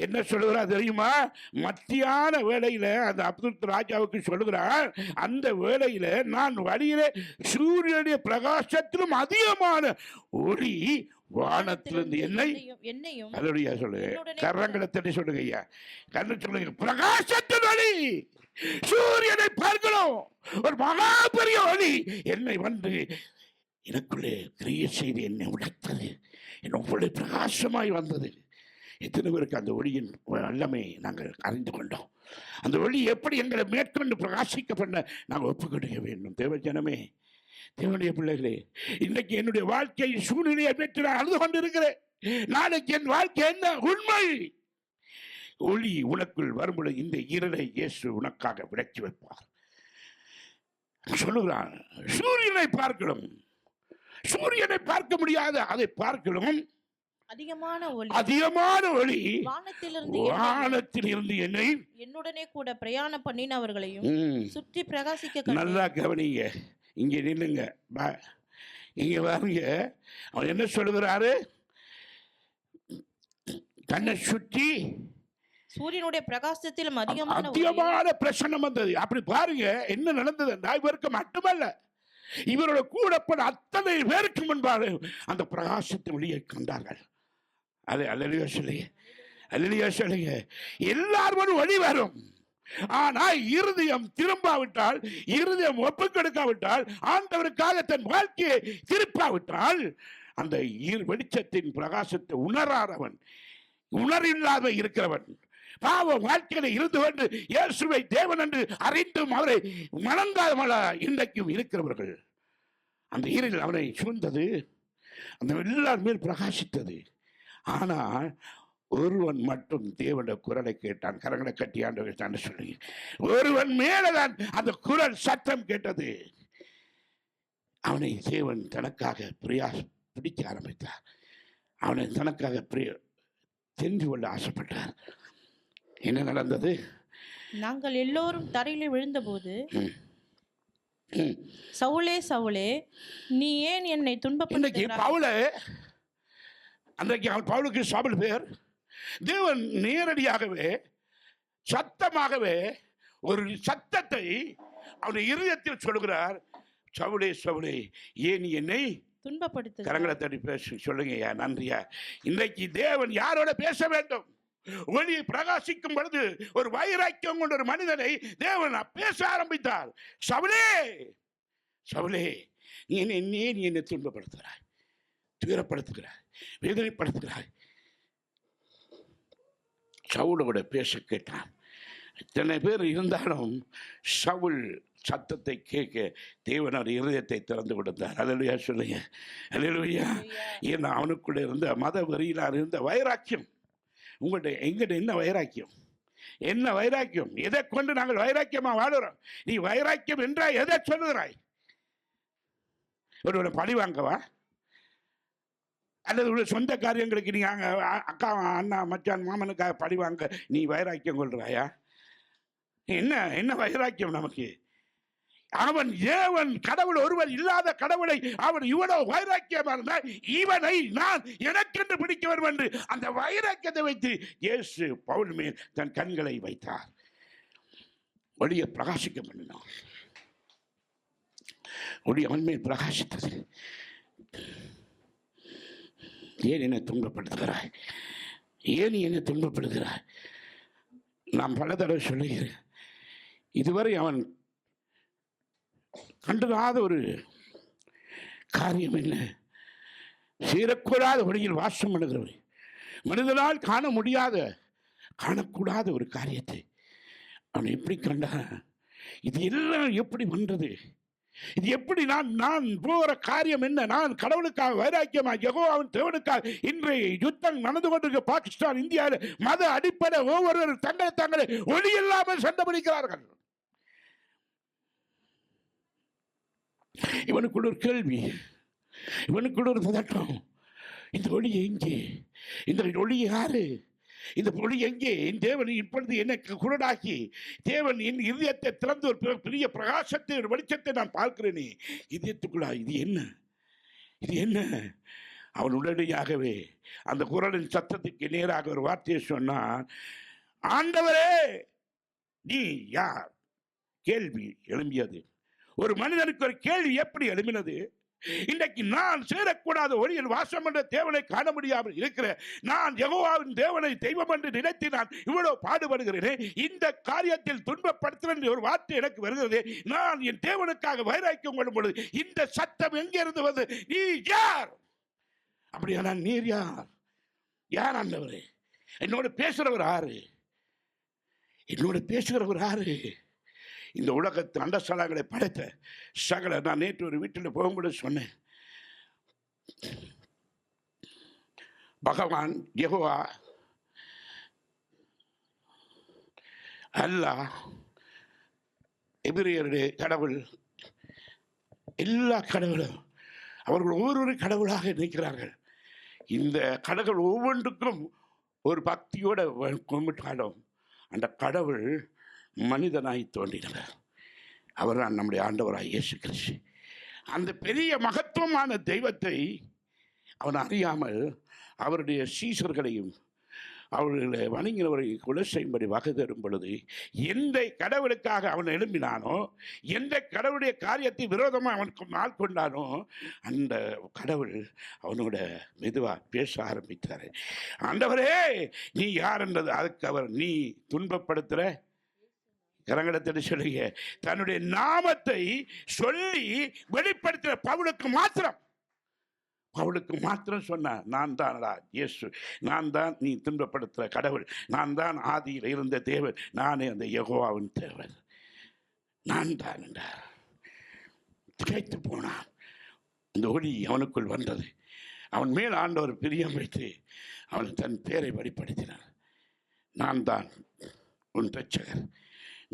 என்ன சொல்லுகிறார் தெரியுமா? மத்தியான வேளையில அந்த அப்துல் ராஜாவுக்கு சொல்லுகிறார், அந்த வேளையில நான் வழியிலே சூரியனுடைய பிரகாசத்திலும் அதிகமான ஒளி வானத்திலிருந்து என்னையும் அதோடைய சொல்லுங்க. கரங்களை தட்டி சொல்லுங்க ஐயா, கண்ணு சொல்லுங்க. பிரகாசத்தின் ஒளி, சூரியனை பார்க்கணும், ஒரு மகா பெரிய ஒளி என்னை வந்து எனக்குள்ளே கிரிய செய்து என்னை உடைத்தது, என்னுடைய பிரகாசமாய் வந்தது. எத்தனை பேருக்கு அந்த ஒளியின் வல்லமை நாங்கள் அறிந்து கொண்டோம்? அந்த ஒளி எப்படி எங்களை மேற்கொண்டு பிரகாசிக்க பண்ண நாங்கள் ஒப்புக்கொடுக்க வேண்டும். தேவஜனமே, தேவனுடைய பிள்ளைகளே, இன்னைக்கு என்னுடைய வாழ்க்கை சூழ்நிலையை பெற்று நான் அழுது கொண்டிருக்கிறேன். நாளைக்கு என் வாழ்க்கை என்ன? உண்மை ஒளி உனக்குள் வரும்பொழுது இந்த இருளை இயேசு உனக்காக விளக்கி வைப்பார். சொல்லுகிறான், சூரியனை பார்க்கணும், சூரியனை பார்க்க முடியாது, அதை பார்க்கணும் அதிகமான ஒளி வானத்திலிருந்து என்னை என்னுடனே கூட பிரயாணம் பண்ணினவர்களையும் சுற்றி பிரகாசிக்க. நல்லா கவனிங்க, இங்க நில்லுங்க, இங்க பாருங்க. அவன் என்ன சொல்லுகிறாரு? தன்னை சுற்றி சூரியனுடைய பிரகாசத்திலும் அதிகமான பிரசன்னம் வந்தது. அப்படி பாருங்க என்ன நடந்தது. இவருக்கு மட்டுமல்ல, இவரோட கூட அத்தனை பேருக்கு முன்பாக அந்த பிரகாசத்தை வெளியே கண்டார்கள். அது அல்லேலூயா சொல்லுங்க, அல்லேலூயா சொல்லுங்க. எல்லாரும் வழி வரும். ஆனா இருதயம் திரும்பாவிட்டால், இருதயம் ஒப்பு கொடுக்காவிட்டால், ஆண்டவருக்காக தன் வாழ்க்கையை திருப்பாவிட்டால், அந்த வெளிச்சத்தின் பிரகாசத்தை உணராதவன், உணரில்லாத இருக்கிறவன், பாவ வாழ்க்கையில இருந்து கொண்டு இயேசுவை தேவன் என்று அறிந்தும் அவரை மணங்காதவள இன்றைக்கும் இருக்கிறவர்கள், அந்த இருள் அவனை சூழ்ந்தது, அந்த எல்லார் மேல் பிரகாசித்தது. ஆனால் ஒருவன் மட்டும் தேவனுடைய குரலை கேட்டான். கரங்களை கட்டி ஆண்டவர் சொல்லுங்க, ஒருவன் மேலதான் அந்த குரல் சத்தம் கேட்டது. அவனை தேவன் தனக்காக பிடிக்க ஆரம்பித்தார். அவனை தனக்காக தெரிந்து கொள்ள ஆசைப்பட்டார். என்ன நடந்தது? நாங்கள் எல்லோரும் தரையிலே விழுந்தபோது, சவுலே சவுலே, நீ ஏன் என்னை இன்னைக்கு துன்பப்படுத்துகிறாய்? பவுல, அன்றைக்கு அவன் பவுலுக்கு சவுல் பேர். தேவன் நேரடியாகவே சத்தமாகவே ஒரு சத்தத்தை அவனுடைய இருதயத்தில் சொல்லுகிறார். சவுலே சவுலே, ஏன் நீ என்னை துன்பப்படுத்து. கரங்களை தட்டி பேச சொல்லுங்கய்யா, நன்றியா. இன்றைக்கு தேவன் யாரோட பேச வேண்டும்? ஒளி பிரகாசிக்கும் பொழுது ஒரு வைராக்கியம் கொண்ட ஒரு மனிதனை தேவன் பேச ஆரம்பித்தார். சவுலே சவுலே, நீ என்னை துன்பப்படுத்துகிறாய், துயரப்படுத்துகிறாய், வேதனைப்படுத்துகிறாய். சவுலோட பேச கேட்டான். இத்தனை பேர் இருந்தாலும் சவுல் சத்தத்தை கேட்க தேவன் அவர் இருதயத்தை திறந்து கொடுத்தார். அல்லேலூயா சொல்லுங்க, அல்லேலூயா. ஏன்னா அவனுக்குள்ள இருந்த மத வெறியிலான இருந்த வைராக்கியம். உங்கள்கிட்ட எங்கிட்ட என்ன வைராக்கியம்? என்ன வைராக்கியம்? எதை கொண்டு நாங்கள் வைராக்கியமா வாழுறோம்? நீ வைராக்கியம் என்றால் எதை சொல்லுகிறாய்? ஒரு பழி வாங்கவா? அல்லது ஒரு சொந்த காரியங்களுக்கு நீ அக்கா அண்ணா மச்சான் மாமனுக்காக பழி வாங்க நீ வைராக்கியம் கொள்றாயா? என்ன என்ன வைராக்கியம் நமக்கு? அவன் தேவன் கடவுள் ஒருவர் இல்லாத கடவுளை அவன் இவனோ வைராக்கியமா இருந்தால் இவனை நான் எனக்கென்று பிடிக்கவர் என்று அந்த வைராக்கியத்தை வைத்து இயேசு பவுல் மேல் தன் கண்களை வைத்தார். ஒளியை பிரகாசிக்க பண்ணினான். ஒளி அவன் மேல் பிரகாசித்தது. ஏன் என்னை துன்பப்படுத்துகிறாய்? ஏன் என்னை துன்பப்படுத்துகிறாய்? நான் பல தடவை சொல்லுகிறேன், இதுவரை அவன் கண்டுகாத ஒரு காரியம் என்ன? சீரக்கூடாத வழியில் வாசம் பண்ணுகிறவர், மனிதனால் காண முடியாத காணக்கூடாத ஒரு காரியத்தை அவன் எப்படி கண்டான்? இது எல்லாம் எப்படி வந்தது? இது எப்படி நான் போகிற காரியம் என்ன? நான் கடவுளுக்காக வைராக்கியமாக யெகோவாவின் தேவனுக்காக இன்றைய யுத்தம் நடந்து கொண்டிருக்க பாகிஸ்தான் இந்தியாவில் மத அடிப்படை ஒவ்வொருவரும் தங்களை ஒளி இல்லாமல் சண்டை பிடிக்கிறார்கள். இவனுக்குள்ள ஒரு கேள்வி, இவனுக்குள்ள ஒரு பதட்டம். இந்த ஒளி எங்கே? இந்த ஒளி யாரு? இந்த ஒளி எங்கே? என் தேவன் இப்பொழுது என்னை குருடாக்கி தேவன் என் இதயத்தை திறந்து ஒரு பெரிய பிரகாசத்தை ஒரு வெளிச்சத்தை நான் பார்க்கிறேனே இதயத்துக்குள்ளா. இது என்ன? இது என்ன? அவன் உடனடியாகவே அந்த குரலின் சத்தத்துக்கு நேராக ஒரு வார்த்தையை சொன்னான். ஆண்டவரே நீ யார்? கேள்வி எழும்பியது. ஒரு மனிதனுக்கு ஒரு கேள்வி எப்படி எழுப்பினது? இன்றைக்கு நான் சேரக்கூடாத ஒளியில் வாசம் என்ற தேவனை காண முடியாமல் இருக்கிற நான் யெகோவாவின் தேவனை தெய்வம் என்று நினைத்து நான் இவ்வளவு பாடுபடுகிறேனே, இந்த காரியத்தில் துன்பப்படுத்துகிற ஒரு வார்த்தை எனக்கு வருகிறது. நான் என் தேவனுக்காக வைராக்கியம் கொள்ளும் பொழுது இந்த சத்தம் எங்கே இருந்து வந்து? நீ யார்? அப்படியா? நீர் யார்? யார் ஆண்டவரே? என்னோட பேசுறவர் யாரு? என்னோட பேசுகிறவர் யாரு? இந்த உலகத்து அண்டஸ்தலங்களை படைத்த சகல. நான் நேற்று ஒரு வீட்டில் போகும்போது சொன்னேன், பகவான் யெகோவா அல்லாஹ் எபிரேயருடைய கடவுள், எல்லா கடவுளும் அவர்கள் ஒவ்வொரு கடவுளாக நிற்கிறார்கள். இந்த கடவுள் ஒவ்வொன்றுக்கும் ஒரு பக்தியோட கும்பிட்டாலும் அந்த கடவுள் மனிதனாய் தோன்றினார். அவர் தான் நம்முடைய ஆண்டவராய் இயேசு கிறிஸ்து. அந்த பெரிய மகத்துவமான தெய்வத்தை அவன் அறியாமல் அவருடைய சீசர்களையும் அவர்களை வணங்கினவரை கொலை செய்யும்படி வகை தரும் பொழுது எந்த கடவுளுக்காக அவன் எழும்பினானோ, எந்த கடவுளுடைய காரியத்தை விரோதமாக அவன் மேற்கொண்டானோ அந்த கடவுள் அவனோட மெதுவாக பேச ஆரம்பித்தார். ஆண்டவரே நீ யார் என்றது. அதுக்கு அவர் நீ துன்பப்படுத்துகிற கரங்கடத்தை சொல்லுங்க. தன்னுடைய நாமத்தை சொல்லி வெளிப்படுத்துகிற பவுலுக்கு மாத்திரம் சொன்ன, நான் தான்டா இயேசு, நான் தான் நீ துன்பப்படுத்துகிற கடவுள், நான் தான் ஆதியில் இருந்த தேவன், நானே அந்த யெகோவாவின் தேவன், நான் தான் என்றார். திகைத்து போனான். இந்த ஒளி அவனுக்குள் வந்தது. அவன் மேல் ஆண்டவர் பிரியம் வைத்து அவன் தன் பேரை வெளிப்படுத்தினார். நான் தான் உன் இரட்சகர்,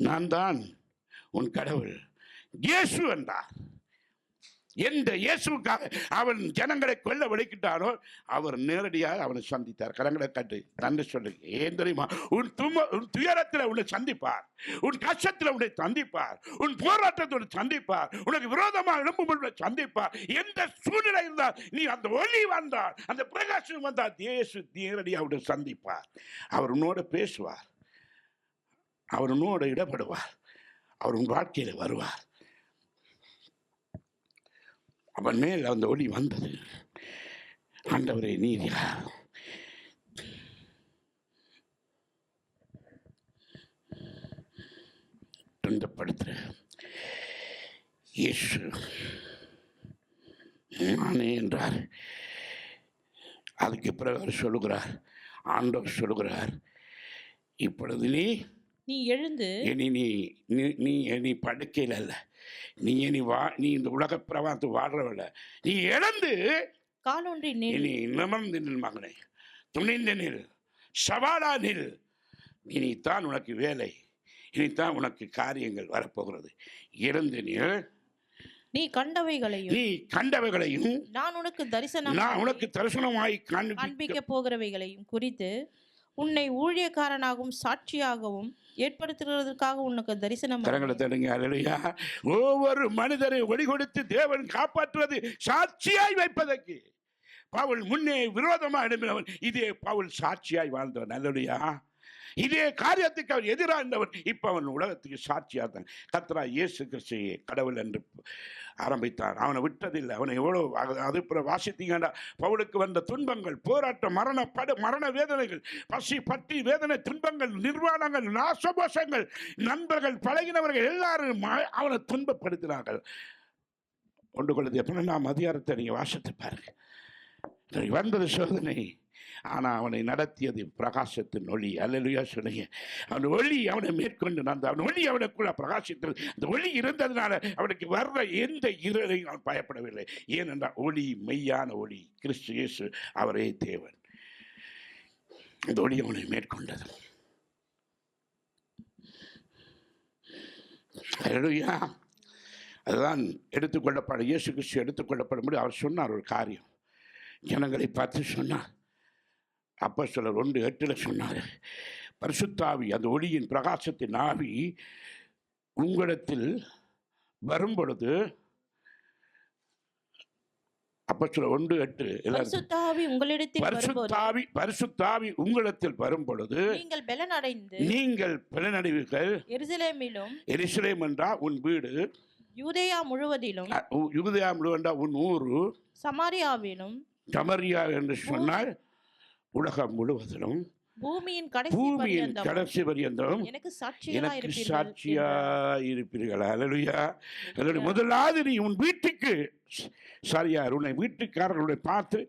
நான் தான் உன் கடவுள், இயேசு என்றார். எந்த இயேசுக்காக அவன் ஜனங்களை கொல்ல விளைக்கிட்டானோ அவர் நேரடியாக அவனை சந்தித்தார். கரங்களை கட்டு நன்றி சொல்லு. ஏன் தெரியுமா? உன் துயரத்தில் உன்னை சந்திப்பார், உன் கஷ்டத்தில் உன்னை சந்திப்பார், உன் போராட்டத்தோடு சந்திப்பார், உனக்கு விரோதமாக எழும்பும் சந்திப்பார். எந்த சூழ்நிலை இருந்தால் நீ அந்த ஒளி வந்தால், அந்த பிரகாசம் வந்தால் இயேசு நேரடியாக அவனை சந்திப்பார். அவர் உன்னோடு பேசுவார், அவர் உன்னோடு இடப்படுவார், அவர் உன் வாழ்க்கையில் வருவார். அவன் மேல் அந்த ஒளி வந்தது. ஆண்டவரே நீர் யார்? துன்பப்படுத்துற இயேசு நானே என்றார். அதுக்கு பிறகு அவர் சொல்லுகிறார், ஆண்டவர் சொல்லுகிறார், இப்பொழுது நீ எழுந்து இனி நீ படுக்கையில் அல்ல, நீ இந்த உலக பிரவாத்து வாழ்றவல்ல, நீ இழந்து காலொன்றி நில். இனி நிமிர்ந்து நில் மகனே, துணிந்து நில், சவாலா நில். இனித்தான் உனக்கு வேலை, இனித்தான் உனக்கு காரியங்கள் வரப்போகிறது. இறந்து நில். நீ கண்டவைகளையும் நான் உனக்கு தரிசனமாய் காண்பிக்க போகிறவைகளையும் குறித்து உன்னை ஊழியக்காரனாகவும் சாட்சியாகவும் ஏற்படுத்துகிறதுக்காக உனக்கு தரிசனம். கரங்களை தருங்க. அல்லேலூயா. ஒவ்வொரு மனிதரை ஒளி கொடுத்து தேவன் காப்பாற்றுவது சாட்சியாய் வைப்பதற்கு. பவுல் முன்னே விரோதமாக எழுப்பினவன், இதே பவுல் சாட்சியாய் வாழ்ந்தவன். அல்லேலூயா. இதே காரியத்துக்கு அவர் எதிராக இருந்தவன், இப்ப அவன் உலகத்துக்கு சாட்சியாக தான். கர்த்தராகிய இயேசு கிறிஸ்துவை கடவுள் என்று ஆரம்பித்தான். அவனை விட்டதில்லை. அவனை எவ்வளோ அது வாசித்தீங்கன்னா, பவுலுக்கு வந்த துன்பங்கள், போராட்டம், மரண வேதனைகள், பசி பற்றி வேதனை, துன்பங்கள், நிர்வாணங்கள், நாசமோசங்கள், நண்பர்கள், பழகினவர்கள் எல்லாரும் அவனை துன்பப்படுத்தினார்கள். ஒன்று கொள்ளுது 12ஆம் அதிகாரத்தை நீங்கள் வாசித்து பாருங்க. வந்தது சோதனை, ஆனால் அவனை நடத்தியது பிரகாசத்தின் ஒளி. அல்லேலூயா சொல்லுங்க. அவன் ஒளி அவனை மேற்கொண்டு நடந்த, அவன் ஒளி அவனுக்குள்ள பிரகாசித்தது. அந்த ஒளி இருந்ததுனால அவனுக்கு வர்ற எந்த இருளையும் அவன் பயப்படவில்லை. ஏனென்றால் ஒளி மெய்யான ஒளி, கிறிஸ்து இயேசு அவரே தேவன். அந்த ஒளி அவனை மேற்கொண்டது. அல்லேலூயா. அதுதான் எடுத்துக்கொள்ளப்பட, இயேசு கிறிஸ்து எடுத்துக்கொள்ளப்படும்படி அவர் சொன்னார் ஒரு காரியம். ஜனங்களை பார்த்து சொன்னார். அப்போஸ்தலர் 1:8 சொன்னார், பரிசுத்தாவி, அந்த ஒளியின் பிரகாசத்தின் ஆவி உங்களிடத்தில் வரும்பொழுது, அப்போஸ்தலர் 1:8, பரிசுத்தாவி உங்களிடத்தில் வரும்பொழுது நீங்கள் பலனடைவீர்கள். எருசலேம் என்றால் உன் வீடு, யூதேயா முழுவதிலும் உன் ஊரு, சமாரியா என்று சொன்னால் உலகம் முழுவதிலும், பூமியின் கடைசி பரியந்தம் எனக்கு சாட்சியா இருப்பீர்கள். அல்லேலூயா. முதலாவது நீ உன் வீட்டுக்கு சரியார், உன்னை வீட்டுக்காரர்களுடைய பார்த்து,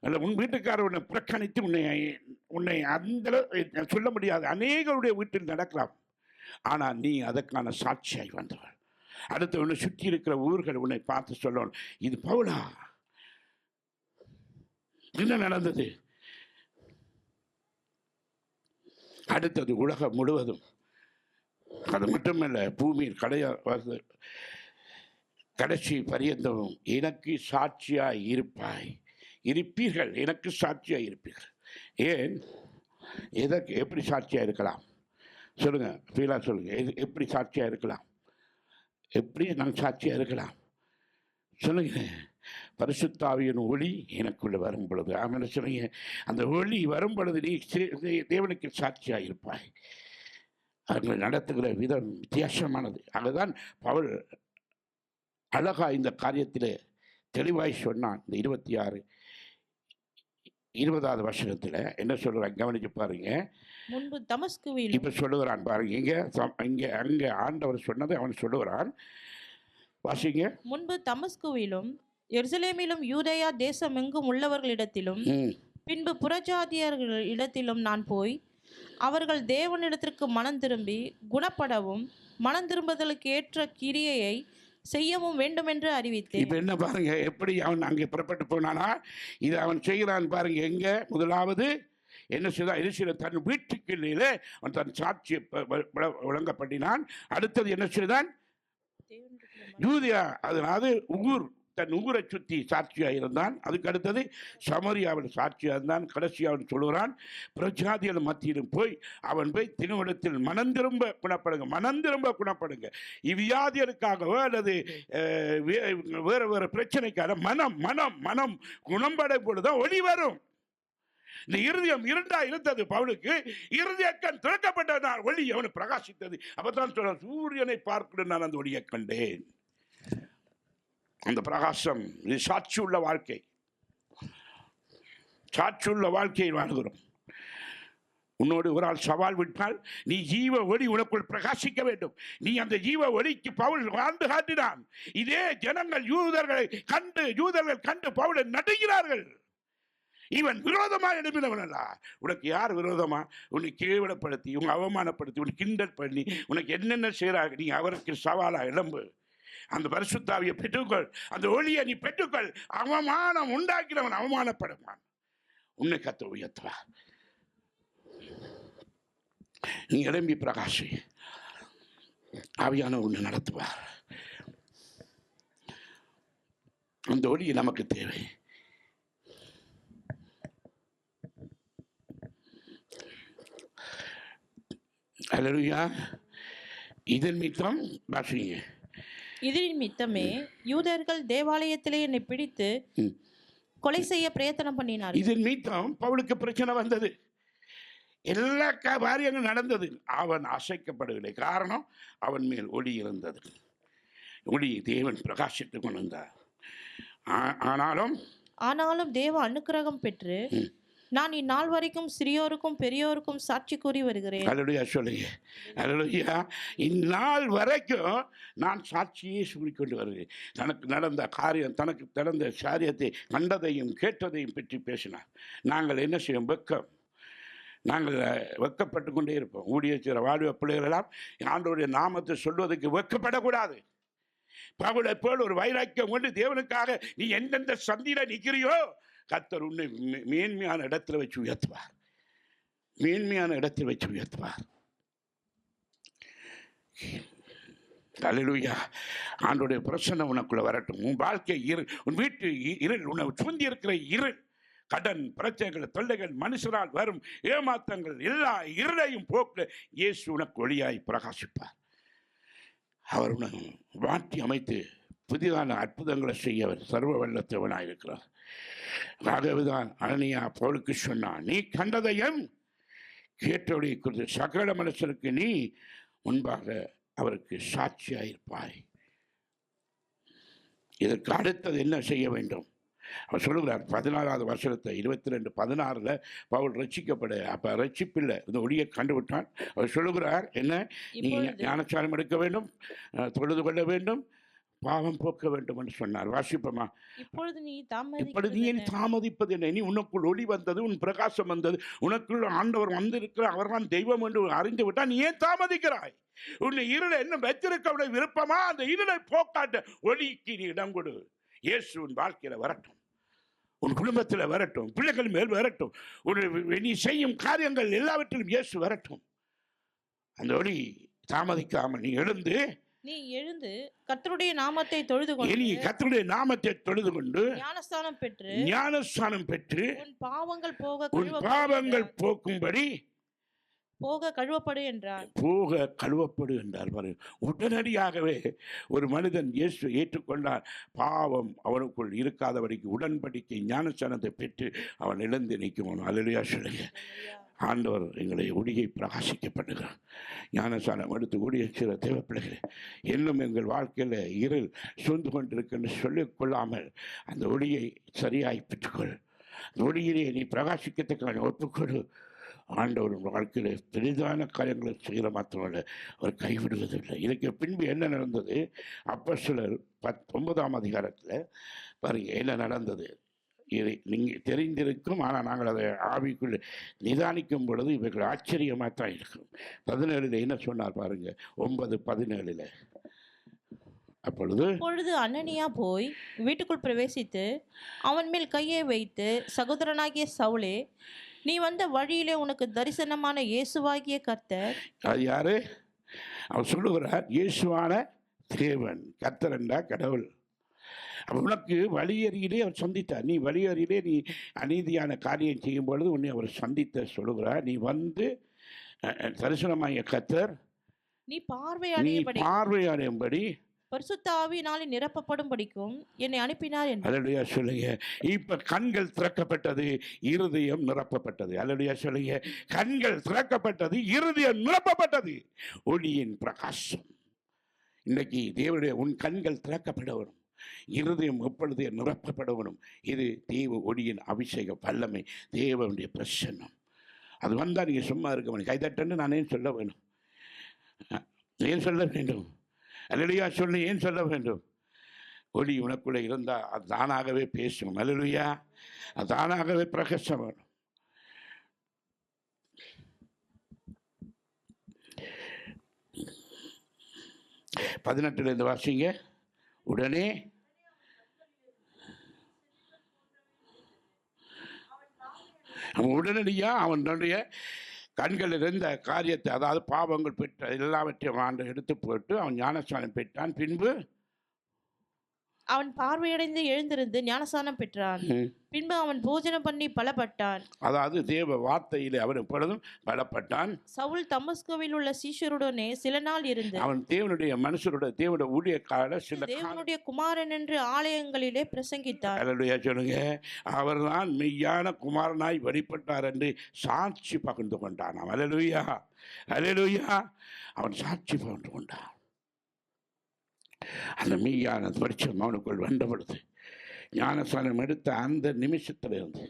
அல்ல உன் வீட்டுக்காரருடைய புறக்கணித்து உன்னை அந்த சொல்ல முடியாது. அநேகருடைய வீட்டில் நடக்கலாம், ஆனால் நீ அதற்கான சாட்சியாய் வந்தவர். அடுத்து உன்னை சுற்றி இருக்கிற ஊர்கள் உன்னை பார்த்து சொல்லணும், இது பவுலா, என்ன நடந்தது. அடுத்தது உலகம் முழுவதும், அது மட்டுமல்ல பூமியில் கடைசி பரியந்தமும் எனக்கு சாட்சியாய் இருப்பீர்கள். எனக்கு சாட்சியாய் இருப்பீர்கள். ஏன், எதற்கு, எப்படி சாட்சியாக இருக்கலாம் சொல்லுங்க, ஃபீலாக சொல்லுங்க. எப்படி சாட்சியாக இருக்கலாம்? எப்படி நான் சாட்சியாக இருக்கலாம் சொல்லுங்க. பரிசுத்தாவியின் ஒளி எனக்குள்ள வரும் பொழுது, ஆமென் சொல்லுங்க. அந்த ஒளி வரும் பொழுது நீ தேவனுக்கு சாட்சியாக இருப்பாய். அவர்கள் நடத்துகிற விதம் வித்தியாசமானது. அதுதான் பவுல் அழகா இந்த காரியத்தில் தெளிவாய் சொன்னான். இந்த 26-20வது வசனத்தில் என்ன சொல்றான் கவனிச்சு பாருங்க. முன்பு தமஸ்குவில், இப்ப சொல்லுகிறான் பாருங்க, அங்க ஆண்டவர் சொன்னதை அவன் சொல்லுகிறான். வாசிங்க. முன்பு தமஸ்குவிலும் எருசலேமிலும் யூதேயா தேசம் எங்கும் உள்ளவர்களிடத்திலும் பின்பு புறஜாதியர்களிடத்திலும் நான் போய் அவர்கள் தேவனிடத்திற்கு மனம் திரும்பி குணப்படவும் மனம் திரும்புதலுக்கு ஏற்ற கிரியையை செய்யவும் வேண்டும் என்று அறிவித்தேன். இப்ப என்ன பாருங்க, எப்படி அவன் அங்கே புறப்பட்டு போனானா, இது அவன் செய்கிறான் பாருங்க. எங்க முதலாவது என்ன செய்தான்? எருசலேம் தன் வீட்டுக்குள்ளே அவன் தன் சாட்சியை விளங்கப்பட்டினான். அடுத்தது என்ன செய்தான்? யூதேயா, அதாவது ஊர், தன் ஊரை சுற்றி சாட்சியாக இருந்தான். அதுக்கு அடுத்தது சமரியாவில் சாட்சியாக இருந்தான். கடைசியாக அவன் சொல்லுகிறான், பிரஜாதிகள் மத்தியிலும் போய் அவன் போய் திருவிடத்தில் மனம் திரும்ப குணப்படுங்க. இவ்வியாதிகளுக்காகவோ அல்லது வேறு வேறு பிரச்சனைக்காக மனம் குணப்படும் பொழுதுதான் ஒளி வரும். இந்த இருதயம் இருண்டா இருந்தது பவுலுக்கு, இருதயக்கண் திறக்கப்பட்ட நாள் ஒளி அவனு பிரகாசித்தது. அப்பதான் சொல்ற, சூரியனை பார்க்க நான் அந்த ஒளியை கண்டேன். அந்த பிரகாசம் இது சாட்சியுள்ள வாழ்க்கை. சாட்சியுள்ள வாழ்க்கையை வாழ்கிறோம். உன்னோடு ஒரு ஆள் சவால் விட்டால் நீ ஜீவ ஒளி உனக்குள் பிரகாசிக்க வேண்டும். நீ அந்த ஜீவ ஒளிக்கு பவுல் வாழ்ந்து காட்டினான். இதே ஜனங்கள் யூதர்கள் கண்டு பவுலை நடுகிறார்கள். இவன் விரோதமா எழுப்பினவன் அல்ல. உனக்கு யார் விரோதமா? உன்னை கேவலப்படுத்தி, உன்னை அவமானப்படுத்தி, உன்னை கிண்டல் பண்ணி, உனக்கு என்னென்ன செய்கிறாங்க, நீ அவருக்கு சவாலா எழும்பு. அந்த பரிசுத்தாவியை பெற்றுக்கொள், அந்த ஒளியை நீ பெற்றுக்கொள். அவமானம் உண்டாக்கினவன் அவமானப்படுவான். உன்னை கத்த உயர்த்துவா. நீ எழும்பி பிரகாசி. ஆவியான உன்னை நடத்துவார். அந்த ஒளி நமக்கு தேவை. அல்லேலூயா. இதன் மித்தம் பாஷிங்க. இதின் மித்தமே யூதர்கள் தேவாலயத்திலே என்னை பிடித்து கொலை செய்ய பிரயத்தனம் பண்ணினார். இதன் மித்தம் பவுலுக்கு பிரச்சனை வந்தது. எல்லா காரியங்களும் நடந்தது. அவன் அசைக்கப்படவில்லை. காரணம், அவன் மேல் ஒளி இருந்தது. ஒளி தேவன் பிரகாசித்துக் கொண்டிருந்தார். ஆனாலும் தேவ அனுக்கிரகம் பெற்று நான் இந்நாள் வரைக்கும் சிறியோருக்கும் பெரியோருக்கும் சாட்சி கூறி வருகிறேன். அல்லேலூயா சொல்லுங்க. அல்லேலூயா. இந்நாள் வரைக்கும் நான் சாட்சியே சொல்லிக்கொண்டு வருகிறேன். தனக்கு நடந்த காரியம், தனக்கு நடந்த காரியத்தை கண்டதையும் கேட்டதையும் பற்றி பேசினார். நாங்கள் என்ன செய்வோம்? நாங்கள் வெக்கப்பட்டு கொண்டே இருப்போம். ஊழியர் வாழ்வு பிள்ளைகளெல்லாம் ஆண்டவருடைய நாமத்தை சொல்வதற்கு வெக்கப்படக்கூடாது. பவுலை போல் ஒரு வைராக்கியம் கொண்டு தேவனுக்காக நீ எந்தெந்த சந்தியில நிற்கிறியோ கர்த்தர் உன்னை மேன்மையான இடத்துல வச்சு உயர்த்துவார். அல்லேலூயா. ஆண்டவருடைய பிரசன்னம் உனக்குள்ள வரட்டும். உன் வாழ்க்கை உன் வீட்டு இருள், உன்னை சுந்தி இருக்கிற இருள், கடன் பிரச்சனைகள், தொல்லைகள், மனுஷரால் வரும் ஏமாற்றங்கள், எல்லா இருளையும் போக்க இயேசு உனக்கு ஒளியாய் பிரகாசிப்பார். அவர் உனக்கு மாற்றி அமைத்து புதிதான அற்புதங்களை செய்ய சர்வ வல்லத்தவனாயிருக்கிறார். ஆகவேதான் அனனியா பவுலுக்கு சொன்னான், நீ கண்டதையும் கேட்டவரை குறித்து சகல மனுஷருக்கு நீ முன்பாக அவருக்கு சாட்சியாயிருப்பாய். இதற்கு அடுத்தது என்ன செய்ய வேண்டும்? அவர் சொல்லுகிறார் 14வது வசனத்தை 22:16 பவுல் ரட்சிக்கப்பட, அப்ப ரட்சிப்பில்லை, இந்த ஒளியை கண்டுவிட்டான். அவர் சொல்லுகிறார், என்ன? நீ ஞானச்சாரம் எடுக்க வேண்டும், தொழுது கொள்ள வேண்டும், பாவம் போக்க வேண்டும் என்று சொன்னார். வாசிப்பமா. இப்பொழுது நீ தாமதிப்பது என்ன? நீ உனக்குள் ஒளி வந்தது, உன் பிரகாசம் வந்தது, உனக்குள் ஆண்டவர் வந்திருக்கிறார், அவர்தான் தெய்வம் என்று அறிந்து விட்டால் நீ ஏன் தாமதிக்கிறாய்? உன்னை இருளை என்ன வச்சிருக்க விருப்பமா? அந்த இருளை போக்காட்ட ஒளிக்கு நீ இடம் கொடு. இயேசுவின் வாழ்க்கையில வரட்டும், உன் குடும்பத்தில் வரட்டும், பிள்ளைகள் மேல் வரட்டும், நீ செய்யும் காரியங்கள் எல்லாவற்றிலும் இயேசு வரட்டும். அந்த ஒளி தாமதிக்காமல் நீ எழுந்து கர்த்தருடைய நாமத்தை தொழுது கொண்டு ஞானஸ்தானம் பெற்று உன் பாவங்கள் போக்கும்படி கழுவப்படு என்றார். கழுவப்படு என்றார். உடனடியாகவே ஒரு மனிதன் இயேசு ஏற்றுக்கொண்டார். பாவம் அவனுக்குள் இருக்காதவரைக்கு உடன்படிக்கை ஞானஸ்தானத்தை பெற்று அவன் இழந்து நிற்கும். அல்லேலூயா சொல்லுங்க. ஆண்டவர் எங்களை ஒளியை பிரகாசிக்கப்படுகிறார். ஞானஸ்தானம் எடுத்து ஒளியை சில தேவைப்படுகிறேன். இன்னும் எங்கள் வாழ்க்கையில் இருள் சூழ்ந்து கொண்டிருக்குன்னு சொல்லிக் கொள்ளாமல் அந்த ஒளியை சரியாய் பெற்றுக்கொள். அந்த ஒளியிலே நீ பிரகாசிக்கத்தக்க ஒப்புக்கொடு. ஆண்டவர் வாழ்க்கையில் பெரிதான காரியங்களை செய்கிற மாத்திரமல்ல, அவர் கைவிடுவதில்லை. இதுக்கு பின்பு என்ன நடந்தது? அப்போஸ்தலர் 19ஆம் அதிகாரத்தில் பாருங்க என்ன நடந்தது. இதை நீங்கள் தெரிந்திருக்கும். ஆனால் நாங்கள் அதை ஆவிக்குள் நிதானிக்கும் பொழுது இவர்கள் ஆச்சரியமாக தான் இருக்கும். 17 என்ன சொன்னார் பாருங்க. 9:17 அப்பொழுது அனனியா போய் வீட்டுக்குள் பிரவேசித்து அவன் மேல் கையை வைத்து, சகோதரனாகிய சவுலே, நீ வந்த வழியிலே உனக்கு தரிசனமான இயேசுவாகிய கர்த்தர். அது யாரு? அவர் சொல்லுகிறார், இயேசுவான தேவன். கர்த்தர் என்றா கடவுள். உனக்கு வழியறியிலே அவர் சந்தித்தார். நீ வழியறியிலே நீ அநீதியான காரியம் செய்யும் பொழுது உன்னை அவர் சந்தித்த சொல்லுகிறார். நீ வந்து தரிசனமாகிய கர்த்தர் நீ நீ பார்வையாடும்படி பரிசுத்த ஆவியினாலே நிரப்பப்படும் படிக்கும் என்னை அனுப்பினார் என்று. அல்லேலூயா சொல்லுங்க. இப்ப கண்கள் திறக்கப்பட்டது, இருதயம் நிரப்பப்பட்டது. அல்லேலூயா சொல்லுங்க. கண்கள் திறக்கப்பட்டது, இருதயம் நிரப்பப்பட்டது. ஒளியின் பிரகாசம். இன்னைக்கு தேவனுடைய உன் கண்கள் திறக்கப்பட வேணும், இருதயம் எப்பொழுது நிரப்பப்பட வேணும். இது தேவ ஒளியின் அபிஷேக வல்லமை, தேவனுடைய பிரசன்னம். அது வந்தால் நீங்கள் சும்மா இருக்க வேணும். கைதட்டன்னு நான் ஏன் சொல்ல வேணும்? ஏன் சொல்ல வேண்டும்? அல்லேலூயா சொல்லு. ஏன் சொல்ல வேண்டும்? ஒளி உனக்குள்ளே இருந்தால் அது தானாகவே பேசும். அல்லேலூயா, அது தானாகவே பிரகாசம் வேணும். பதினெட்டுலேருந்து வாசிங்க. உடனே உடனடியாக அவனுடைய கண்கள் இருந்த காரியத்தை, அதாவது பாவங்கள் பெற்ற எல்லாவற்றையும் ஆண்டு எடுத்து போட்டு அவன் ஞானஸ்நானம் பெற்றான். பின்பு அவன் பார்வையடைந்து எழுந்திருந்து ஞானஸ்நானம் பெற்றான். பின்பு அவன் போஜனம் பண்ணி பலப்பட்டான். அதாவது தேவ வார்த்தையிலே அவன் எப்பொழுதும் பலப்பட்டான். சவுல் தமஸ்குவில் உள்ள சீஷருடனே சில நாள் இருந்து அவன் தேவனுடைய மனுஷருடைய தேவனுடைய ஊழியக்காரர் சில தேவனுடைய குமாரன் என்று ஆலயங்களிலே பிரசங்கித்தார். அல்லேலூயா சொல்லுங்க. அவர்தான் மெய்யான குமாரனாய் வெளிப்பட்டார் என்று சாட்சி பகிர்ந்து கொண்டான். அல்லேலூயா, அல்லேலூயா. அவன் சாட்சி பகிர்ந்து கொண்டான். அந்த மெய்யான பரிச்சயம் அவனுக்குள் வந்த பொழுது ஞானஸ்நானம் எடுத்த அந்த நிமிஷத்தில் இருந்து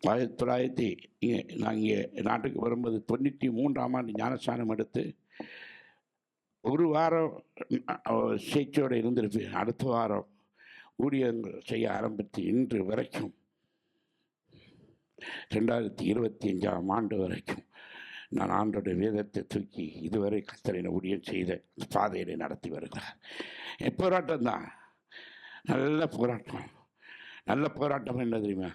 1900 நான் இங்கே நாட்டுக்கு வரும்போது 93ஆம் ஆண்டு ஞானஸ்நானம் எடுத்து ஒரு வாரம் சேச்சோடு இருந்திருப்பேன். அடுத்த வாரம் ஊழியங்கள் செய்ய ஆரம்பித்து இன்று வரைக்கும் 2025ஆம் ஆண்டு வரைக்கும் நான் ஆண்டோடைய வேதத்தை தூக்கி இதுவரை கர்த்தரின் ஊழியம் செய்த பாதையை நடத்தி வருகிறார். போராட்டம் தான், நல்ல போராட்டம். நல்ல போராட்டம் என்ன தெரியுமா?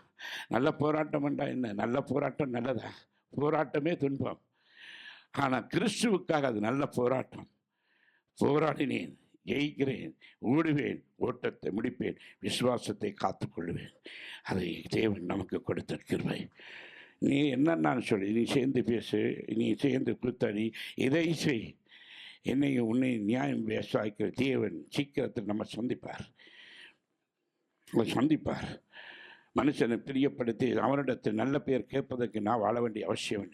நல்ல போராட்டம் என்றால் என்ன? நல்ல போராட்டம் நல்லதா? போராட்டமே துன்பம். ஆனால் கிறிஸ்துவுக்காக அது நல்ல போராட்டம். போராடினேன், ஜெயிக்கிறேன், ஓடுவேன், ஓட்டத்தை முடிப்பேன், விசுவாசத்தை காத்துக்கொள்வேன். அதை தேவன் நமக்கு கொடுத்த கிருபை. நீ என்னன்னு சொல்லி நீ சேர்ந்து பேசு, நீ சேர்ந்து குத்தடி, இதை செய். என்னையும் உன்னை நியாயம் பேசாய்க்கிற தேவன் சீக்கிரத்தில் நம்ம சந்திப்பார். சந்திப்பார். மனுஷனை பிரியப்படுத்தி அவனிடத்தில் நல்ல பேர் கேட்பதற்கு நான் வாழ வேண்டிய அவசியம்.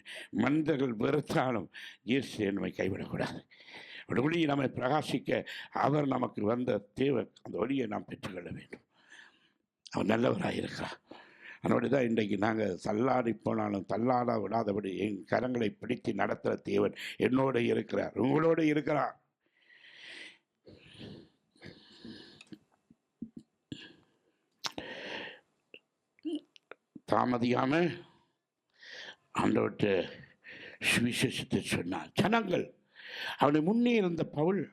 மனிதர்கள் வெறுத்தாலும் இயேசு நம்மை கைவிடக்கூடாது. அந்த ஒளியை நம்மை பிரகாசிக்க அவர் நமக்கு வந்த தேவை. அந்த ஒளியை நாம் பெற்றுக்கொள்ள வேண்டும். அவர் நல்லவராக இருக்கிறார். அதோடு தான் இன்றைக்கு நாங்கள் தள்ளாடி போனாலும் தள்ளாட விடாதபடி என் கரங்களை பிடித்து நடத்துகிற தேவன் என்னோடு இருக்கிறார், உங்களோடு இருக்கிறார். தாமதியாம ஆண்டவர்கிட்ட சுவிசேஷத்தை சொன்னார். ஜனங்கள் அவனை முன்னே இருந்த பவுல்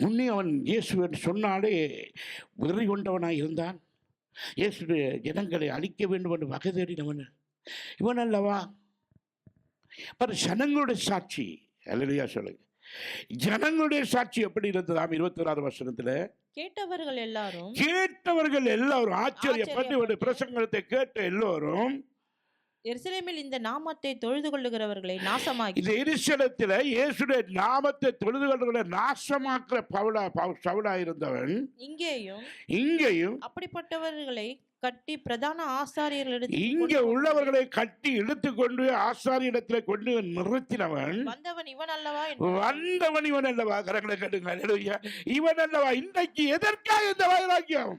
முன்னே அவன் இயேசு என்று சொன்னாலே உதறி கொண்டவனாக இருந்தான். இயேசுடைய ஜனங்களை அழிக்க வேண்டும் என்று வகை தேடினவன் இவன் அல்லவா? ஜனங்களுடைய சாட்சி. அல்லேலூயா சொல்லுங்க. ஜனங்களுடைய சாட்சி எப்படி இருந்ததாம்? 21வது வசனத்துல கேட்டவர்கள் எல்லாரும் ஆச்சரியப்பட்டு பிரசங்கத்தை கேட்ட எல்லோரும் எருசலேமில் இந்த நாமத்தை தொழுது கொள்ளுகிறவர்களை நாசமாக்கி, இந்த எருசலேமில் இயேசுடைய நாமத்தை தொழுது கொள்ளுகிற நாசமாக்குற சவுலா இருந்தவன் இங்கேயும் அப்படிப்பட்டவர்களை கட்டி பிரதான ஆசாரியர்களிடத்தில் இங்கே உள்ளவர்களை கட்டி இழுத்துக்கொண்டு ஆசாரியரிடத்தில் கொண்டு நிறுத்தினவன் வந்தவன் இவன் அல்லவா? கரங்களை கட்டுங்க. இவன் அல்லவா? இன்றைக்கு எதற்காக இந்த வைராக்கியம்?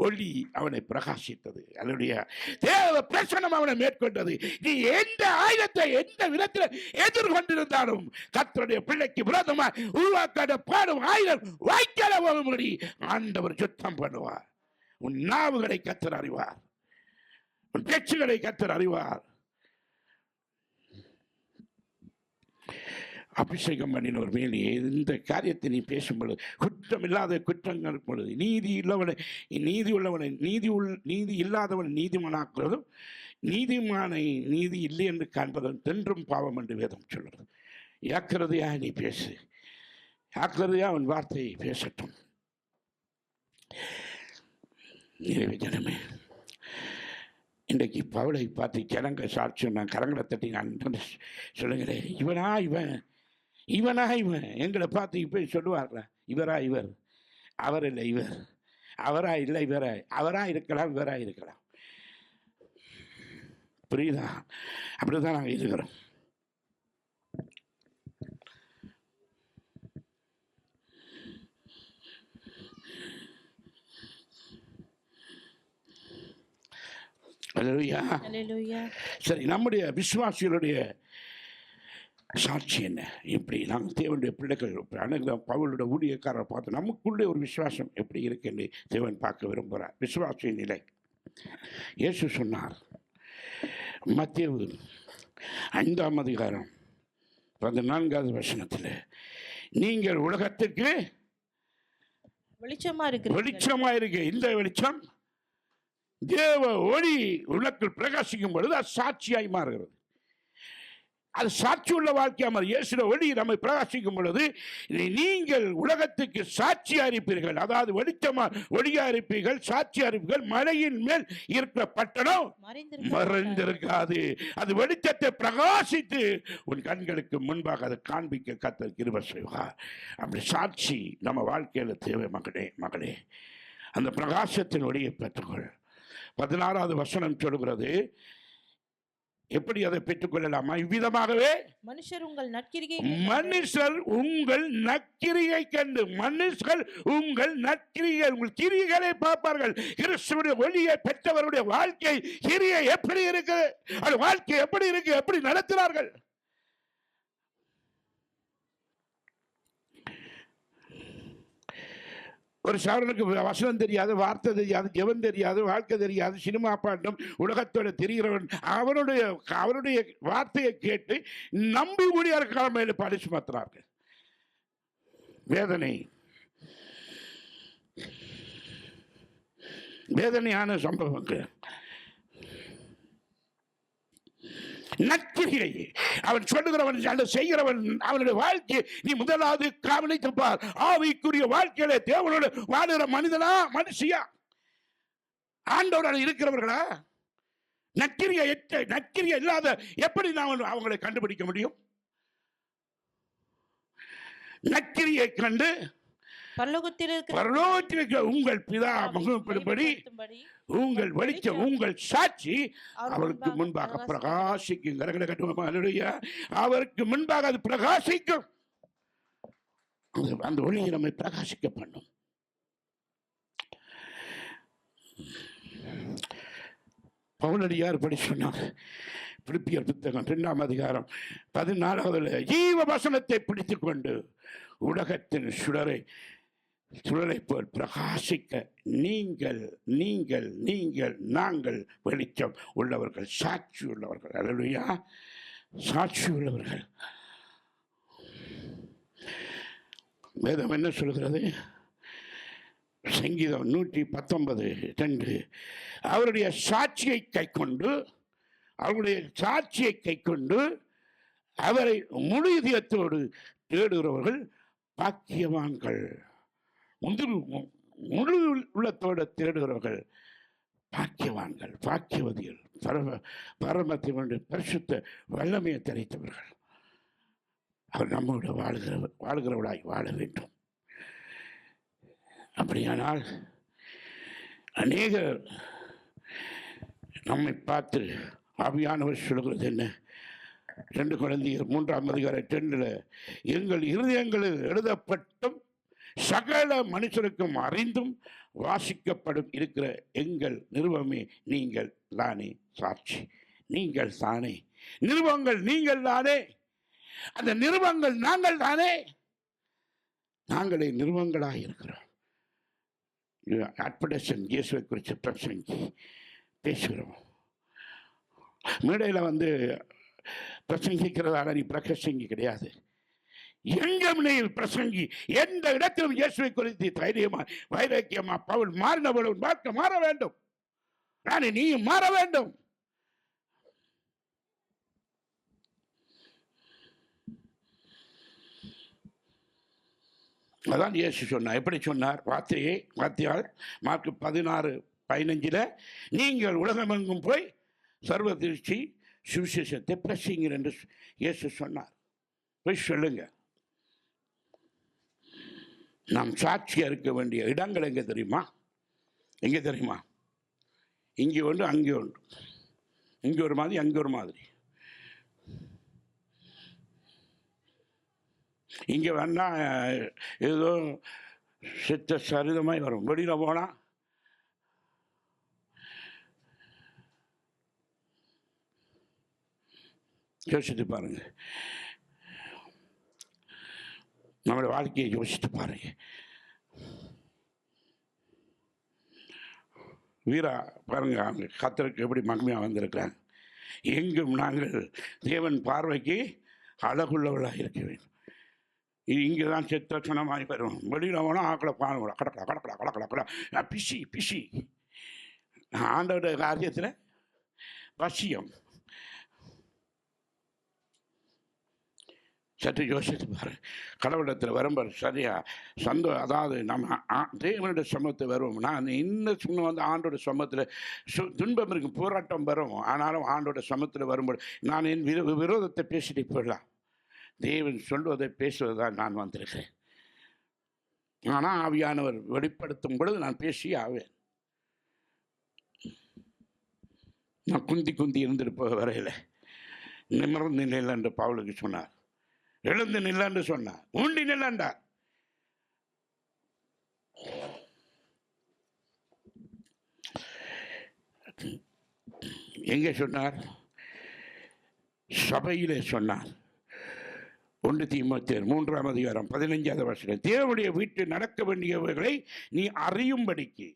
ஒளி அவனை பிரகாசித்தது. அல்லேலூயா. தேவ பிரசன்னம் அவனை மேற்கொண்டது. நீ எந்த ஆயுதத்தை எந்த விதத்தில் எதிர்கொண்டிருந்தாலும் கர்த்தருடைய பிள்ளைக்கு விரோதமாக உருவாக்காத பாடும் ஆயுதம் வாய்க்கால போகும்படி ஆண்டவர் சுத்தம் பண்ணுவார். உன் நாவுகளை கர்த்தர் அறிவார், உன் பேச்சுகளை கர்த்தர் அறிவார். அபிஷேகம் பண்ணினவர் மேலே இந்த காரியத்தை நீ பேசும் பொழுது குற்றம் இல்லாத குற்றங்கள் பொழுது நீதி உள்ளவனை நீதி இல்லாதவன் நீதிமானாக்குறதும் நீதிமானை நீதி இல்லை என்று காண்பதும் தென்றும் பாவம் என்று வேதம் சொல்கிறது. ஏக்கிறதையா நீ பேசு. ஜாக்கிரதையா அவன் வார்த்தையை பேசட்டும். நிறைவே ஜனமே, இன்றைக்கு பவுலை பார்த்து ஜனங்க சாட்சி நான் கரங்களை தட்டி நான் சொல்லுகிறேன், இவனா இவன், இவனா இவன். எங்களை பார்த்து இப்போ சொல்லுவார்களா, இவரா இவர், அவர் இல்லை இவர், அவரா இல்லை இவரா, அவரா இருக்கலாம் இவரா இருக்கலாம். புரியுதா? அப்படிதான் நாங்கள் இருக்கிறோம். அல்லேலூயா. அல்லேலூயா. சரி, நம்முடைய விசுவாசிகளுடைய சாட்சி என்ன? எப்படி நாங்கள் தேவனுடைய பிள்ளைகள் அனைத்து பவுலுடைய ஊழியக்காரரை பார்த்து நமக்குள்ளே ஒரு விசுவாசம் எப்படி இருக்கு என்று தேவன் பார்க்க விரும்புகிறார். விசுவாசியின் நிலை இயேசு சொன்னார், மத்தேயு 5ஆம் அதிகாரம் 14வது வசனத்தில், நீங்கள் உலகத்திற்கு வெளிச்சமா இருக்கு. வெளிச்சமா இருக்கு. இந்த வெளிச்சம் தேவ ஒளி உலகில் பிரகாசிக்கும் பொழுது அது சாட்சியாய் மாறுகிறது. அது சாட்சி உள்ள வாழ்க்கையாக இயேசுவின் ஒளி நம்மை பிரகாசிக்கும் பொழுது நீங்கள் உலகத்துக்கு சாட்சியா இருப்பீர்கள். அதாவது வெளிச்சமா ஒளியா இருப்பீர்கள், சாட்சியா இருப்பீர்கள். மலையின் மேல் இருக்கிற பட்டணம் மறைந்திருக்காது. அது வெளிச்சத்தை பிரகாசித்து உன் கண்களுக்கு முன்பாக அதை காண்பிக்க கர்த்தர் கிருபை செய்வார். அப்படி சாட்சி நம்ம வாழ்க்கையில் தேவை. மகளே, அந்த பிரகாசத்தின் ஒளியை பெற்றுக்கொள். 16வது வசனம் சொல்கிறது, எப்படி அதை பெற்றுக்கொள்ளலாமா? இவ்விதமாகவே மனுஷர் உங்கள் நற்கிரியை கண்டு, மனுஷர்கள் உங்கள் நற்கிரியை, உங்கள் கிரிகளை பார்ப்பார்கள். கிறிஸ்துவின் ஒளியை பெற்றவருடைய வாழ்க்கை கிரியை எப்படி இருக்கு, அது வாழ்க்கை எப்படி இருக்கு, எப்படி நடத்துகிறார்கள். ஒரு சவரனுக்கு வசனம் தெரியாது, வார்த்தை தெரியாது, ஜெபம் தெரியாது, வாழ்க்கை தெரியாது, சினிமா பாட்டம் உலகத்தோட தெரிகிறவன் அவருடைய வார்த்தையை கேட்டு நம்பி ஊழியர்கள் மேலே படிச்சு மாத்துறார்கள். வேதனையான சம்பவங்கள். நற்கிரியை அவன் சொல்லுகிறவன், அதை செய்கிறவன், அவனுடைய வாழ்க்கை நீ முதலாவது கவனித்து பார். ஆவிக்குரிய வாழ்க்கையில தேவனோடு வாழுகிற மனிதனா மனுஷியா ஆண்டவரால் இருக்கிறவர்களா? நற்கிரியை இல்லாத எப்படி நான் அவங்களை கண்டுபிடிக்க முடியும்? நற்கிரியை கண்டு பரலோகத்தில் உங்கள் பிதா மகிமைப்படும்படி உங்கள் வெளிச்சம், உங்கள் சாட்சி அவருக்கு முன்பாக பிரகாசிக்கும். அவருக்கு முன்பாக அது பிரகாசிக்கும். அந்த ஒளியை நம்மை பிரகாசிக்க பண்ணும். பவுலடியார் படி சொன்னார், பிலிப்பியர் புத்தகம் 2ஆம் அதிகாரம் 14வது, ஜீவ வசனத்தை பிடித்துக் கொண்டு உலகத்தின் சுடரை போல் பிரகாசிக்க நாங்கள் வெளிச்சம் உள்ளவர்கள், சாட்சி உள்ளவர்கள். அல்லேலூயா, சாட்சி உள்ளவர்கள். வேதம் என்ன சொல்கிறது? சங்கீதம் 119:2, அவருடைய சாட்சியை கைக்கொண்டு அவரை முழு இதயத்தோடு தேடுகிறவர்கள் பாக்கியவான்கள். முழு உள்ளத்தோடு தேடுகிறவர்கள் பாக்கியவான்கள், பாக்கியவதிகள், பரமத்தினுடைய பரிசுத்த வல்லமையை தெரிவித்தவர்கள். அவர் நம்மோடு வாழ்கிறவளாய் வாழ வேண்டும். அப்படியானால் அநேகர் நம்மை பார்த்து ஆவியானவர் சொல்கிறது என்ன? 2 Corinthians 3ஆம் அதிகாரம் 10, எங்கள் இருதயங்களில் எழுதப்பட்டும் சகல மனுஷருக்கும் அறிந்தும் வாசிக்கப்படும் இருக்கிற எங்கள் நிருபமே நீங்கள் தானே சாட்சி. நீங்கள் தானே நிருபங்கள், நீங்கள் தானே அந்த நிருபங்கள், நாங்கள் தானே. நாங்களே நிருபங்களாக இருக்கிறோம். அட்வர்டைஸ்மென்ட் இயேசுவை குறித்து பிரசங்கி பேசுகிறோம். மேடையில் பிரசங்கிக்கிறதால நீ பிரசங்கி கிடையாது. எங்கும் நீ பிரசங்கி. எந்த இடத்திலும் இயேசுவை குறித்து தைரியமா வைராக்கியமா பவுல் மாறினவளும் வாழ்க்கை மாற வேண்டும். நீ மாற வேண்டும். அதான் இயேசு சொன்னார். எப்படி சொன்னார்? வார்த்தையால் மார்க்கு 16:15 நீங்கள் உலகமெங்கும் போய் சர்வ திருச்சி சுவிசேஷத்தை பிரசிங்கர் என்று இயேசு சொன்னார். போய் சொல்லுங்க. நாம் சாட்சியாக இருக்க வேண்டிய இடங்கள் எங்கே தெரியுமா? எங்கே தெரியுமா? இங்கே ஒன்று, அங்கே ஒன்று. இங்கே ஒரு மாதிரி, அங்கே ஒரு மாதிரி. இங்கே வேணா ஏதோ சித்த சரிதமாய் வரும். வெளியில் போனால் யோசித்து பாருங்க. நம்மளோட வாழ்க்கையை யோசித்து பாருங்க. வீரா பாருங்க, அவங்க கர்த்தருக்கு எப்படி மகிமையாக வந்திருக்கிறாங்க. எங்கும் நாங்கள் தேவன் பார்வைக்கு அழகுள்ளவளாக இருக்க வேண்டும். இங்கே தான் சித்தனமாய் வரும். வெளியில் போனால் ஆக்களை பாருங்களா, கடக்கடா கடக்கடா கடக்கடா கடா பிசி பிசி. ஆண்டோட காரியத்தில் பசியம். சற்று யோசித்து பாரு. கடவுளத்தில் வரும்போது சரியா அதாவது நம்ம தேவனுடைய சமூகத்தை வருவோம். நான் இன்னும் சொன்ன வந்து ஆண்டோட சமூகத்தில் துன்பம் இருக்கும், போராட்டம் வரும். ஆனாலும் ஆண்டோட சமூகத்தில் வரும்போது நான் என் விரோதத்தை பேசிட்டு போயிடலாம். தேவன் சொல்வதை பேசுவது தான் நான் வந்திருக்கிறேன். ஆனால் ஆவியானவர் வெளிப்படுத்தும் பொழுது நான் பேசி ஆவேன். நான் குந்தி இருந்திருப்ப வரையில் நிமிர்ந்து நிலையில் என்று பவுலுக்கு சொன்னார். எழுந்து நில்லன்று சொன்னார். ஊண்டி நில்லண்டார். எங்கே சொன்னார்? சபையிலே சொன்னார். 1 தீமோத்தேயர் 3:15 தேவனுடைய வீட்டில் நடக்க வேண்டியவைகளை நீ அறியும்படிக்கு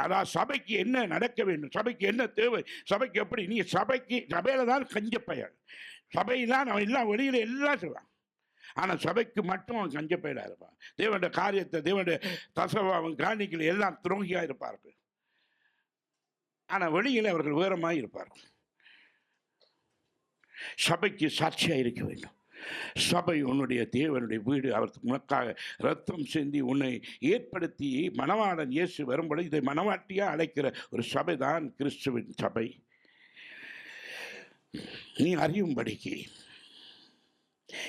அதாவது சபைக்கு என்ன நடக்க வேண்டும், சபைக்கு என்ன தேவை, சபைக்கு எப்படி, நீ சபையில தான் கஞ்ச பெயர். சபையெல்லாம் அவன் எல்லாம் வெளியில எல்லாம் செய்வான். ஆனால் சபைக்கு மட்டும் அவன் கஞ்ச பெயராக இருப்பான். தேவனுடைய காரியத்தை, தேவனுடைய தசவாவும் காணிக்கையில் எல்லாம் துரோகியாக இருப்பார்கள். ஆனால் வெளியில் அவர்கள் வேறமாய் இருப்பார்கள். சபைக்கு சாட்சியாக இருக்க வேண்டும். சபை உன்னுடைய தேவனுடைய வீடு. அவர் உனக்காக ரத்தம் சிந்தி உன்னை ஏற்படுத்தி மணவாளன் இயேசு வரும்பொழுது இதை மணவாட்டியாக அழைக்கிற ஒரு சபை தான் கிறிஸ்துவின் சபை. நீ அறியும்படிக்கு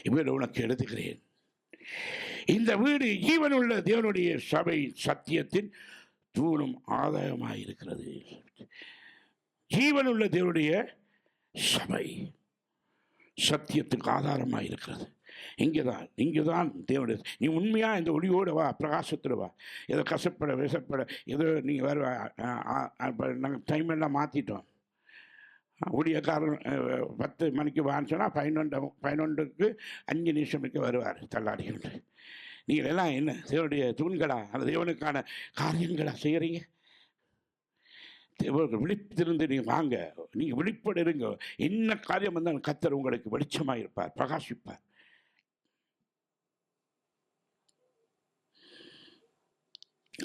இவரை உனக்கு எழுதுகிறேன். இந்த வீடு ஜீவனுள்ள தேவனுடைய சபை சத்தியத்தின் தூணும் ஆதாயமாக இருக்கிறது. ஜீவனுள்ள தேவனுடைய சபை சத்தியத்துக்கு ஆதாரமாக இருக்கிறது. இங்கேதான் தேவனுடைய. நீ உண்மையாக இந்த ஒளியோடு வா, பிரகாசத்தில் வா. ஏதோ கசப்பட விசப்பட ஏதோ நீங்கள் வர. நாங்கள் டைம் எல்லாம் மாற்றிட்டோம். ஊழியக்காரன் 10 மணிக்கு வான்னு சொன்னால் 11க்கு 5 நிமிஷம் வருவார் தள்ளாடிக்கிட்டு. நீங்கள் எல்லாம் என்ன தேவனுடைய தூண்களா, அந்த தேவனுக்கான காரியங்களா செய்கிறீங்க? விழித்திருந்து நீங்கள் வாங்க. நீங்கள் விழிப்போடு இருங்க. என்ன காரியம் வந்தால் கர்த்தர் உங்களுக்கு வெளிச்சமாக இருப்பார், பிரகாசிப்பார்.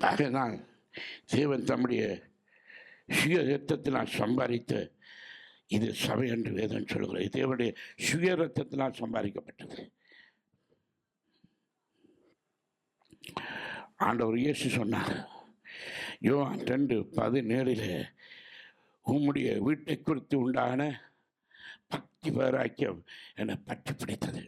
ஆகதான் தேவன் தம்முடைய சுய ரத்தத்தினால் சம்பாதித்த இது சபை என்று வேதம் சொல்கிறது. தேவனுடைய சுய ரத்தத்தினால் சம்பாதிக்கப்பட்டது. ஆண்டவர் இயேசு சொன்னார் யோவான் 2:17 உம்முடைய வீட்டை குறித்து உண்டான பக்தி வைராக்கியம் என பற்றி பிடித்தது.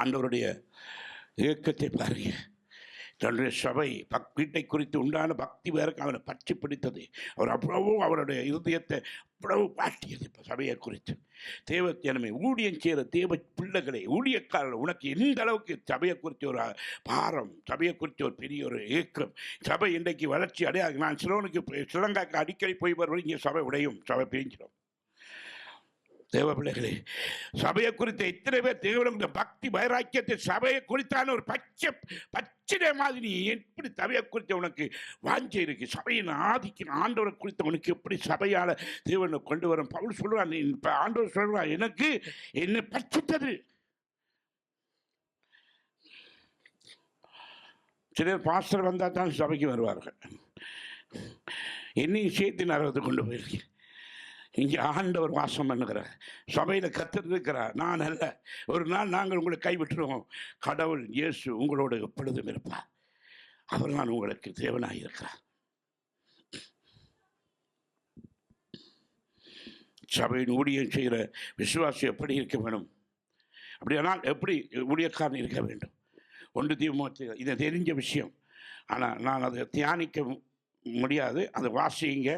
ஆண்டவருடைய இயக்கத்தை பாருங்க. தன்னுடைய சபை வீட்டை குறித்து உண்டான பக்தி வேறுக்கு அவனை பற்றி பிடித்தது. அவர் அவ்வளவோ அவருடைய இருதயத்தை அவ்வளவு பாட்டியது. இப்போ சபையை குறித்து தேவ ஜனமே, ஊழியம் செய்கிற தேவ பிள்ளைகளை, ஊழியக்காரர்கள், உனக்கு எந்த அளவுக்கு சபையை குறித்து ஒரு பாரம், சபையை குறித்து ஒரு பெரிய ஒரு இயக்கம். சபை இன்றைக்கு வளர்ச்சி அடையாது. நான் ஸ்ரீலங்காக்கு அடிக்கடி போய் வருவது, இங்கே சபை உடையும், சபை பிரிஞ்சிடும். தேவ பிள்ளைகளே, சபையை குறித்த எத்தனை பேர் தேவனுடைய பக்தி வைராக்கியத்தை சபையை குறித்தான ஒரு பச்சை மாதிரி எப்படி சபையை குறித்த உனக்கு வாஞ்சை இருக்கு? சபையின் ஆதிக்கின் ஆண்டவரை குறித்த உனக்கு எப்படி சபையால் தேவனை கொண்டு வரும்? பவுல் சொல்றான், இப்போ ஆண்டவர் சொல்றான், எனக்கு என்ன பச்சித்தது. சிலர் பாஸ்டர் வந்தால் தான் சபைக்கு வருவார்கள். என்னையும் சேர்த்து நரகத்துக்கு கொண்டு போயிருக்கேன். இங்கே ஆண்டவர் வாசம் பண்ணுகிறார், சபையில் கர்த்தர் இருக்கிறார், நான் அல்ல. ஒரு நாள் நாங்கள் உங்களை கைவிட்டுருவோம். கடவுள் இயேசு உங்களோடு எப்பொழுதும் இருப்பார். அவர் தான் உங்களுக்கு தேவனாக இருக்கிறார். சபையின் ஊழியம் செய்கிற விசுவாசி எப்படி இருக்க வேணும்? அப்படியானால் எப்படி ஊழியக்காரன் இருக்க வேண்டும்? 1 தீமோத்தேயு இதை தெரிஞ்ச விஷயம், ஆனால் நான் அதை தியானிக்க முடியாது. அதை வாசிங்க,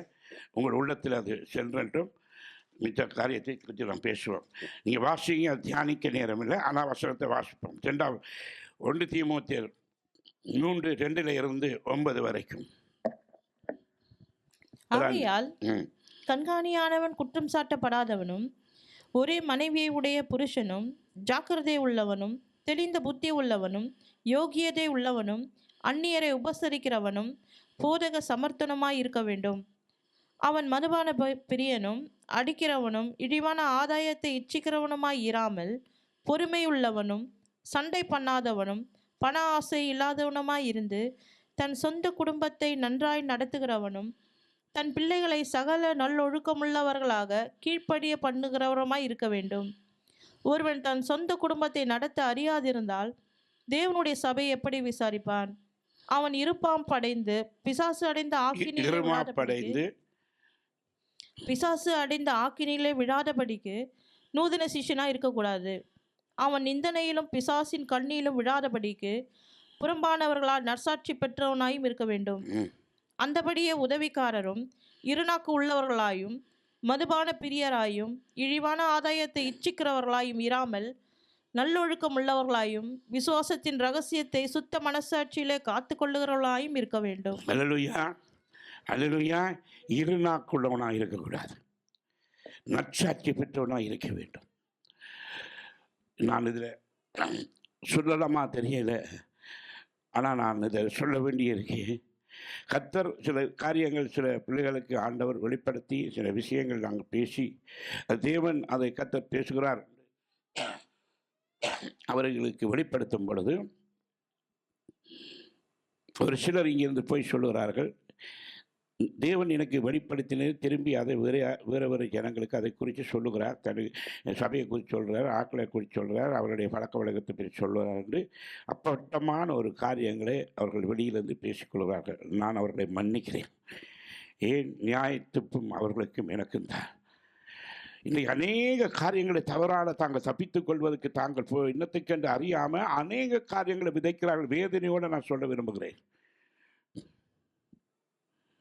உங்கள் உள்ளத்தில் அது சென்றட்டும். மித்த காரியத்தை குறித்து நாம் பேசுவோம். நீங்கள் வாசிங்க, அது தியானிக்க நேரம் இல்லை, ஆனால் வசனத்தை வாசிப்போம். 1 தீமோத்தேயு 3:2 வரைக்கும். ஆகையால் கண்காணியானவன் குற்றம் சாட்டப்படாதவனும் ஒரே மனைவியை உடைய புருஷனும் ஜாக்கிரதை உள்ளவனும் தெளிந்த புத்தி உள்ளவனும் யோகியதை உள்ளவனும் அந்நியரை உபசரிக்கிறவனும் போதக சமர்த்தனமாய் இருக்க வேண்டும். அவன் மதுபான பிரியனும் அடிக்கிறவனும் இழிவான ஆதாயத்தை இச்சிக்கிறவனுமாய் இராமல் பொறுமையுள்ளவனும் சண்டை பண்ணாதவனும் பண ஆசை இல்லாதவனுமாய் இருந்து தன் சொந்த குடும்பத்தை நன்றாய் நடத்துகிறவனும் தன் பிள்ளைகளை சகல நல்லொழுக்கமுள்ளவர்களாக கீழ்ப்படிய பண்ணுகிறவருமாய் இருக்க வேண்டும். ஒருவன் தன் சொந்த குடும்பத்தை நடத்த அறியாதிருந்தால் தேவனுடைய சபை எப்படி விசாரிப்பான்? அவன் இருப்பாம் படைந்து பிசாசு அடைந்த ஆக்கினிலே விழாதபடிக்கு நூதன சிஷ்யனாய் இருக்கக்கூடாது. அவன் நிந்தனையிலும் பிசாசின் கண்ணியிலும் விழாதபடிக்கு புறம்பானவர்களால் நற்சாட்சி பெற்றவனாயும் இருக்க வேண்டும். அந்தபடியே உதவிக்காரரும் இருநாக்கு உள்ளவர்களாயும் மதுபான பிரியராயும் இழிவான ஆதாயத்தை இச்சிக்கிறவர்களாயும் இராமல் நல்லொழுக்கம் உள்ளவர்களாயும் விசுவாசத்தின் ரகசியத்தை சுத்த மனசாட்சியிலே காத்து கொள்ளுகிறவர்களாயும் இருக்க வேண்டும். அல்லேலூயா, அல்லேலூயா. இருநாக்குள்ளவனாக இருக்கக்கூடாது, நற்சாட்சி பெற்றவனாக இருக்க வேண்டும். நான் இதில் சொல்லலாமா தெரியல, ஆனால் நான் இதை சொல்ல வேண்டியிருக்கேன். கர்த்தர் சில காரியங்கள் சில பிள்ளைகளுக்கு ஆண்டவர் வெளிப்படுத்தி சில விஷயங்கள் நாங்கள் பேசி தேவன் அதை கர்த்தர் பேசுகிறார் அவர்களுக்கு வெளிப்படுத்தும் பொழுது ஒரு சிலர் இங்கிருந்து போய் சொல்லுகிறார்கள், தேவன் எனக்கு வெளிப்படுத்தினது திரும்பி அதை வேறு ஜனங்களுக்கு அதை குறித்து சொல்லுகிறார். சபையை குறித்து சொல்கிறார், ஆக்களை குறித்து சொல்கிறார், அவருடைய பழக்க வழக்கத்தை பற்றி சொல்லுகிறார் என்று அப்பட்டமான ஒரு காரியங்களை அவர்கள் வெளியிலிருந்து பேசிக்கொள்கிறார்கள். நான் அவர்களை மன்னிக்கிறேன். ஏன் நியாயத்துப்பும் அவர்களுக்கும் எனக்கும் தான். இன்றைக்கு அநேக காரியங்களை தவறான தாங்கள் தப்பித்துக் கொள்வதற்கு தாங்கள் இன்னத்துக்கென்று அறியாமல் அநேக காரியங்களை விதைக்கிறார்கள். வேதனையோடு நான் சொல்ல விரும்புகிறேன்.